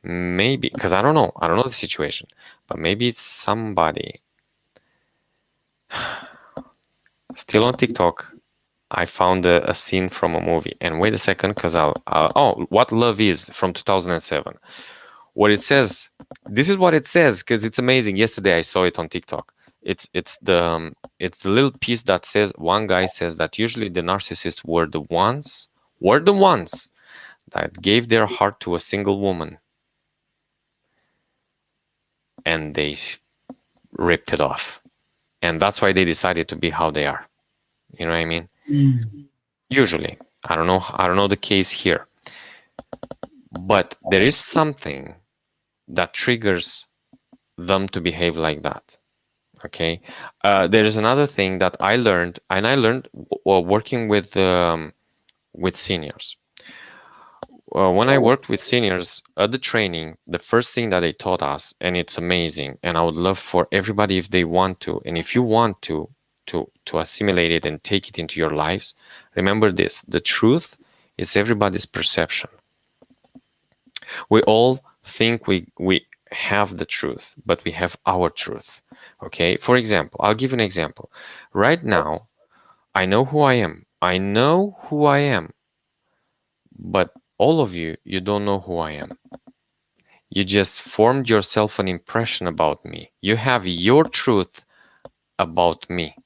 Maybe, because I don't know. I don't know the situation. But maybe it's somebody still on TikTok. I found a scene from a movie. And wait a second, because oh, What Love Is from 2007. What it says, this is what it says, because it's amazing. Yesterday I saw it on TikTok. It's the little piece that says one guy says that usually the narcissists were the ones that gave their heart to a single woman and they ripped it off. And that's why they decided to be how they are. You know what I mean? Mm. Usually. I don't know the case here. But there is something that triggers them to behave like that. Okay. There is another thing that I learned, and I learned while working with seniors. When I worked with seniors at the training, the first thing that they taught us, and it's amazing, and I would love for everybody if they want to, and if you want to assimilate it and take it into your lives, remember this: the truth is everybody's perception. We all think we have the truth, but we have our truth. Okay. For example, I'll give you an example. Right now, I know who I am. I know who I am, but all of you don't know who I am. You just formed yourself an impression about me. You have your truth about me.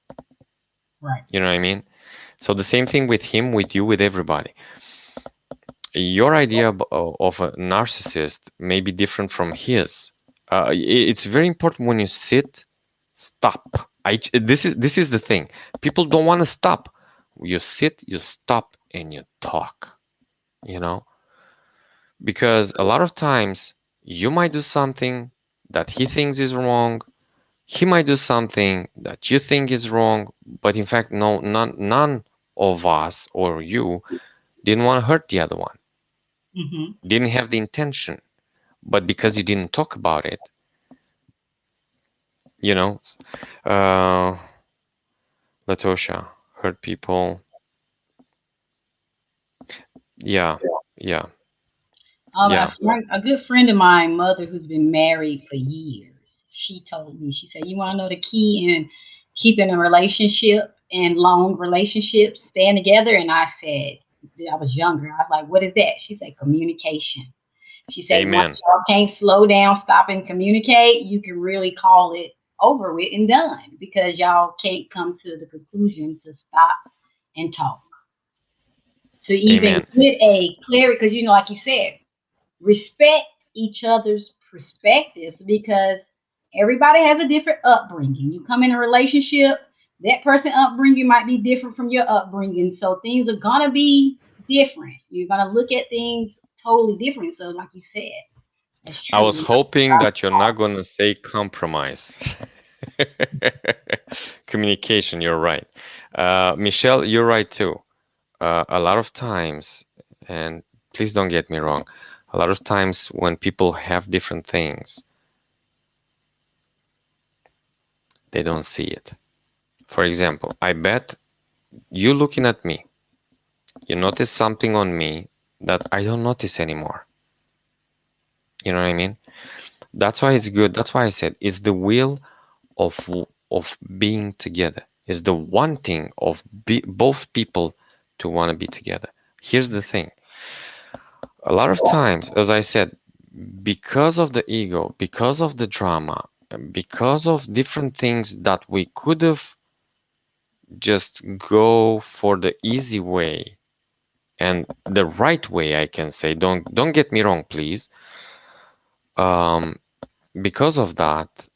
Right. You know what I mean? So the same thing with him, with you, with everybody. Your idea of a narcissist may be different from his. It's very important when you sit, stop. This is the thing. People don't want to stop. You sit, you stop, and you talk. You know, because a lot of times you might do something that he thinks is wrong. He might do something that you think is wrong, but in fact, no, none of us or you didn't want to hurt the other one. Hmm. Didn't have the intention, but because you didn't talk about it, you know, uh, Latosha, hurt people. Yeah, yeah, A, yeah. a good friend of mine, mother, who's been married for years, she told me, she said, "You want to know the key in keeping a relationship and long relationships, staying together?" And I said, I was younger. I was like, "What is that?" She said, "Communication." She said, "Once Amen. y'all can't slow down, stop, and communicate, you can really call it over with and done because y'all can't come to the conclusion to stop and talk. To even Amen. get a clear, because like you said, respect each other's perspectives because everybody has a different upbringing. You come in a relationship, that person upbringing might be different from your upbringing, so things are gonna be different. You're gonna look at things totally different. So, like you said, that's I was true. hoping that you're not going to say compromise. Communication, you're right. Michelle, you're right too. A lot of times, and please don't get me wrong, a lot of times when people have different things, they don't see it. For example, I bet you looking at me, you notice something on me that I don't notice anymore. You know what I mean? That's why it's good. That's why I said it's the will of being together. It's the wanting of both people to want to be together. Here's the thing. A lot of times, as I said, because of the ego, because of the drama, because of different things that we could have just go for the easy way and the right way, I can say. Don't get me wrong, please. Um, because of that,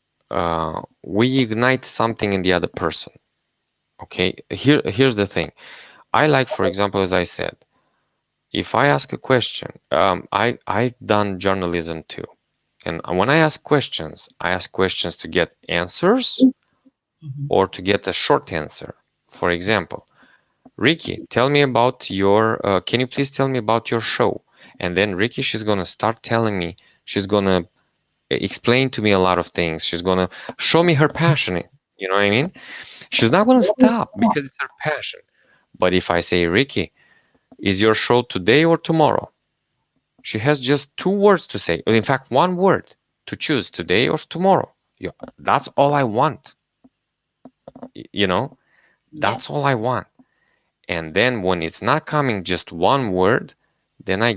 we ignite something in the other person. Okay, here's the thing. I like, for example, as I said, if I ask a question, I've done journalism too, and when I ask questions to get answers Mhm. or to get a short answer. For example, Ricky, tell me about your. Can you please tell me about your show? And then Ricky, she's gonna start telling me. She's gonna explain to me a lot of things. She's gonna show me her passion. You know what I mean? She's not gonna stop because it's her passion. But if I say, Ricky, is your show today or tomorrow? She has just two words to say. In fact, one word to choose today or tomorrow. Yeah, that's all I want. You know, Yep. that's all I want. And then when it's not coming just one word, then I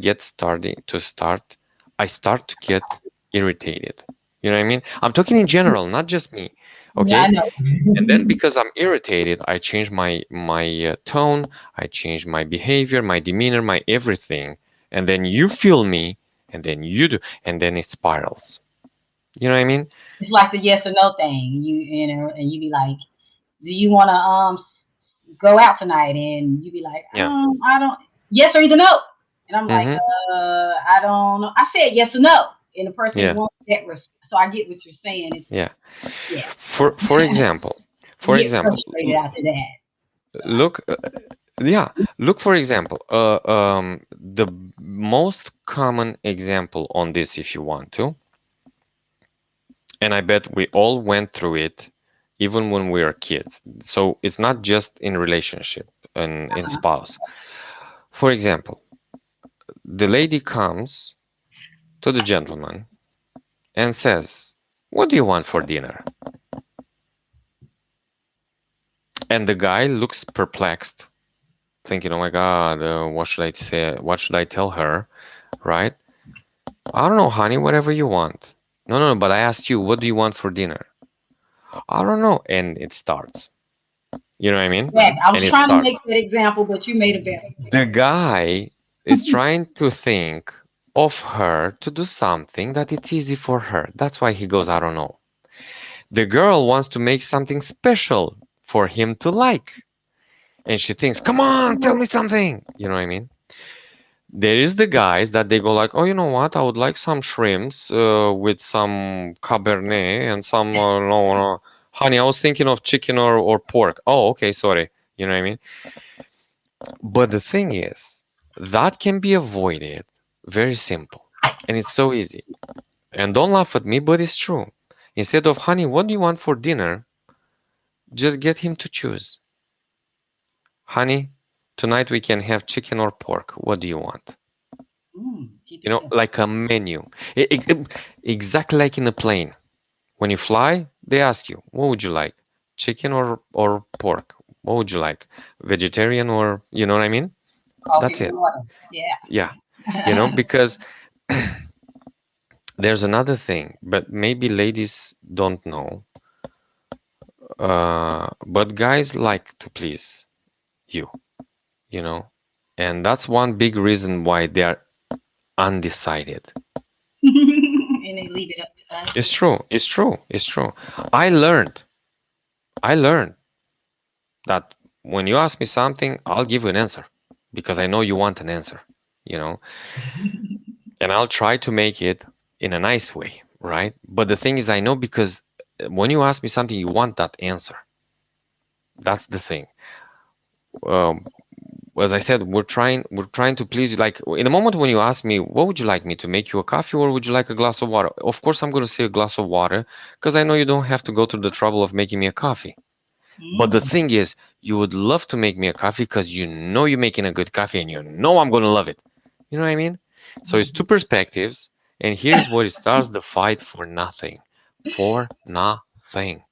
start to get irritated. You know what I mean? I'm talking in general, not just me. Yeah, I Okay? know. And then because I'm irritated, I change my tone, I change my behavior, my demeanor, my everything. And then you feel me, and then you do, and then it spirals. You know what I mean? It's like the yes or no thing. And you be like, "Do you want to go out tonight?" And you be like, Yeah. I don't. Yes or either no. And I'm like, Mm-hmm. I don't know. I said yes or no, and the person Yeah. wants that. So I get what you're saying. It's Yeah. yeah. For example, You for get example, frustrated after that. So look, yeah, look for example, the most common example on this, if you want to, and I bet we all went through it, even when we were kids. So it's not just in relationship and in spouse. For example, the lady comes to the gentleman and says, "What do you want for dinner?" And the guy looks perplexed, thinking, "Oh my God, what should I say? What should I tell her?" Right? "I don't know, honey, whatever you want." "No, no, no, but I asked you, what do you want for dinner?" "I don't know." And it starts. You know what I mean? yeah, I And was it trying to starts. make that example, but you made a better. The guy is trying to think of her to do something that it's easy for her. That's why he goes, I don't know. The girl wants to make something special for him to like. And she thinks, come on, tell me something. You know what I mean? There is the guys that they go like, oh, you know what? I would like some shrimps with some cabernet and some, no, no. Honey, I was thinking of chicken or pork. Oh, okay, sorry. You know what I mean? But the thing is, that can be avoided very simple. And it's so easy. And don't laugh at me, but it's true. Instead of, honey, what do you want for dinner? Just get him to choose. Honey, tonight we can have chicken or pork. What do you want? Keep You it know, simple. like a menu. Exactly like in a plane. When you fly, they ask you, what would you like? Chicken or pork? What would you like? Vegetarian or, you know what I mean? Coffee That's or it. water. Yeah. Yeah. Because there's another thing, but maybe ladies don't know. But guys like to please you, you know, and that's one big reason why they are undecided. And they leave it up to us. It's true. It's true. It's true. I learned. I learned that when you ask me something, I'll give you an answer because I know you want an answer, you know, and I'll try to make it in a nice way, right? But the thing is, I know because when you ask me something, you want that answer. That's the thing. Um, as I said, we're trying to please you. Like in the moment when you ask me, what would you like me to make you a coffee or would you like a glass of water? Of course, I'm going to say a glass of water because I know you don't have to go through the trouble of making me a coffee. But the Mm. thing is, you would love to make me a coffee because you know you're making a good coffee and you know I'm going to love it. You know what I mean? So it's two perspectives. And here's where it starts the fight for nothing. For nothing.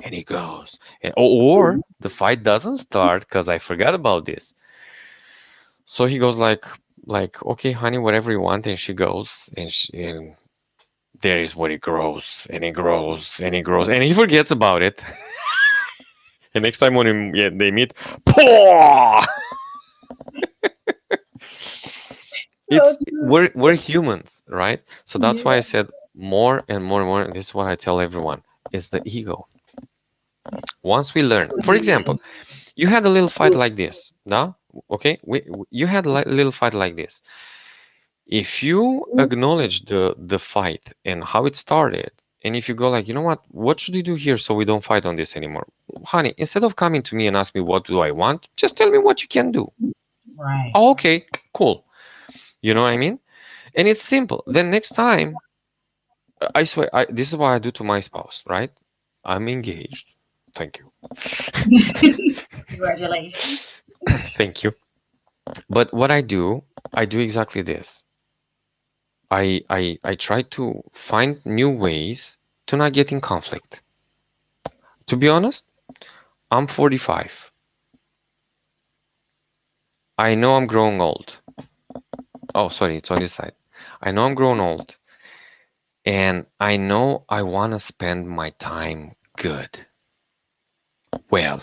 And he goes, or the fight doesn't start because I forgot about this. So he goes like, okay, honey, whatever you want. And she goes, and there is what it grows, and it grows, and it grows, and he forgets about it. And next time when yeah, they meet, Pooh! So It's true. we're humans, right? So that's why I Yeah. said more and more and more. And this is what I tell everyone: is the ego. Once we learn, for example, you had a little fight like this, no? Okay, you had a little fight like this. If you acknowledge the fight and how it started, and if you go like, you know what should we do here so we don't fight on this anymore? Honey, instead of coming to me and ask me what do I want, just tell me what you can do. Right. Oh, okay, cool. You know what I mean? And it's simple. Then next time, I swear, this is what I do to my spouse, right? I'm engaged. Thank you. Congratulations. Thank you. But what I do exactly this. I try to find new ways to not get in conflict. To be honest, I'm 45. I know I'm growing old. Oh, sorry, it's on this side. I know I'm growing old, and I know I want to spend my time good. Well,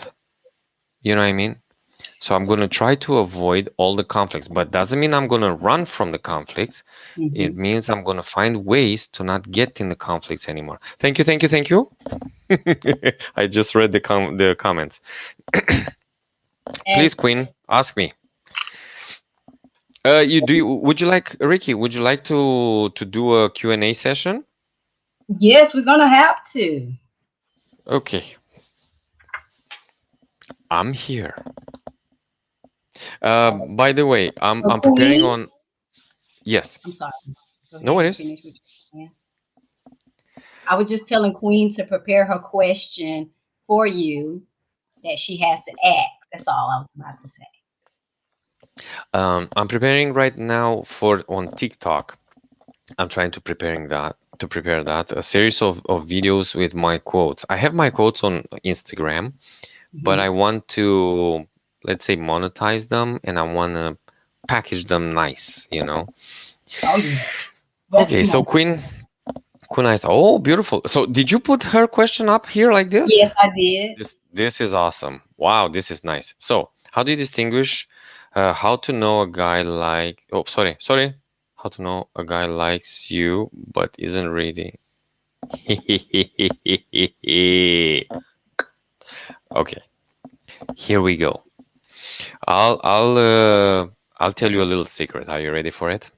you know what I mean? So I'm going to try to avoid all the conflicts, but doesn't mean I'm going to run from the conflicts. It Hmm. means I'm going to find ways to not get in the conflicts anymore. Thank you, thank you, thank you. I just read the comments. And Please, Queen, ask me. Would you like Ricky? Would you like to do a Q&A session? yes, we're gonna have to. Okay, I'm here. By the way, So I'm preparing Queen, on. Yes, I'm sorry. Go no ahead and worries. finish what you're saying. I was just telling Queen to prepare her question for you that she has to ask. That's all I was about to say. I'm preparing right now for on TikTok. I'm trying to prepare that a series of videos with my quotes. I have my quotes on Instagram, but I Hmm. want to, let's say, monetize them and I want to package them nice, you know. Oh yeah, that's Okay, so smart. Queen Eyes. Oh, beautiful. So did you put her question up here like this? Yes, I did. This is awesome. Wow, this is nice. So, how do you distinguish? How to know a guy like, oh, sorry. How to know a guy likes you but isn't ready. Okay, here we go. I'll I'll uh, I'll tell you a little secret. Are you ready for it?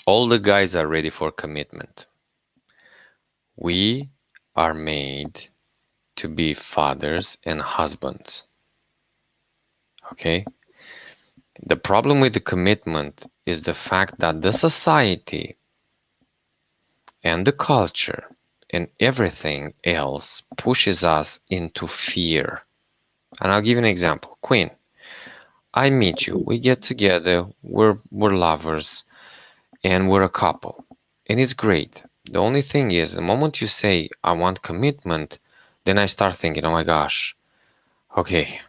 All the guys are ready for commitment. We are made to be fathers and husbands. Okay? The problem with the commitment is the fact that the society and the culture and everything else pushes us into fear. And I'll give you an example. Queen, I meet you, we get together, we're lovers, and we're a couple. And it's great. The only thing is, the moment you say, I want commitment, then I start thinking, oh my gosh, okay,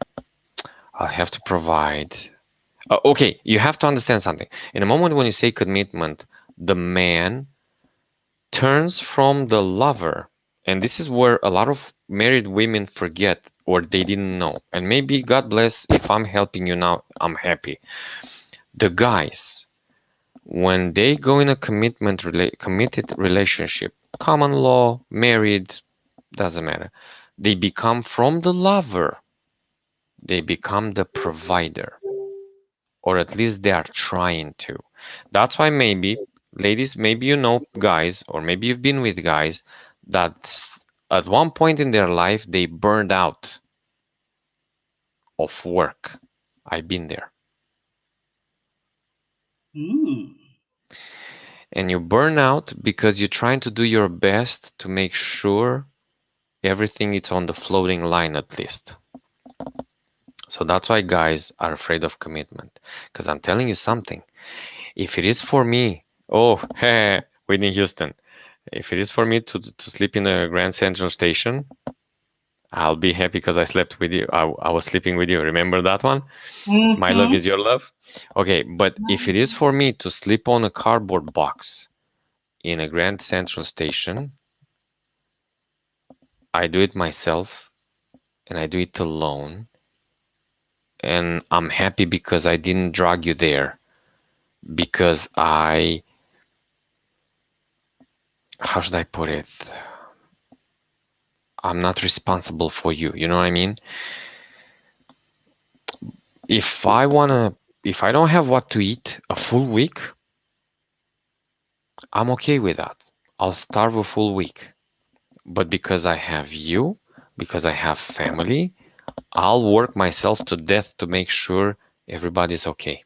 I'll have to provide. Okay, you have to understand something. In a moment when you say commitment, the man turns from the lover. And this is where a lot of married women forget or they didn't know. And maybe, God bless, if I'm helping you now, I'm happy. The guys, when they go in a committed relationship, common law, married, doesn't matter. They become from the lover, they become the provider, or at least they are trying to. That's why maybe, ladies, maybe you know guys, or maybe you've been with guys that at one point in their life they burned out of work. I've been there. Mm. And you burn out because you're trying to do your best to make sure everything is on the floating line at least. So that's why guys are afraid of commitment. Because I'm telling you something. If it is for me, oh, Whitney Houston, if it is for me to sleep in a Grand Central Station, I'll be happy because I slept with you. I was sleeping with you. Remember that one? My love Mm-hmm. is your love. Okay, but if it is for me to sleep on a cardboard box in a Grand Central Station, I do it myself and I do it alone. And I'm happy because I didn't drag you there. Because how should I put it? I'm not responsible for you. You know what I mean? If I wanna, if I don't have what to eat a full week, I'm okay with that. I'll starve a full week. But because I have you, because I have family, I'll work myself to death to make sure everybody's okay.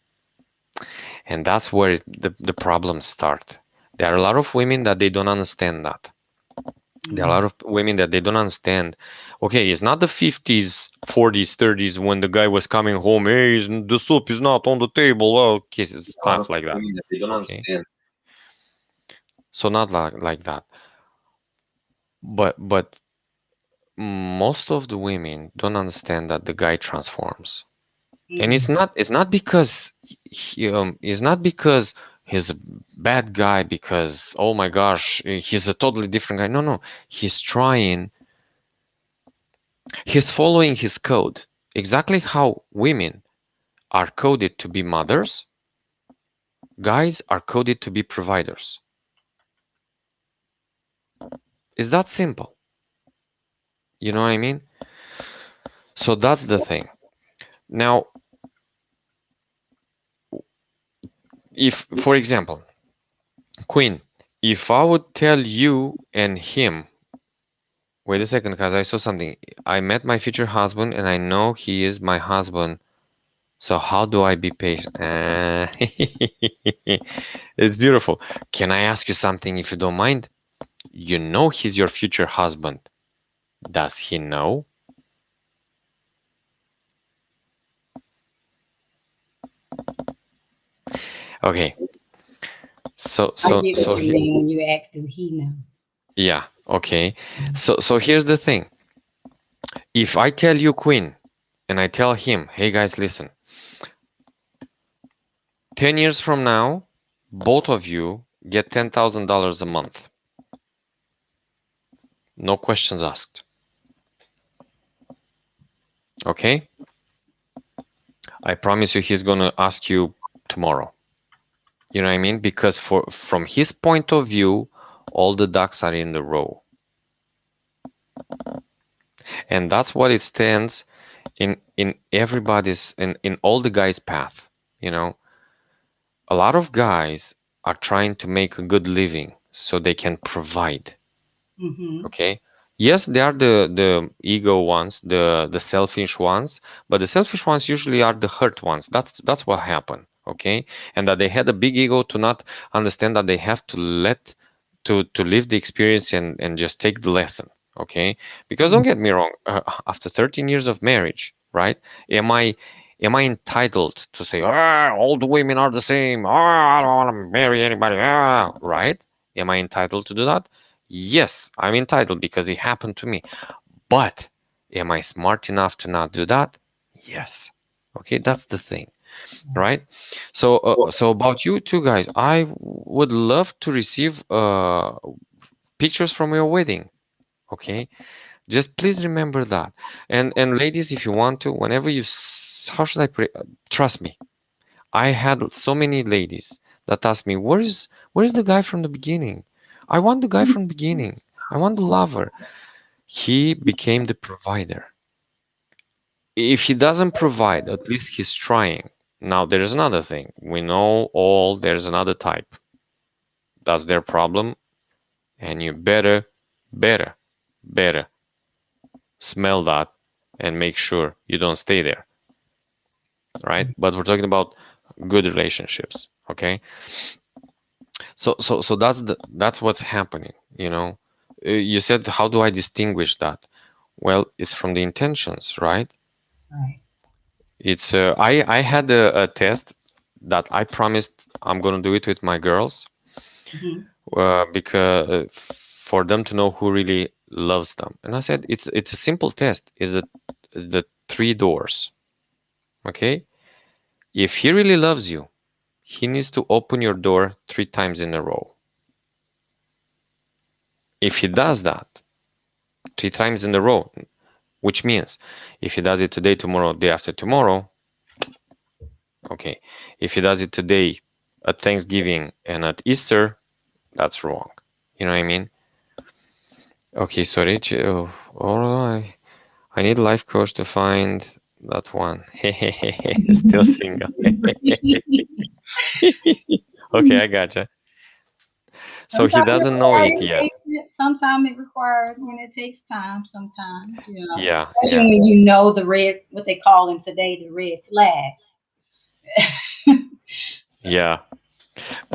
And that's where the problems start. There are a lot of women that they don't understand that. There are a lot Mm. of women that they don't understand. Okay, it's not the 50s, 40s, 30s when the guy was coming home. Hey, the soup is not on the table. Oh, okay, A lot of stuff like that. women that they don't Okay, understand. so not like that. But most of the women don't understand that the guy transforms, and Mm. it's not because it's not because he's a bad guy because oh my gosh he's a totally different guy. No, no, he's trying. He's following his code exactly how women are coded to be mothers, guys are coded to be providers. It's that simple. You know what I mean? So that's the thing. Now, if, for example, Queen, if I would tell you and him, wait a second, because I saw something. I met my future husband and I know he is my husband. So how do I be patient? It's beautiful. Can I ask you something if you don't mind? You know he's your future husband. Does he know? Okay. So I so get what so you he, mean when you ask, do he know? yeah, okay. So here's the thing. If I tell you Queen and I tell him, "Hey guys, listen. 10 years from now, both of you get $10,000 a month. No questions asked. Okay, I promise you, he's gonna ask you tomorrow. You know what I mean? Because for from his point of view, all the ducks are in the row, and that's what it stands in everybody's in all the guys' path. You know, a lot of guys are trying to make a good living so they can provide. Mm-hmm. Okay. Yes, they are the ego ones, the selfish ones, but the selfish ones usually are the hurt ones. That's what happened. Okay, and that they had a big ego to not understand that they have to let to live the experience and just take the lesson. Okay, because don't get me wrong, after 13 years of marriage, right? Am I entitled to say, all the women are the same? I don't want to marry anybody. Right? Am I entitled to do that? Yes, I'm entitled because it happened to me. But am I smart enough to not do that? Yes. Okay, that's the thing, right? So about you two guys, I would love to receive pictures from your wedding. Okay, just please remember that. And ladies, if you want to, whenever how should I put it? Trust me, I had so many ladies that asked me, where's the guy from the beginning? I want the guy from the beginning. I want the lover. He became the provider. If he doesn't provide, at least he's trying. Now, there's another thing. We know all there's another type. That's their problem. And you better smell that and make sure you don't stay there, right? But we're talking about good relationships, okay? So that's what's happening, you know. You said, how do I distinguish that? Well, it's from the intentions, right? Right. It's I had a test that I promised I'm gonna do it with my girls, Mm-hmm. because for them to know who really loves them. And I said it's a simple test. Is the three doors, okay? If he really loves you, he needs to open your door three times in a row. If he does that three times in a row, which means if he does it today, tomorrow, day after tomorrow, okay. If he does it today at Thanksgiving and at Easter, that's wrong. You know what I mean? Okay, sorry. All right. I need a life coach to find that one. Still single. Okay, I gotcha. So he Sometimes it doesn't know requires it yet. engagement. Sometimes it requires, it takes time. Sometimes, Yeah, especially yeah, when you know the red, what they call them today, the red flag. yeah.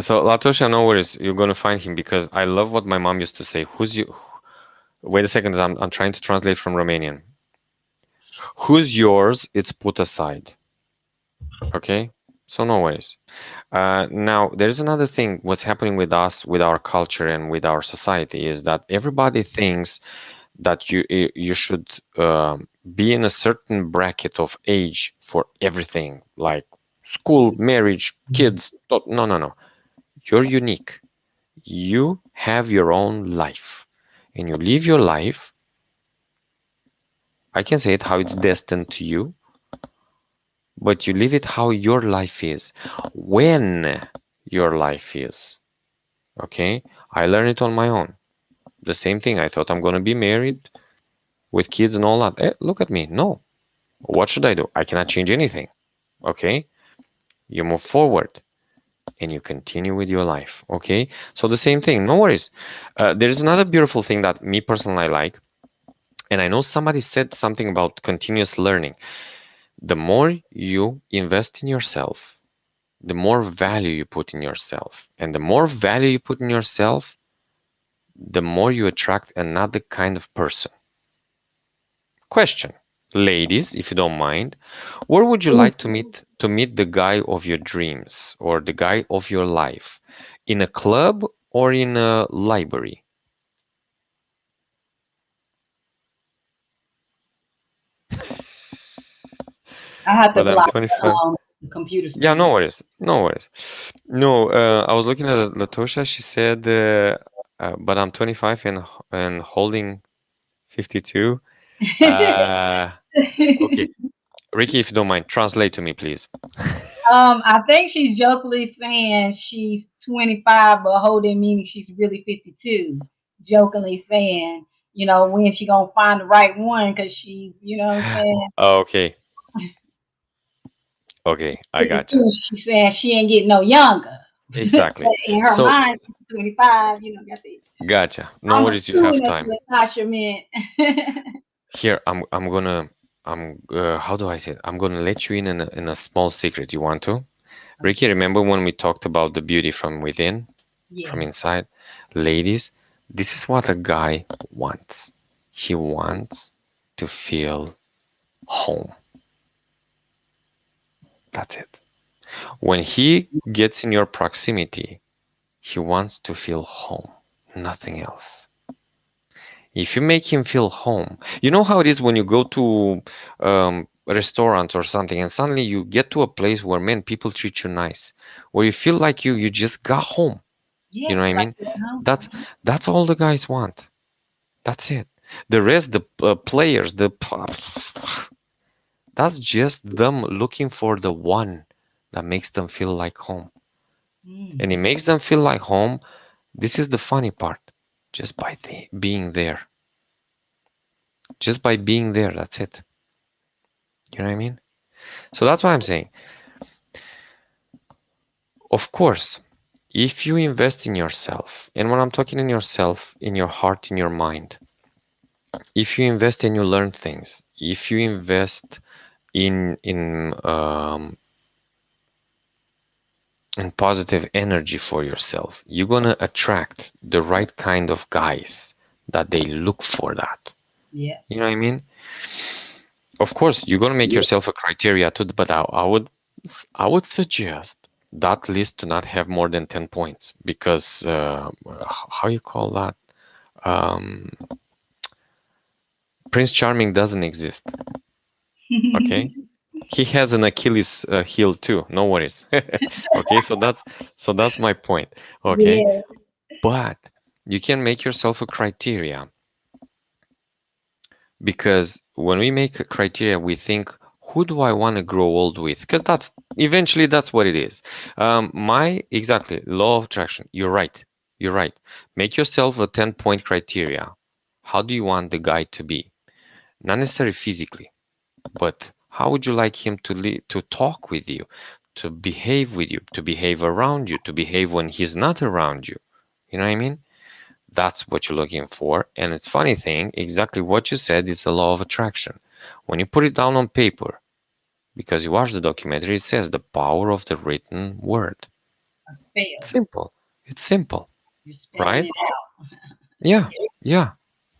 So Latosha, no worries. You're gonna find him because I love what my mom used to say. Who's you? Wait a second. I'm trying to translate from Romanian. Who's yours? It's put aside. Okay. So no worries. Now, there's another thing. What's happening with us, with our culture, and with our society is that everybody thinks that you should be in a certain bracket of age for everything, like school, marriage, kids. No, no, no. You're unique. You have your own life, and you live your life. I can say it how it's destined to you, but you live it how your life is, when your life is. Okay, I learned it on my own. The same thing. I thought I'm gonna be married with kids and all that. Look at me. No. What should I do? I cannot change anything. Okay, you move forward and you continue with your life. Okay, so the same thing. No worries. There's another beautiful thing that me personally I like, and I know somebody said something about continuous learning. The more you invest in yourself, the more value you put in yourself, and the more value you put in yourself, the more you attract another kind of person. Question, ladies, if you don't mind, where would you like to meet the guy of your dreams or the guy of your life? In a club or in a library? I have to But I'm block 25. the computer Yeah, screen. no worries. No worries. No, I was looking at Latosha. She said, but I'm 25 and holding 52. Uh, okay. Ricky, if you don't mind, translate to me, please. I think she's jokingly saying she's 25, but holding meaning she's really 52. Jokingly saying, when she gonna find the right one? Because she's, what I'm saying, Okay, okay, I gotcha. 52. She's saying she ain't getting no younger. Exactly. But in her So, mind, she's 25. Got the. gotcha. No I'm worries, you have assuming that's time. what Tasha meant. Here, I'm gonna, how do I say it? I'm gonna let you in a small secret. You want to? Ricky, Okay. remember when we talked about the beauty from within, from Yeah. inside? Ladies, this is what a guy wants. He wants to feel home. That's it. When he gets in your proximity, he wants to feel home, nothing else. If you make him feel home, you know how it is when you go to a restaurant or something, and suddenly you get to a place where, man, people treat you nice, where you feel like you just got home. You know Yes, what I like mean? you know. That's that's all the guys want. That's it. The rest, the players, that's just them looking for the one that makes them feel like home. And it Mm. makes them feel like home. This is the funny part. Just by being there. Just by being there, that's it. You know what I mean? So that's why I'm saying, of course, if you invest in yourself, and when I'm talking in yourself, in your heart, in your mind, if you invest and you learn things, if you invest in positive energy for yourself, you're gonna attract the right kind of guys that they look for that. Yes. You know what I mean? Of course, you're gonna make yourself a criteria too, but I would suggest that list to not have more than 10 points because how you call that? Um, Prince Charming doesn't exist. Okay, he has an Achilles heel too. No worries. Okay, so that's my point. Okay, Yeah. but you can make yourself a criteria because when we make a criteria, we think, who do I want to grow old with? Because that's eventually that's what it is. My exactly law of attraction. You're right. You're right. Make yourself a 10-point criteria. How do you want the guy to be? Not necessarily physically, but how would you like him to talk with you, to behave with you, to behave around you, to behave when he's not around you? You know what I mean? That's what you're looking for. And it's funny thing, exactly what you said is the law of attraction. When you put it down on paper, because you watch the documentary, it says the power of the written word. It's Fail. simple. It's simple, You're spelling right? it out. Yeah, yeah,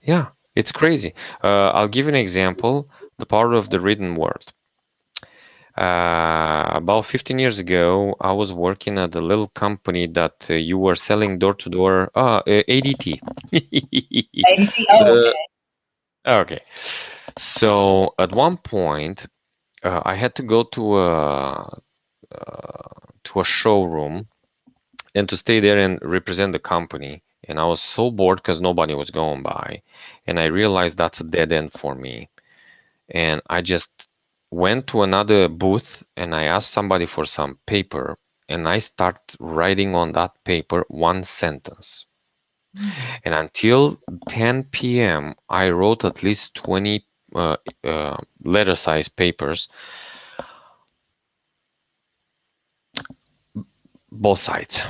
yeah. It's crazy. I'll give you an example. The power of the written word. About 15 years ago, I was working at a little company that you were selling door to door. ADT. ABC. Oh, The okay. Okay. So at one point, I had to go to a showroom and to stay there and represent the company. And I was so bored because nobody was going by, and I realized that's a dead end for me. And I just went to another booth and I asked somebody for some paper, and I start writing on that paper one sentence. Mm. And until 10 p.m., I wrote at least 20 letter size papers, both sides.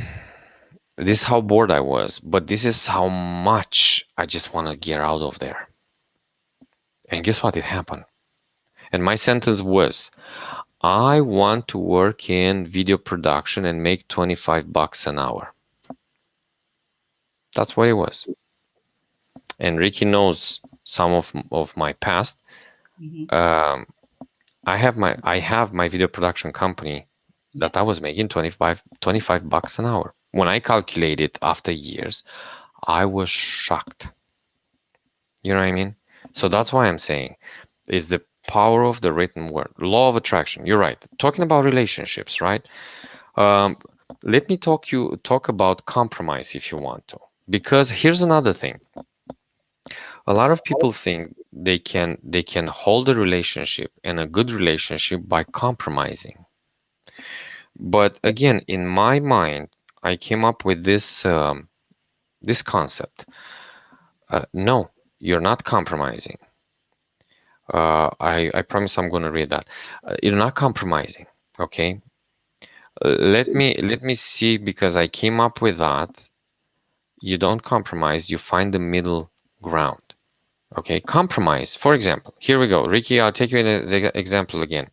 This is how bored I was, but this is how much I just want to get out of there. And guess what? It happened. And my sentence was, I want to work in video production and make 25 bucks an hour. That's what it was. And Ricky knows some of my past. Mm-hmm. Um, I have my video production company Yeah. that I was making 25 bucks an hour. When I calculated after years, I was shocked. You know what I mean? So Yeah. that's why I'm saying is the power of the written word. Law of attraction. You're right. Talking about relationships, right? Um, Let me talk about compromise if you want to. Because here's another thing. A lot of people think they can hold a relationship and a good relationship by compromising. But again, in my mind, I came up with this concept. No, you're not compromising. I promise I'm going to read that. You're not compromising. Okay. Let me see, because I came up with that. You don't compromise. You find the middle ground. Okay. Compromise. For example, here we go. Ricky, I'll take you in as example again.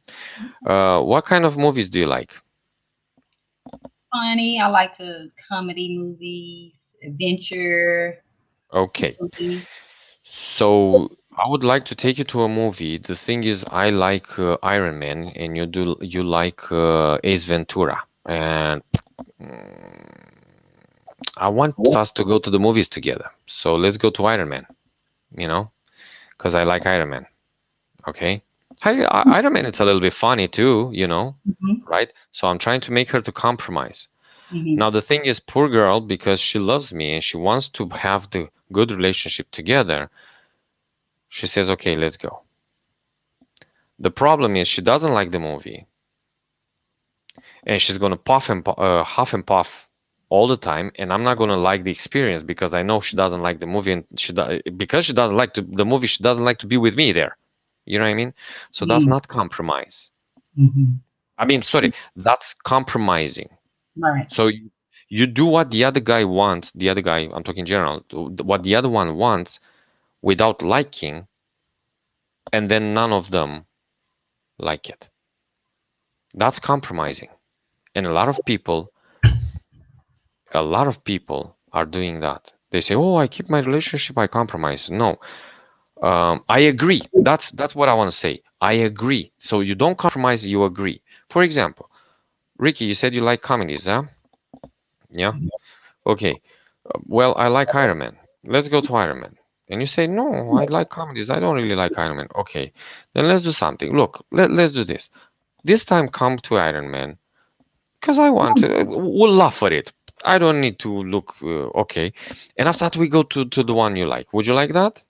What kind of movies do you like? Funny. I like the comedy movies, adventure Okay. movies. So I would like to take you to a movie. The thing is, I like Iron Man, and you like Ace Ventura, and I want us to go to the movies together. So let's go to Iron Man, you know, because I like Iron Man. Okay. Iron Man, it's a little bit funny too, Hmm. right? So I'm trying to make her to compromise. Hmm. Now the thing is, poor girl, because she loves me and she wants to have the good relationship together, she says, "Okay, let's go." The problem is she doesn't like the movie, and she's gonna huff and puff all the time, and I'm not gonna like the experience because I know she doesn't like the movie, and because she doesn't like the movie, she doesn't like to be with me there. You know what I mean? So that's not compromise. Hmm. I mean, sorry, that's compromising. Right. So you do what the other guy wants, the other guy, I'm talking general, what the other one wants without liking, and then none of them like it. That's compromising. And a lot of people are doing that. They say, "Oh, I keep my relationship, I compromise." No, I agree. That's what I want to say. I agree. So you don't compromise, you agree. For example, Ricky, you said you like comedies, huh? Yeah. Okay. Well, I like Iron Man. Let's go to Iron Man. And you say, "No, I like comedies. I don't really like Iron Man." Okay. Then let's do something. Look, let's do this. This time come to Iron Man, because I want to. We'll laugh at it. I don't need to look okay. And after that, we go to the one you like. Would you like that?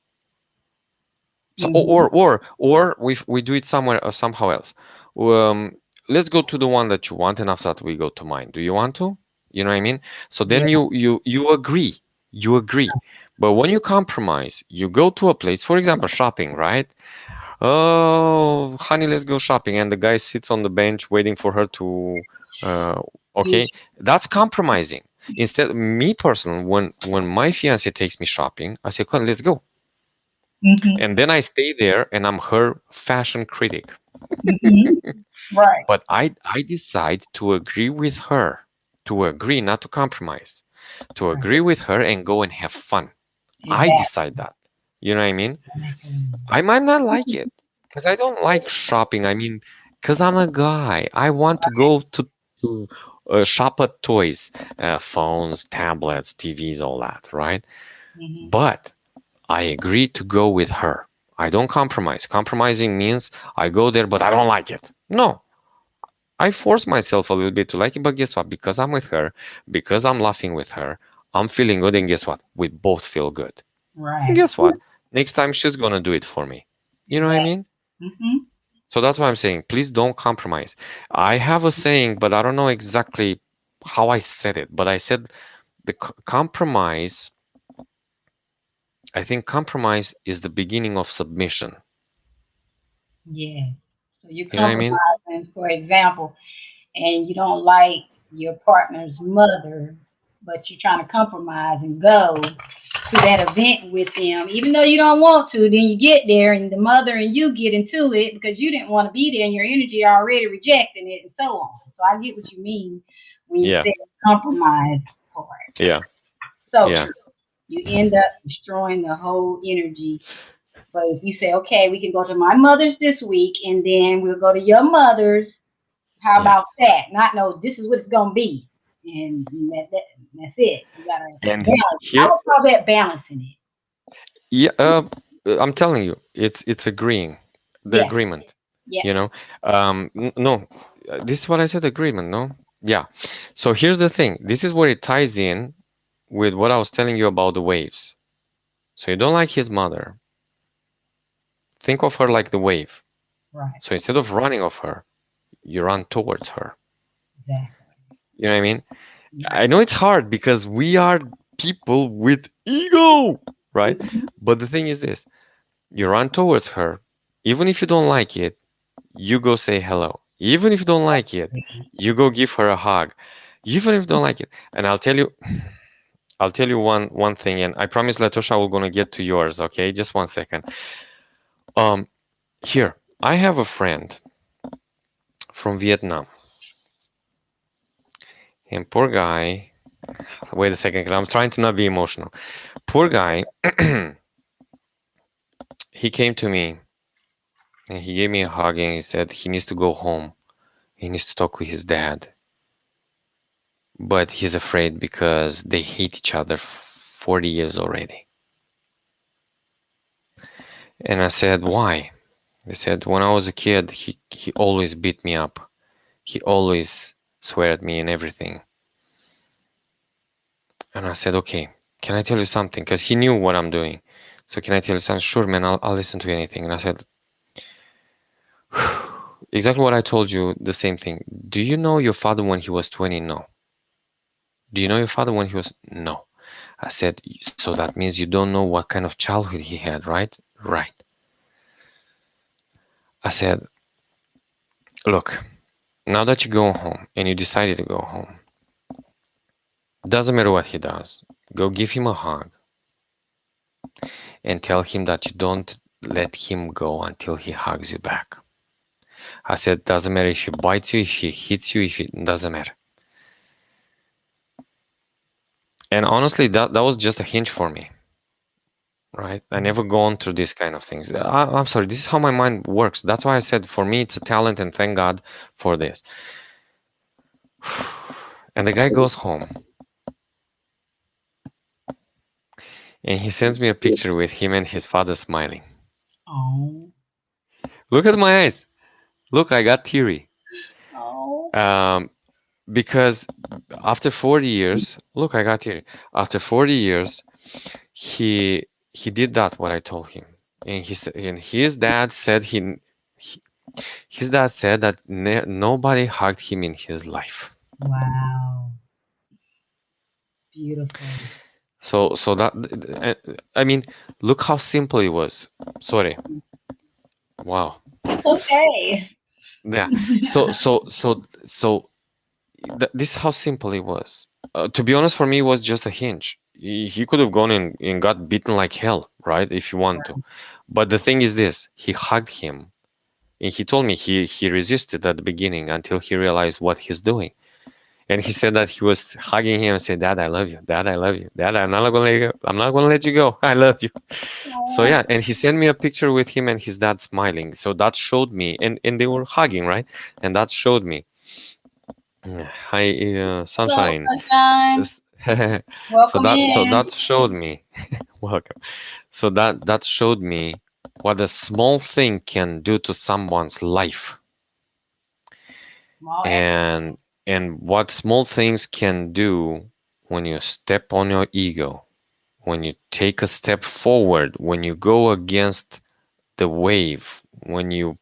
So, Hmm. or we do it somewhere somehow else. Um, let's go to the one that you want, and after that we go to mine. Do you want to? You know what I mean? So then Yeah. you agree, you agree. But when you compromise, you go to a place, for example, shopping, right? Oh, honey, let's go shopping, and the guy sits on the bench waiting for her to. Uh, okay, that's compromising. Instead, me personally, when my fiance takes me shopping, I say, "Come, let's go." Hmm. And then I stay there and I'm her fashion critic. Hmm. Right. But I decide to agree with her, to agree, not to compromise, to Right. agree with her and go and have fun. I Exactly. decide that. You know what I mean? I might not like it because I don't like shopping. I mean, because I'm a guy. I want to go to shop at toys, phones, tablets, TVs, all that, right? Hmm. But I agree to go with her. I don't compromise. Compromising means I go there, but I don't like it. No, I force myself a little bit to like it, but guess what? Because I'm with her, because I'm laughing with her, I'm feeling good, and guess what? We both feel good. And Right. guess what? Next time she's gonna do it for me. You know what I Exactly. mean? Hmm. So that's why I'm saying, please don't compromise. I have a saying, but I don't know exactly how I said it, but I said the compromise, I think compromise is the beginning of submission. Yeah. So you're You know what I mean? compromising, for example, and you don't like your partner's mother, but you're trying to compromise and go to that event with them, even though you don't want to. Then you get there, and the mother and you get into it because you didn't want to be there, and your energy already rejecting it, and so on. So I get what you mean when you Yeah, say compromise part. yeah, So yeah. true. You end up destroying the whole energy. But if you say, okay, we can go to my mother's this week, and then we'll go to your mother's, how Yeah. about that? Not know this is what it's gonna be, and that's it. You gotta And balance. I here, would call that balancing it. yeah, I'm telling you, it's agreeing, the Yes, agreement. yes. You know, no, this is what I said, agreement. No, yeah. So here's the thing. This is where it ties in with what I was telling you about the waves. So you don't like his mother. Think of her like the wave. Right. So instead of running off her, you run towards her. Exactly. You know what I mean? Right. I know it's hard because we are people with ego, right? Mhm. But the thing is this, you run towards her. Even if you don't like it, you go say hello. Even if you don't like it, you go give her a hug. Even if you don't like it. And I'll tell you one thing, and I promise Latosha we're gonna get to yours, okay? Just 1 second. Um, here, I have a friend from Vietnam, and poor guy, wait a second, 'cause I'm trying to not be emotional. Poor guy, he came to me and he gave me a hug and he said he needs to go home. He needs to talk with his dad. But he's afraid because they hate each other 40 years already. And I said, why? They said, when I was a kid, he always beat me up. He always swear at me and everything. And I said, okay, can I tell you something? Because he knew what I'm doing. So can I tell you something? Sure, man, I'll listen to anything. And I said, exactly what I told you, the same thing. Do you know your father when he was 20? No. Do you know your father when he was? No. I said, so that means you don't know what kind of childhood he had, right? Right. I said, look, now that you go home and you decided to go home, doesn't matter what he does, go give him a hug and tell him that you don't let him go until he hugs you back. I said, doesn't matter if he bites you, if he hits you, if it doesn't matter. And honestly, that was just a hint for me, right? I never gone through these kind of things. I'm sorry, this is how my mind works. That's why I said for me it's a talent and thank God for this. And the guy goes home and he sends me a picture with him and his father smiling. Oh. Look at my eyes. Look, I got teary. Oh. Um, because after 40 years, look, I got teary. After 40 years, he did that what I told him, and his dad said he his dad said that nobody hugged him in his life. Wow. Beautiful. So that I mean, look how simple it was. Sorry. Wow. That's okay. Yeah. So this is how simple it was. To be honest, for me, it was just a hinge. He could have gone and got beaten like hell, right? If you want to. But the thing is this, he hugged him. And he told me he resisted at the beginning until he realized what he's doing. And he said that he was hugging him and said, Dad, I love you. Dad, I love you. Dad, I'm not gonna let you go. I'm not gonna let you go. I love you. So Oh. yeah, and he sent me a picture with him and his dad smiling. So that showed me, and they were hugging, right? And that showed me, hi, Hello, sunshine. sunshine. S- so Welcome that so in. that showed me, welcome. So that showed me what a small thing can do to someone's life, Small and what small things can do when you step on your ego, when you take a step forward, when you go against the wave, when you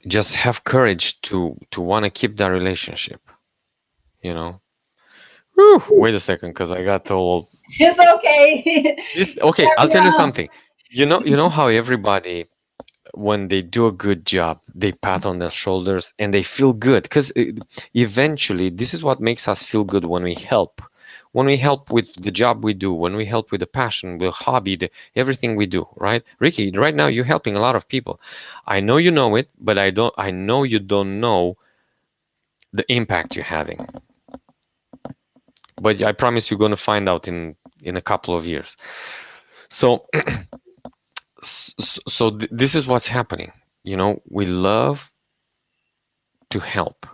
just have courage to want to keep that relationship, you know. Whew, wait a second, because I got all It's okay. this. Okay, I'll Carry tell you on. something. You know how everybody, when they do a good job, they pat on their shoulders and they feel good because eventually this is what makes us feel good when we help. When we help with the job we do, when we help with the passion, the hobby, everything we do, right? Ricky, right now you're helping a lot of people. I know you know it, but I know you don't know the impact you're having. But I promise you're going to find out in a couple of years. So this is what's happening. We love to help.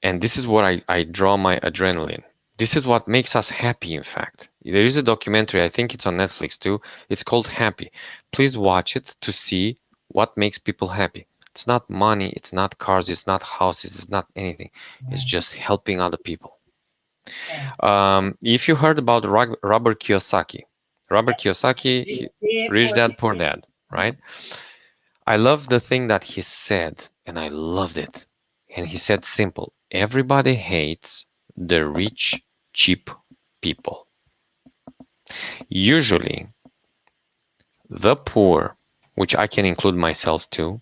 And this is what I draw my adrenaline. This is what makes us happy, in fact. There is a documentary, I think it's on Netflix too. It's called Happy. Please watch it to see what makes people happy. It's not money, it's not cars, it's not houses, it's not anything. It's Right. just helping other people. Okay. If you heard about Robert Kiyosaki, Robert Kiyosaki, Rich dad, Rich poor Dad Poor dad. Dad, right? I love the thing that he said, and I loved it. And he said simple: everybody hates the rich, cheap people. Usually, the poor, which I can include myself too,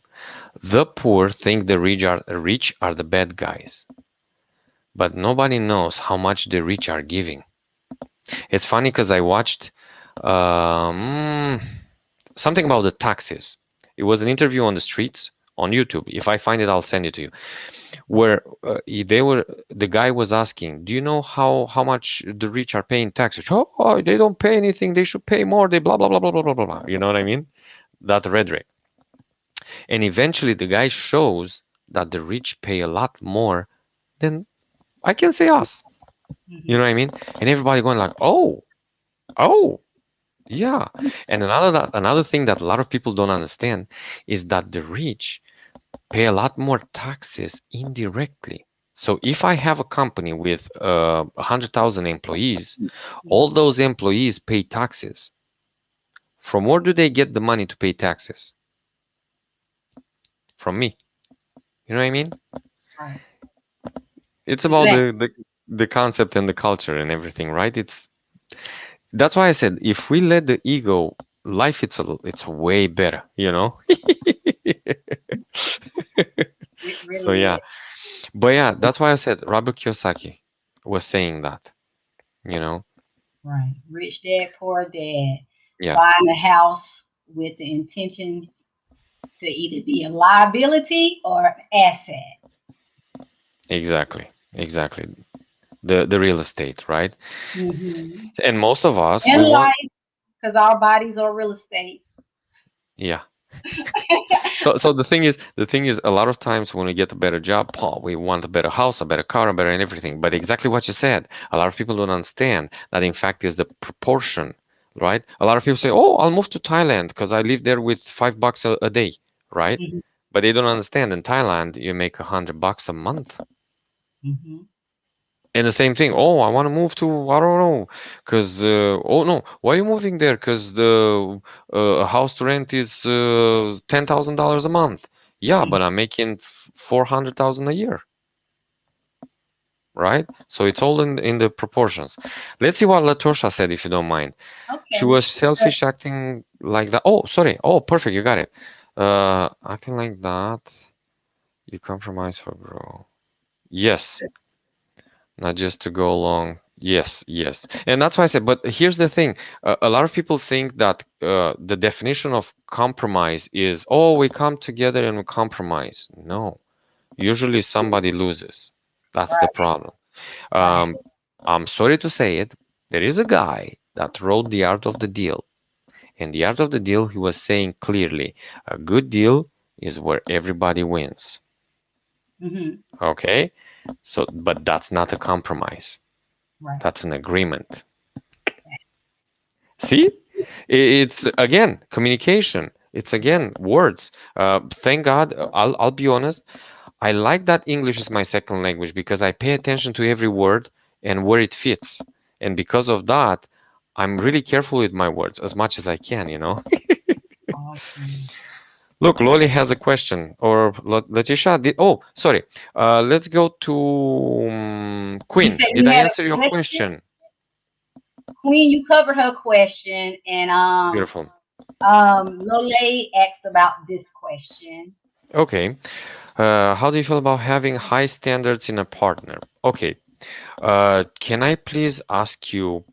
the poor think the rich are the bad guys, but nobody knows how much the rich are giving. It's funny because I watched um, something about the taxes. It was an interview on the streets on YouTube. If I find it, I'll send it to you. Where the guy was asking, "Do you know how much the rich are paying taxes?" Oh, they don't pay anything. They should pay more. They blah blah blah blah blah blah blah. Blah. You know what I mean? That rhetoric. And eventually, the guy shows that the rich pay a lot more than I can say us. You know Mm-hmm. what I mean? And everybody going like, "Oh, oh, yeah." And another thing that a lot of people don't understand is that the rich pay a lot more taxes indirectly. So if I have a company with 100,000 employees, all Mm-hmm. those employees pay taxes. From where do they get the money to pay taxes? From me. You know what I mean? Right. It's about Exactly. the concept and the culture and everything, right? That's why I said if we let the ego, life it's way better, you know? It So really yeah. is. But yeah, that's why I said Robert Kiyosaki was saying that, you know? Right. Rich dad, poor dad. Yeah, Buying a house with the intention to either be a liability or an asset. exactly. Exactly. The real estate, right? Mm-hmm. And most of us we And want life, because our bodies are real estate. yeah. So the thing is a lot of times when we get a better job, Paul, we want a better house, a better car, a better and everything. But exactly what you said, a lot of people don't understand that in fact is the proportion, right? A lot of people say, "Oh, I'll move to Thailand because I live there with $5 a day," right? Mm-hmm. But they don't understand in Thailand you make $100 a month. Mm-hmm. And the same thing. Oh, I want to move to I don't know, because oh no, why are you moving there? Because the house to rent is $10,000 a month. Yeah, but I'm making 400,000 a year, right? So it's all in the proportions. Let's see what Latosha said, if you don't mind. She Okay. was selfish, acting like that. Oh, sorry. Oh, perfect. You got it. Acting like that. You compromise for bro. Yes. Not just to go along. Yes, yes. And that's why I said, but here's the thing. A lot of people think that the definition of compromise is, oh, we come together and we compromise. No, usually somebody loses. That's the Right. problem. Right. Um, I'm sorry to say it. There is a guy that wrote The Art of the Deal. And The Art of the Deal, he was saying clearly, a good deal is where everybody wins. Mm-hmm. Okay? So, but that's not a compromise. Right. That's an agreement. See? It's again communication. It's again words. Thank God. I'll be honest. I like that English is my second language because I pay attention to every word and where it fits. And because of that, I'm really careful with my words as much as I can, you know? Awesome. Look, Loli has a question. Or Letitia did. Oh, sorry. Let's go to You Queen. said Did you I had a answer your question, question? Queen. You covered her question, and Beautiful. Lole asked about this question. Okay. How do you feel about having high standards in a partner? Okay. Can I please ask you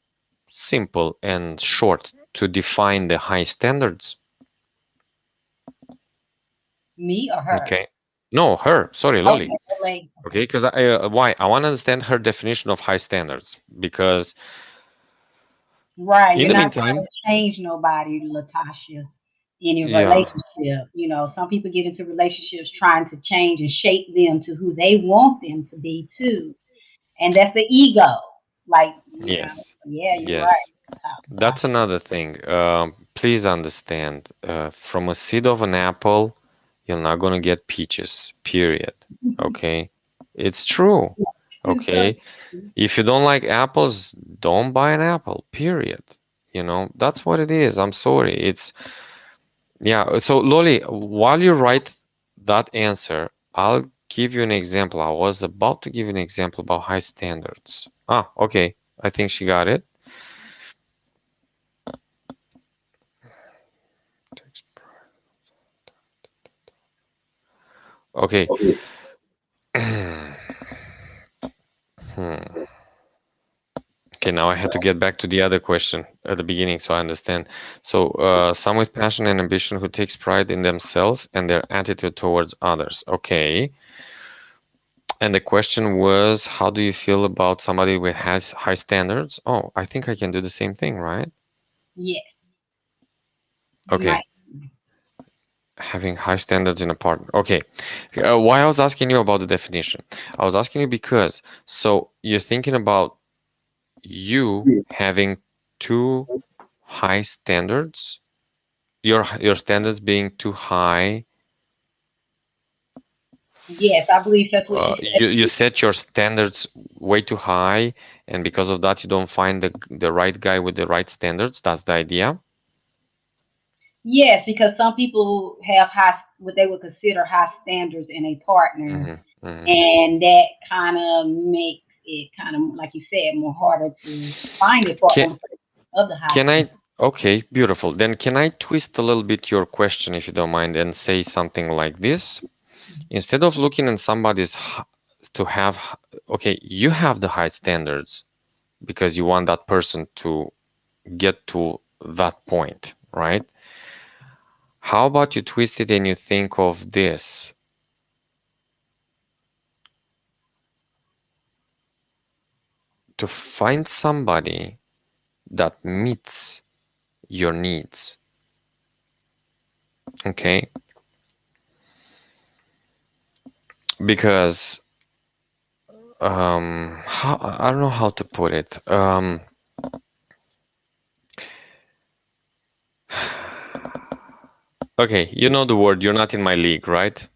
simple and short to define the high standards? Me or her? Okay. No, her. Sorry, Loli. Okay, Lole. Okay, Okay. because why? I want to understand her definition of high standards because Right. in You're the not trying meantime, to change nobody, Latasha, in a yeah, relationship. Some people get into relationships trying to change and shape them to who they want them to be too. And that's the ego. Like, yes, yeah, you're yes. right, That's Latasha. another thing. Please understand, from a seed of an apple, you're not gonna get peaches, period. Okay? It's true. Okay. If you don't like apples, don't buy an apple, period. That's what it is. I'm sorry. Yeah. So, Loli, while you write that answer, I'll give you an example. I was about to give you an example about high standards. Ah, okay. I think she got it. Okay. Hmm. Okay, now I had to get back to the other question at the beginning so I understand. So, some with passion and ambition who takes pride in themselves and their attitude towards others. Okay. And the question was, how do you feel about somebody with has high standards? Oh, I think I can do the same thing, right? Yes, you Okay. might. Having high standards in a partner. Okay. Why I was asking you about the definition? I was asking you because, so you're thinking about you having too high standards, your standards being too high. Yes, I believe that's what she said. You set your standards way too high, and because of that, you don't find the right guy with the right standards. That's the idea. Yes, because some people have what they would consider high standards in a partner, Hmm. Hmm. and that kind of makes it kind of like you said more harder to find a Can partner of the high can standards. I? Okay, beautiful. Then can I twist a little bit your question, if you don't mind, and say something like this? Instead of looking at to have, okay, you have the high standards because you want that person to get to that point, right? How about you twist it and you think of this, to find somebody that meets your needs, okay? Because I don't know how to put it. Okay, you know the word, you're not in my league, right?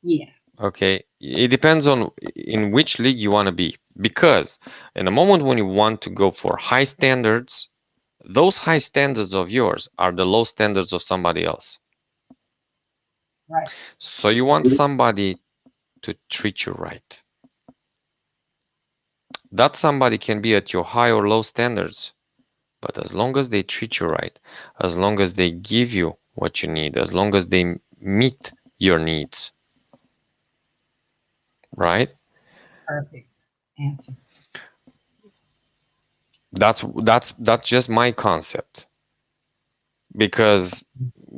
Yeah, Okay, it depends on in which league you want to be. Because in the moment when you want to go for high standards, those high standards of yours are the low standards of somebody else. right. So you want somebody to treat you right. That somebody can be at your high or low standards, but as long as they treat you right, as long as they give you what you need, as long as they meet your needs, right? Perfect answer. That's just my concept. Because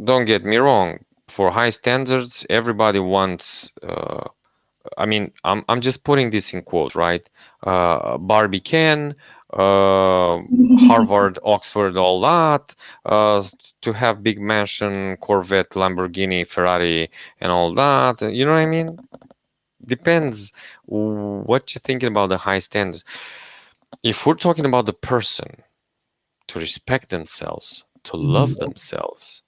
don't get me wrong, for high standards, everybody wants. I mean, I'm just putting this in quotes, right? Barbie Ken, Harvard, Oxford, all that. Uh, to have big mansion, Corvette, Lamborghini, Ferrari, and all that. You know what I mean? Depends what you're thinking about the high standards. If we're talking about the person to respect themselves, to love Mhm. themselves,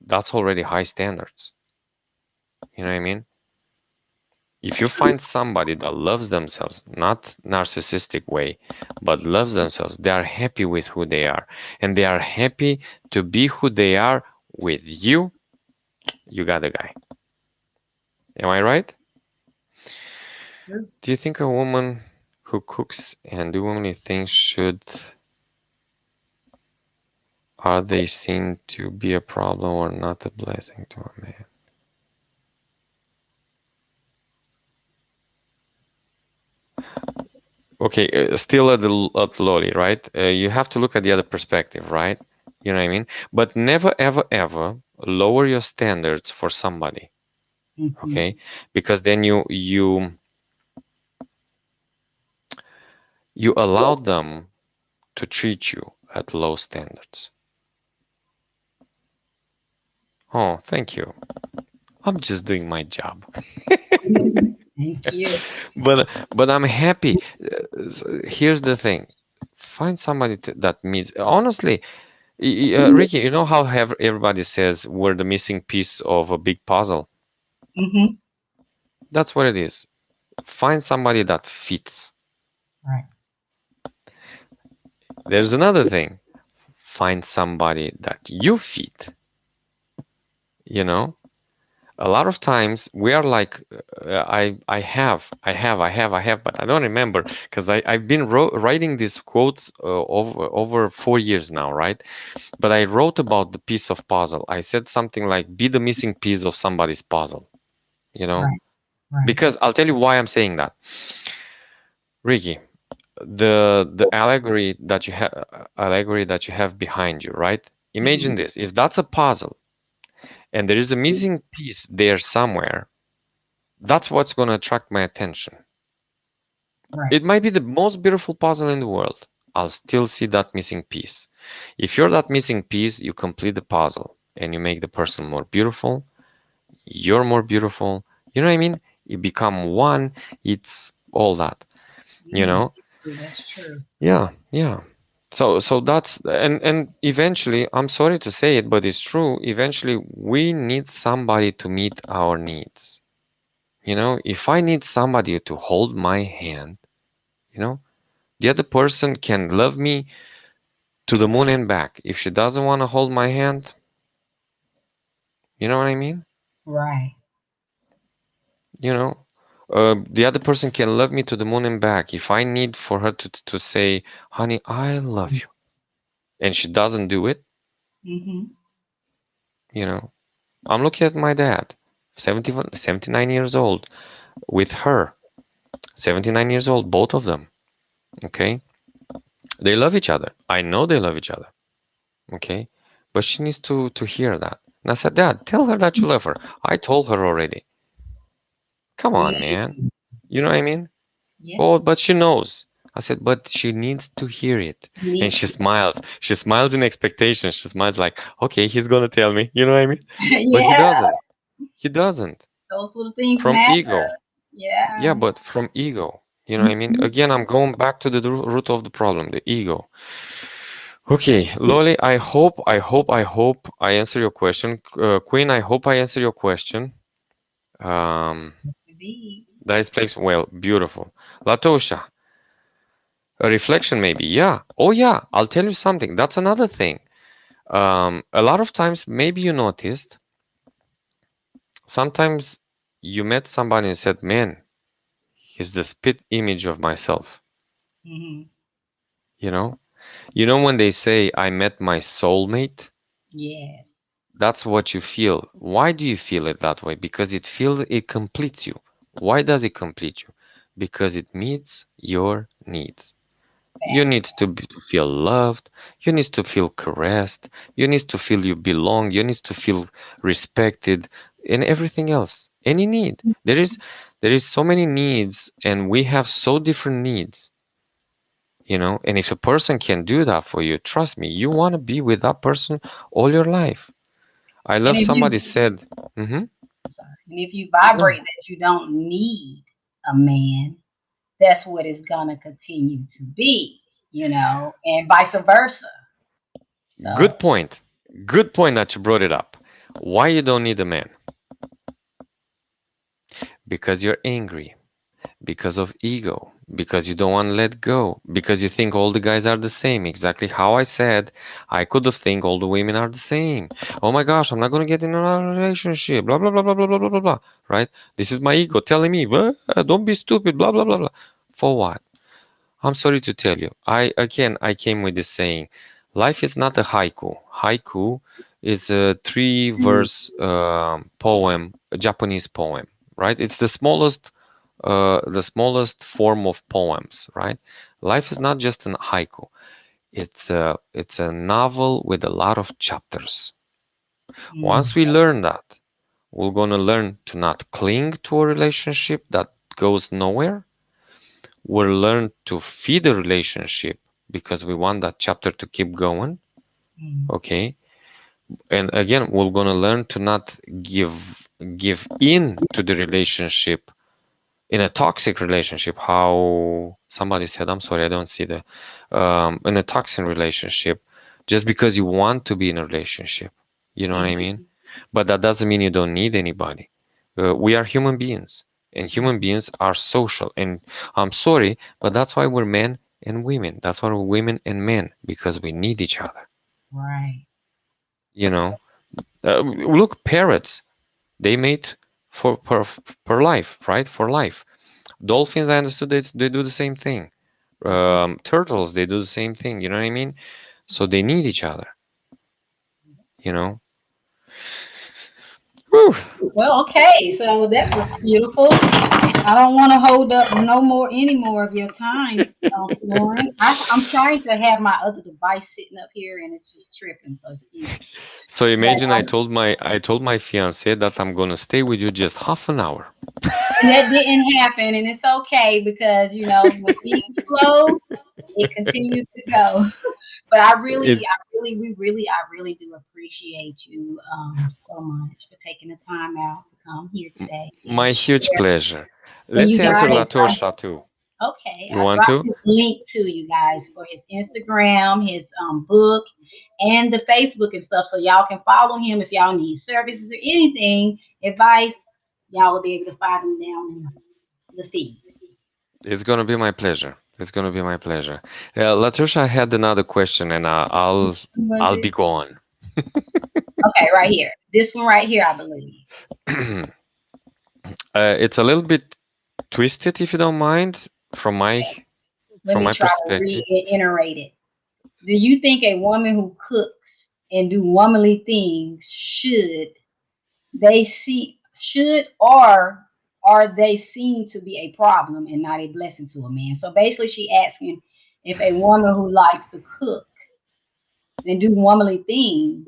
that's already high standards. You know what I mean? If you find somebody that loves themselves, not narcissistic way, but loves themselves, they are happy with who they are, and they are happy to be who they are with you, you got a guy. Am I right? True. Do you think a woman who cooks and do womanly things should are they seen to be a problem or not a blessing to a man? Okay, still at Loli, right? You have to look at the other perspective, right? You know what I mean? But never, ever, ever lower your standards for somebody, Hmm. okay? Because then you allow them to treat you at low standards. Oh, thank you. I'm just doing my job. Thank you. But I'm happy. Here's the thing. Find somebody that meets. Honestly, Ricky, you know how everybody says we're the missing piece of a big puzzle? Hmm. That's what it is. Find somebody that fits. Right. There's another thing. Find somebody that you fit. You know, a lot of times we are like, I have, but I don't remember because I've been writing these quotes over 4 years now, right? But I wrote about the piece of puzzle. I said something like, be the missing piece of somebody's puzzle, you know? Right. Right. Because I'll tell you why I'm saying that. Ricky, the allegory that you have behind you, right? Hmm. Imagine this. If that's a puzzle and there is a missing piece there somewhere, that's what's going to attract my attention. Right. It might be the most beautiful puzzle in the world. I'll still see that missing piece. If you're that missing piece, you complete the puzzle and you make the person more beautiful. You're more beautiful. You know what I mean? You become one. It's all that, you Yeah. know? That's true. Yeah, yeah. So that's and eventually, I'm sorry to say it, but it's true. Eventually, we need somebody to meet our needs. If I need somebody to hold my hand, you know, the other person can love me to the moon and back. If she doesn't want to hold my hand, you know what I mean? Right. You know, the other person can love me to the moon and back. If I need for her to say, honey, I love you, and she doesn't do it, Mm-hmm. you know, I'm looking at my dad, 79 years old, with her, 79 years old, both of them. Okay. They love each other. I know they love each other. Okay. But she needs to hear that. And I said, Dad, tell her that you love her. I told her already. Come on, man. Mm-hmm. You know what I mean? Yeah. Oh, but she knows. I said, but she needs to hear it. You And need she to. smiles. She smiles in expectation. She smiles like, okay, he's gonna tell me. You know what I mean? But he Yeah. doesn't. He doesn't. Those little things From matter. ego. Yeah, Yeah. but from ego. You know what I mean? Mhm. Again, I'm going back to the root of the problem, the ego. Okay, Loli, I hope I answer your question. Queen, I hope I answer your question. Um, Indeed. that is placed well, beautiful. Latosha, a reflection maybe. Yeah. Oh yeah, I'll tell you something. That's another thing. A lot of times, maybe you noticed, sometimes you met somebody and said, man, he's the spit image of myself. Hmm. You know? You know when they say, I met my soulmate? Yes. That's what you feel. Why do you feel it that way? Because it completes you. Why does it complete you? Because it meets your needs. You Fact. need to feel loved. You need to feel caressed. You need to feel you belong. You need to feel respected and everything else. Any need. There is so many needs and we have so different needs, and if a person can do that for you, trust me, you want to be with that person all your life. I And love if you somebody said, mm-hmm, and if you no, vibrate that you don't need a man, that's what it's gonna continue to be, and vice versa. So good point. Good point that you brought it up. Why you don't need a man? Because you're angry, because of ego, because you don't want to let go, because you think all the guys are the same. Exactly how I said, I could have think all the women are the same. Oh my gosh, I'm not gonna get in a relationship. Blah blah blah blah blah blah blah blah blah. Right? This is my ego telling me, don't be stupid. Blah blah blah blah. For what? I'm sorry to tell you. I came with this saying, life is not a haiku. Haiku is a three mm, verse poem, a Japanese poem, right? It's the smallest form of poems, right? Life is not just an haiku. It's a novel with a lot of chapters. mm, Once we learn that, we're gonna learn to not cling to a relationship that goes nowhere. We'll learn to feed a relationship because we want that chapter to keep going. mm, Okay. And again, we're gonna learn to not give in to the relationship in a toxic relationship. How somebody said, I'm sorry, I don't see the in a toxic relationship, just because you want to be in a relationship. You know what I mean? mhm, But that doesn't mean you don't need anybody. We are human beings, and human beings are social. And I'm sorry, but that's why we're men and women. That's why we're women and men, because we need each other. Right. You know, look, parrots, they mate for per life, right? For life. Dolphins, I understood they do the same thing. Mhm. Turtles, they do the same thing. You know what I mean? So they need each other. You know. Whew. Well, okay. So that was beautiful. I don't want to hold up no more, any more of your time, Florence. I'm trying to have my other device sitting up here, and it's just tripping. So excuse me. So But imagine I told my fiance that I'm gonna stay with you just half an hour. and that didn't happen, and it's okay because when things flow, it continues to go. But It, I really do appreciate you so much for taking the time out to come here today and my huge share. pleasure. And Let's you answer guys, Latosha too. okay, You I want dropped to? his link to you guys for his Instagram, his book, and the Facebook and stuff, so y'all can follow him if y'all need services or anything, advice. Y'all will be able to find him down in the feed. It's gonna be my pleasure. It's gonna be my pleasure. Latosha had another question, and Who was I'll be it? gone. Okay, right here. This one right here, I believe. It's a little bit twisted, if you don't mind, from my Let from me my try to perspective. reiterate it. Do you think a woman who cooks and do womanly things should they see should or are they seen to be a problem and not a blessing to a man? So basically, she asking if a woman who likes to cook and do womanly things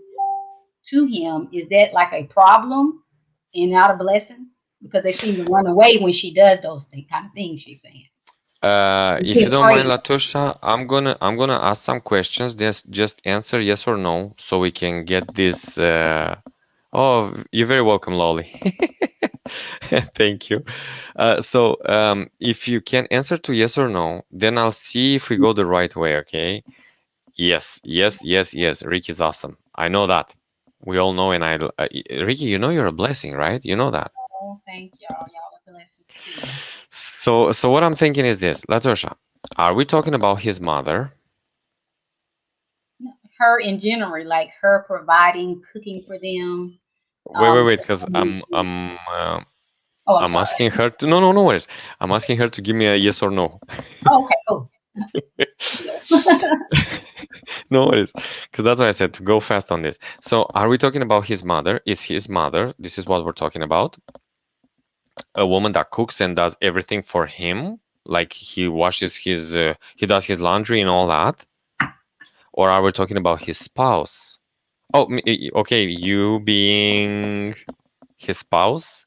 to him is that like a problem and not a blessing because they seem to run away when she does those kind of things. She's saying. It's If you been don't mind, praised. Latosha, I'm gonna ask some questions. Just answer yes or no, so we can get this. Oh, you're very welcome, Lolly. Thank you. If you can answer to yes or no, then I'll see if we go the right way. Okay? Yes, yes, yes, yes. Ricky's awesome. I know that. We all know, and Ricky, you know you're a blessing, right? You know that. Oh, thank y'all. Y'all are blessings too. So what I'm thinking is this, Latosha, are we talking about his mother? Her in general, like her providing, cooking for them. Wait, For because family too. Oh, I'm I'm sorry. asking her to no worries. I'm asking her to give me a yes or no. Oh, okay, cool. Deal. No worries, because that's why I said to go fast on this. So, are we talking about his mother? Is his mother, this is what we're talking about, a woman that cooks and does everything for him, like he does his laundry and all that, or are we talking about his spouse? Oh, okay, you being his spouse.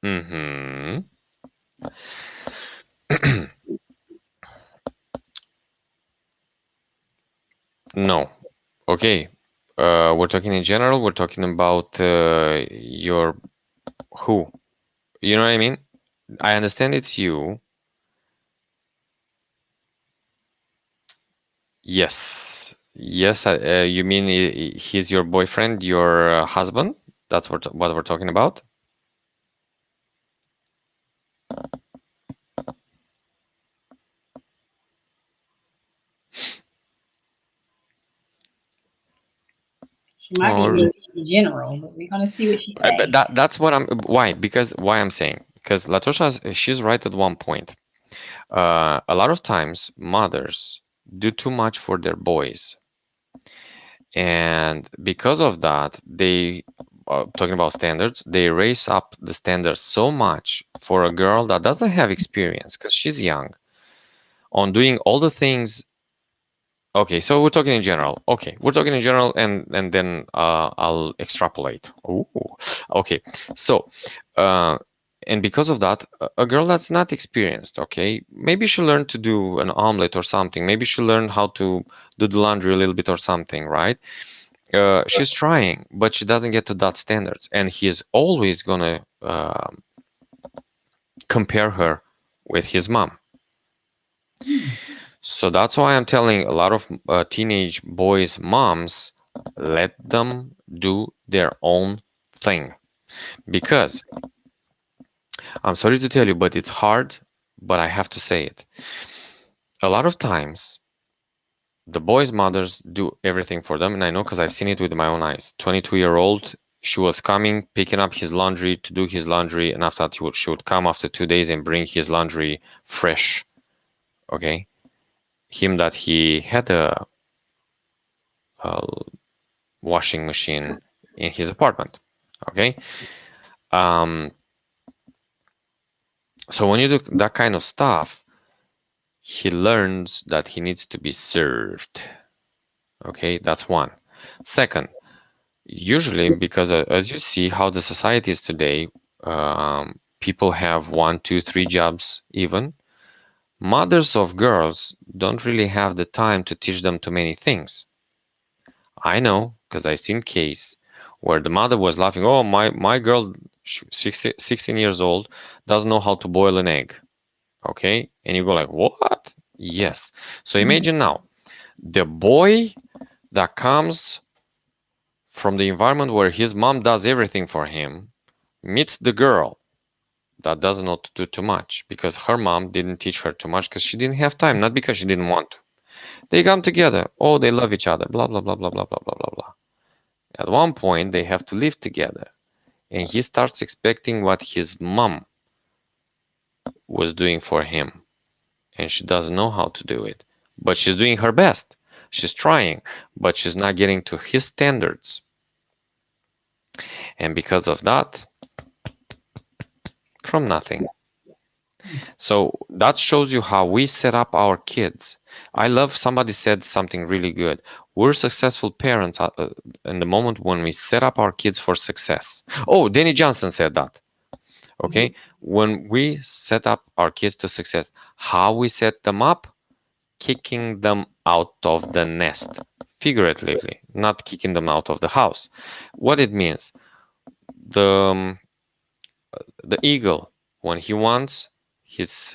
Mm-hmm. No. Okay. We're talking in general. We're talking about your who. You know what I mean? I understand it's you. Yes. Yes. You mean he's your boyfriend, your husband? That's what we're talking about. She might be Or being in general, but we're gonna see what she but say. that's what I'm. Why? Because why I'm saying. Because Latosha, she's right at one point. A lot of times, mothers do too much for their boys. And because of that, talking about standards, they raise up the standards so much for a girl that doesn't have experience because she's young on doing all the things. Okay, so we're talking in general. Okay, we're talking in general, and then I'll extrapolate. Ooh, okay. So, uh, and because of that, a girl that's not experienced, okay, maybe she'll learn to do an omelet or something. Maybe she'll learn how to do the laundry a little bit or something, right? She's trying, but she doesn't get to that standards, and he's always gonna compare her with his mom. Hmm. So that's why I'm telling a lot of teenage boys' moms, Let them do their own thing. Because I'm sorry to tell you, but it's hard, but I have to say it. A lot of times, the boys' mothers do everything for them, and I know because I've seen it with my own eyes. 22-year-old, she was coming, picking up his laundry to do his laundry, and after that, she would come after 2 days and bring his laundry fresh. Okay, him that he had a washing machine in his apartment. Okay, um, so when you do that kind of stuff, he learns that he needs to be served. Okay, that's one. Second, usually because as you see how the society is today, people have one, two, three jobs even. Mothers of girls don't really have the time to teach them too many things. I know because I've seen case where the mother was laughing, oh, my girl, 16 years old, doesn't know how to boil an egg. Okay, and you go like, what? Yes. So imagine now the boy that comes from the environment where his mom does everything for him meets the girl that does not do too much because her mom didn't teach her too much because she didn't have time, not because she didn't want to. They come together. Oh, they love each other. Blah blah blah blah blah blah blah blah blah. At one point, they have to live together, and he starts expecting what his mom was doing for him, and she doesn't know how to do it. But she's doing her best. She's trying, but she's not getting to his standards. And because of that, from nothing. So that shows you how we set up our kids. I love somebody said something really good. We're successful parents in the moment when we set up our kids for success. Oh, Danny Johnson said that. Mhm. Okay. When we set up our kids to success, how we set them up? Kicking them out of the nest, figuratively, not kicking them out of the house. What it means, the the eagle, when he wants his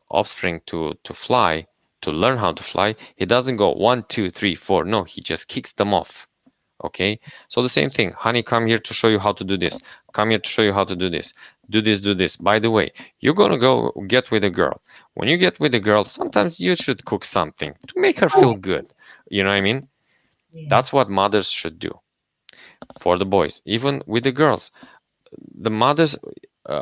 offspring to fly, to learn how to fly, he doesn't go 1, 2, 3, 4. No, he just kicks them off. Okay, so the same thing, honey, come here to show you how to do this. Come here to show you how to do this. Do this, do this. By the way, you're gonna go get with a girl. When you get with a girl, sometimes you should cook something to make her feel Right. good. You know what I mean? Yeah. That's what mothers should do for the boys, even with the girls. The mothers,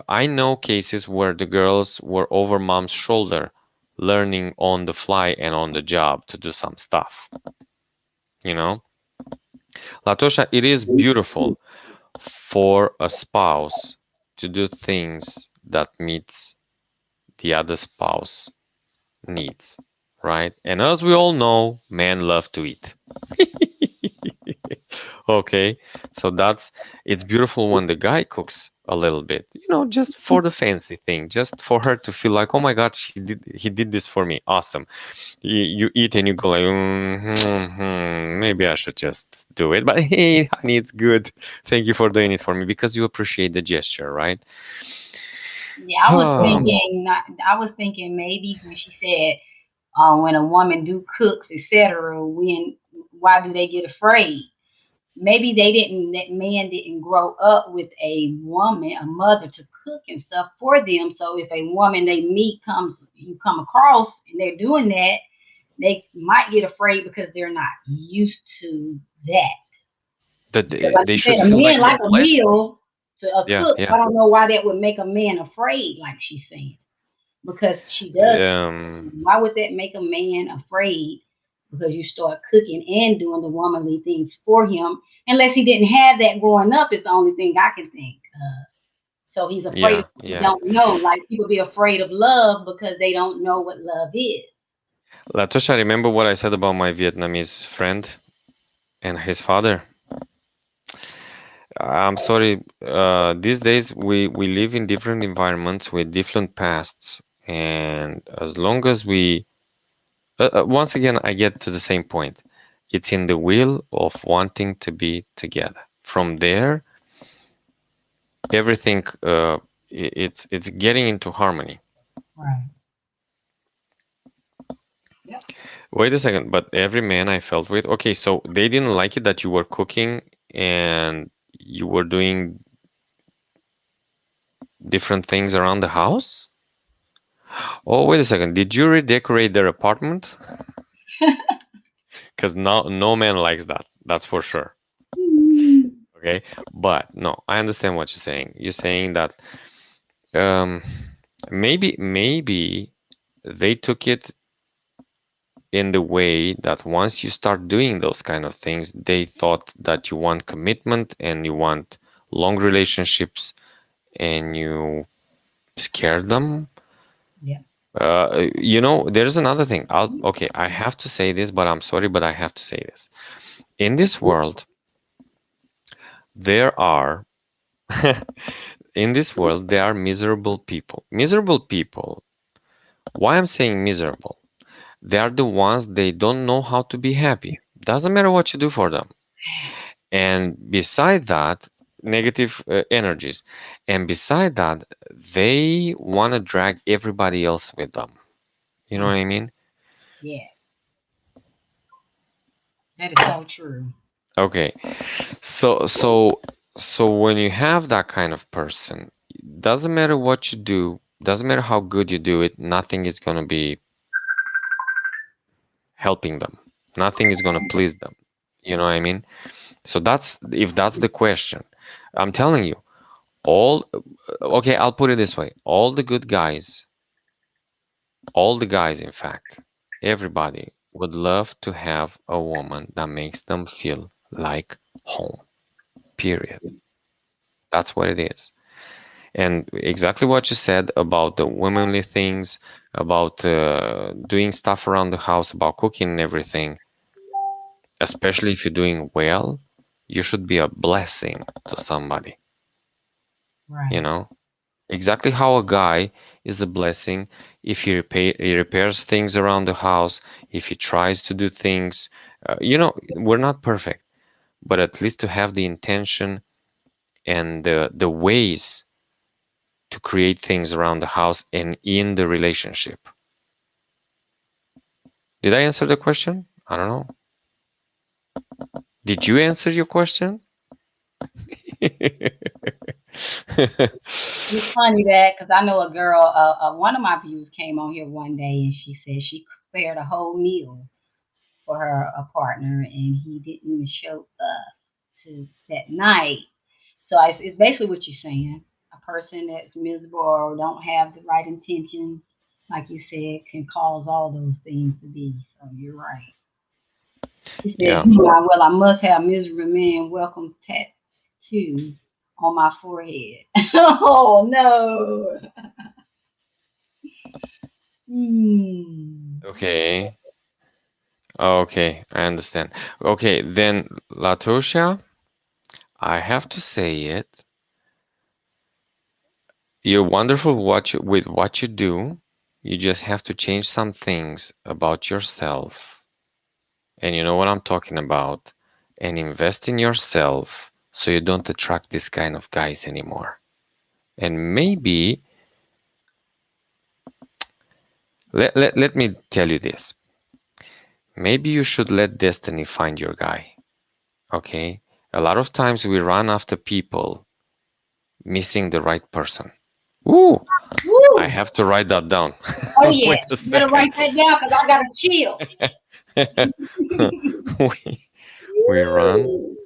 I know cases where the girls were over mom's shoulder learning on the fly and on the job to do some stuff. You know, Latosha, it is beautiful for a spouse to do things that meets the other spouse needs, right? And as we all know, men love to eat. Okay, so that's it's beautiful when the guy cooks a little bit, just for the fancy thing, just for her to feel like, oh my God, he did this for me. Awesome. You eat and you go like, maybe I should just do it. But hey, honey, it's good. Thank you for doing it for me because you appreciate the gesture, right? Yeah, I was thinking. I was thinking maybe when she said when a woman do cooks, etc. When why do they get afraid? Maybe they didn't. That man didn't grow up with a woman, a mother to cook and stuff for them. So if a woman they meet comes, you come across, and they're doing that, they might get afraid because they're not used to that. That Because they like you should said, a feel like man they're like a blessed. meal to a Yeah, cook. yeah. I don't know why that would make a man afraid, like she's saying. Because she does. Um, Why would that make a man afraid? Because you start cooking and doing the womanly things for him. Unless he didn't have that growing up, it's the only thing I can think. So he's afraid of yeah, what he yeah. don't know. Like people be afraid of love because they don't know what love is. Latosha, remember what I said about my Vietnamese friend and his father? I'm sorry. These days we live in different environments with different pasts, and as long as we once again I get to the same point. It's in the will of wanting to be together. From there, everything it's getting into harmony. Right. Yep. Wait a second, but every man I felt with, okay, so they didn't like it that you were cooking and you were doing different things around the house? Oh, wait a second. Did you redecorate their apartment? Because no man likes that. That's for sure. Mm, Okay. But no, I understand what you're saying. You're saying that um maybe they took it in the way that once you start doing those kind of things, they thought that you want commitment and you want long relationships and you scared them. yeah. There's another thing. Okay, I have to say this, but I'm sorry, but I have to say this. In this world, there are in this world there are miserable people. Miserable people. Why I'm saying miserable? They are the ones they don't know how to be happy. Doesn't matter what you do for them. And beside that, negative energies. And beside that, they want to drag everybody else with them. You know what Mm, I mean? yeah, that is so true. Okay. So when you have that kind of person, doesn't matter what you do, doesn't matter how good you do it, nothing is going to be helping them. Nothing is going to please them. You know what I mean? So that's if that's the question. I'm telling you, all okay, I'll put it this way. All the guys, in fact, everybody would love to have a woman that makes them feel like home. Period. That's what it is. And exactly what you said about the womanly things, about doing stuff around the house, about cooking and everything, especially if you're doing well, you should be a blessing to somebody, you Right. know? Exactly how a guy is a blessing if he repairs things around the house, if he tries to do things. We're not perfect, but at least to have the intention and the ways to create things around the house and in the relationship. Did I answer the question? I don't know. Did you answer your question? It's funny that because I know a girl, one of my viewers came on here one day and she said she prepared a whole meal for her a partner and he didn't even show up to that night. So it's basically what you're saying. A person that's miserable or don't have the right intentions, like you said, can cause all those things to be. So you're right. She said, Yeah. well, I must have miserable man welcome tattoo on my forehead. Oh, no. Hmm. Okay. Okay, I understand. Okay, then Latosha, I have to say it. You're wonderful with what you do. You just have to change some things about yourself. And you know what I'm talking about. And invest in yourself so you don't attract this kind of guys anymore. And maybe, let me tell you this. Maybe you should let destiny find your guy. Okay? A lot of times we run after people missing the right person. Ooh, I Woo. have to write that down. Oh, yeah. Wait a You better write second. that down because I got to chill. we we run. Woo.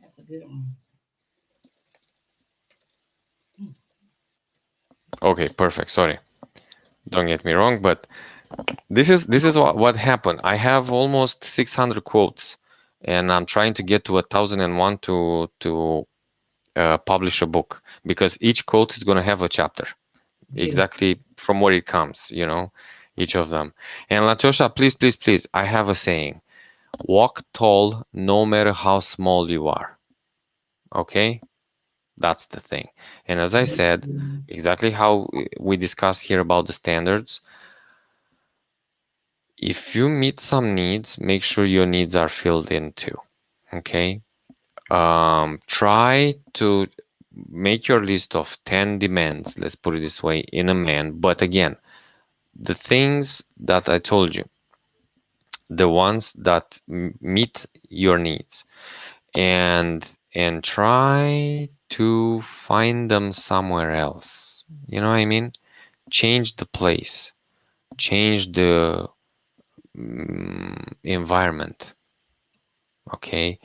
That's a good one. Okay, perfect. Sorry. Don't get me wrong, but this is what happened. I have almost 600 quotes, and I'm trying to get to 1,001 to publish a book because each quote is going to have a chapter Beautiful. exactly from where it comes, each of them. And Latosha, please, please, please, I have a saying: walk tall, no matter how small you are. Okay, that's the thing. And as I said, exactly how we discussed here about the standards. If you meet some needs, make sure your needs are filled in too. Okay. Try to make your list of 10 demands, let's put it this way, in a man. But again, the things that I told you, the ones that meet your needs, and try to find them somewhere else. You know what I mean? Change the place, change the environment. Okay.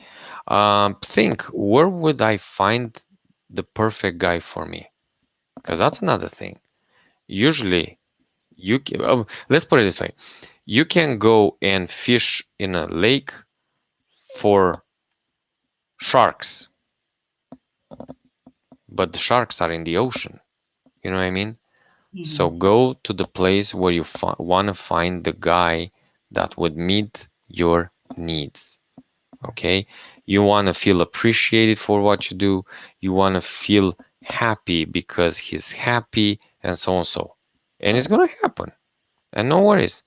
Think, where would I find the perfect guy for me? Because that's another thing. Usually, let's put it this way: you can go and fish in a lake for sharks, but the sharks are in the ocean. You know what I mean? So Hmm. go to the place where you want to find the guy that would meet your needs. Okay? You want to feel appreciated for what you do. You want to feel happy because he's happy, and so and so. And it's going to happen. And no worries.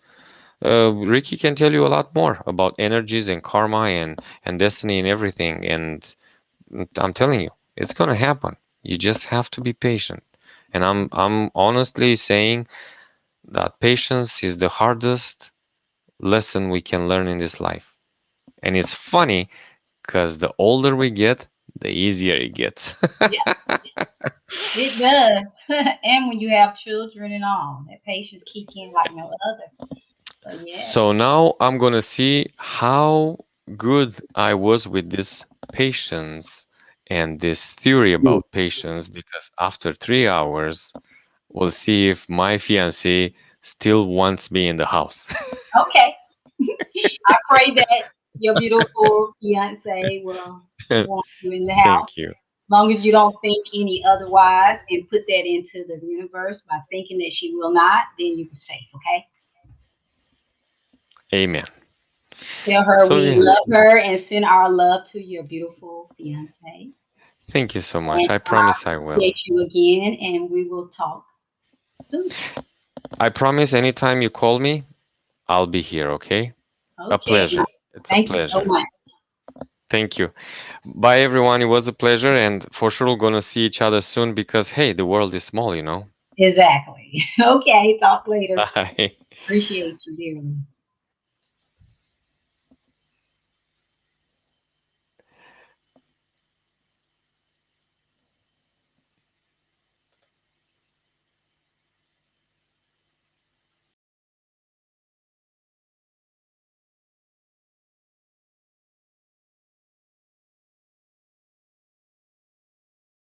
Ricky can tell you a lot more about energies and karma and destiny and everything. And I'm telling you, it's going to happen. You just have to be patient. And I'm honestly saying that patience is the hardest lesson we can learn in this life. And it's funny because the older we get, the easier it gets. Yeah, it does. And when you have children and all, that patience kick in like no other. So yeah. So now I'm gonna see how good I was with this patience and this theory about patience, because after 3 hours, we'll see if my fiance still wants me in the house. Okay. I pray that your beautiful fiance will want you in the house. Thank you. As long as you don't think any otherwise and put that into the universe by thinking that she will not, then you're safe, okay? Amen. Tell her So we yeah, love her and send our love to your beautiful fiance. thank you so And much. I I promise I will. appreciate you again, and we will talk soon. I promise anytime you call me, I'll be here, okay? A Okay. pleasure. It's a Thank you so pleasure. much. Thank you. Bye, everyone. It was a pleasure, and for sure we're gonna see each other soon because hey, the world is small, you know. Exactly. Okay. Talk later. Bye. Appreciate you dearly.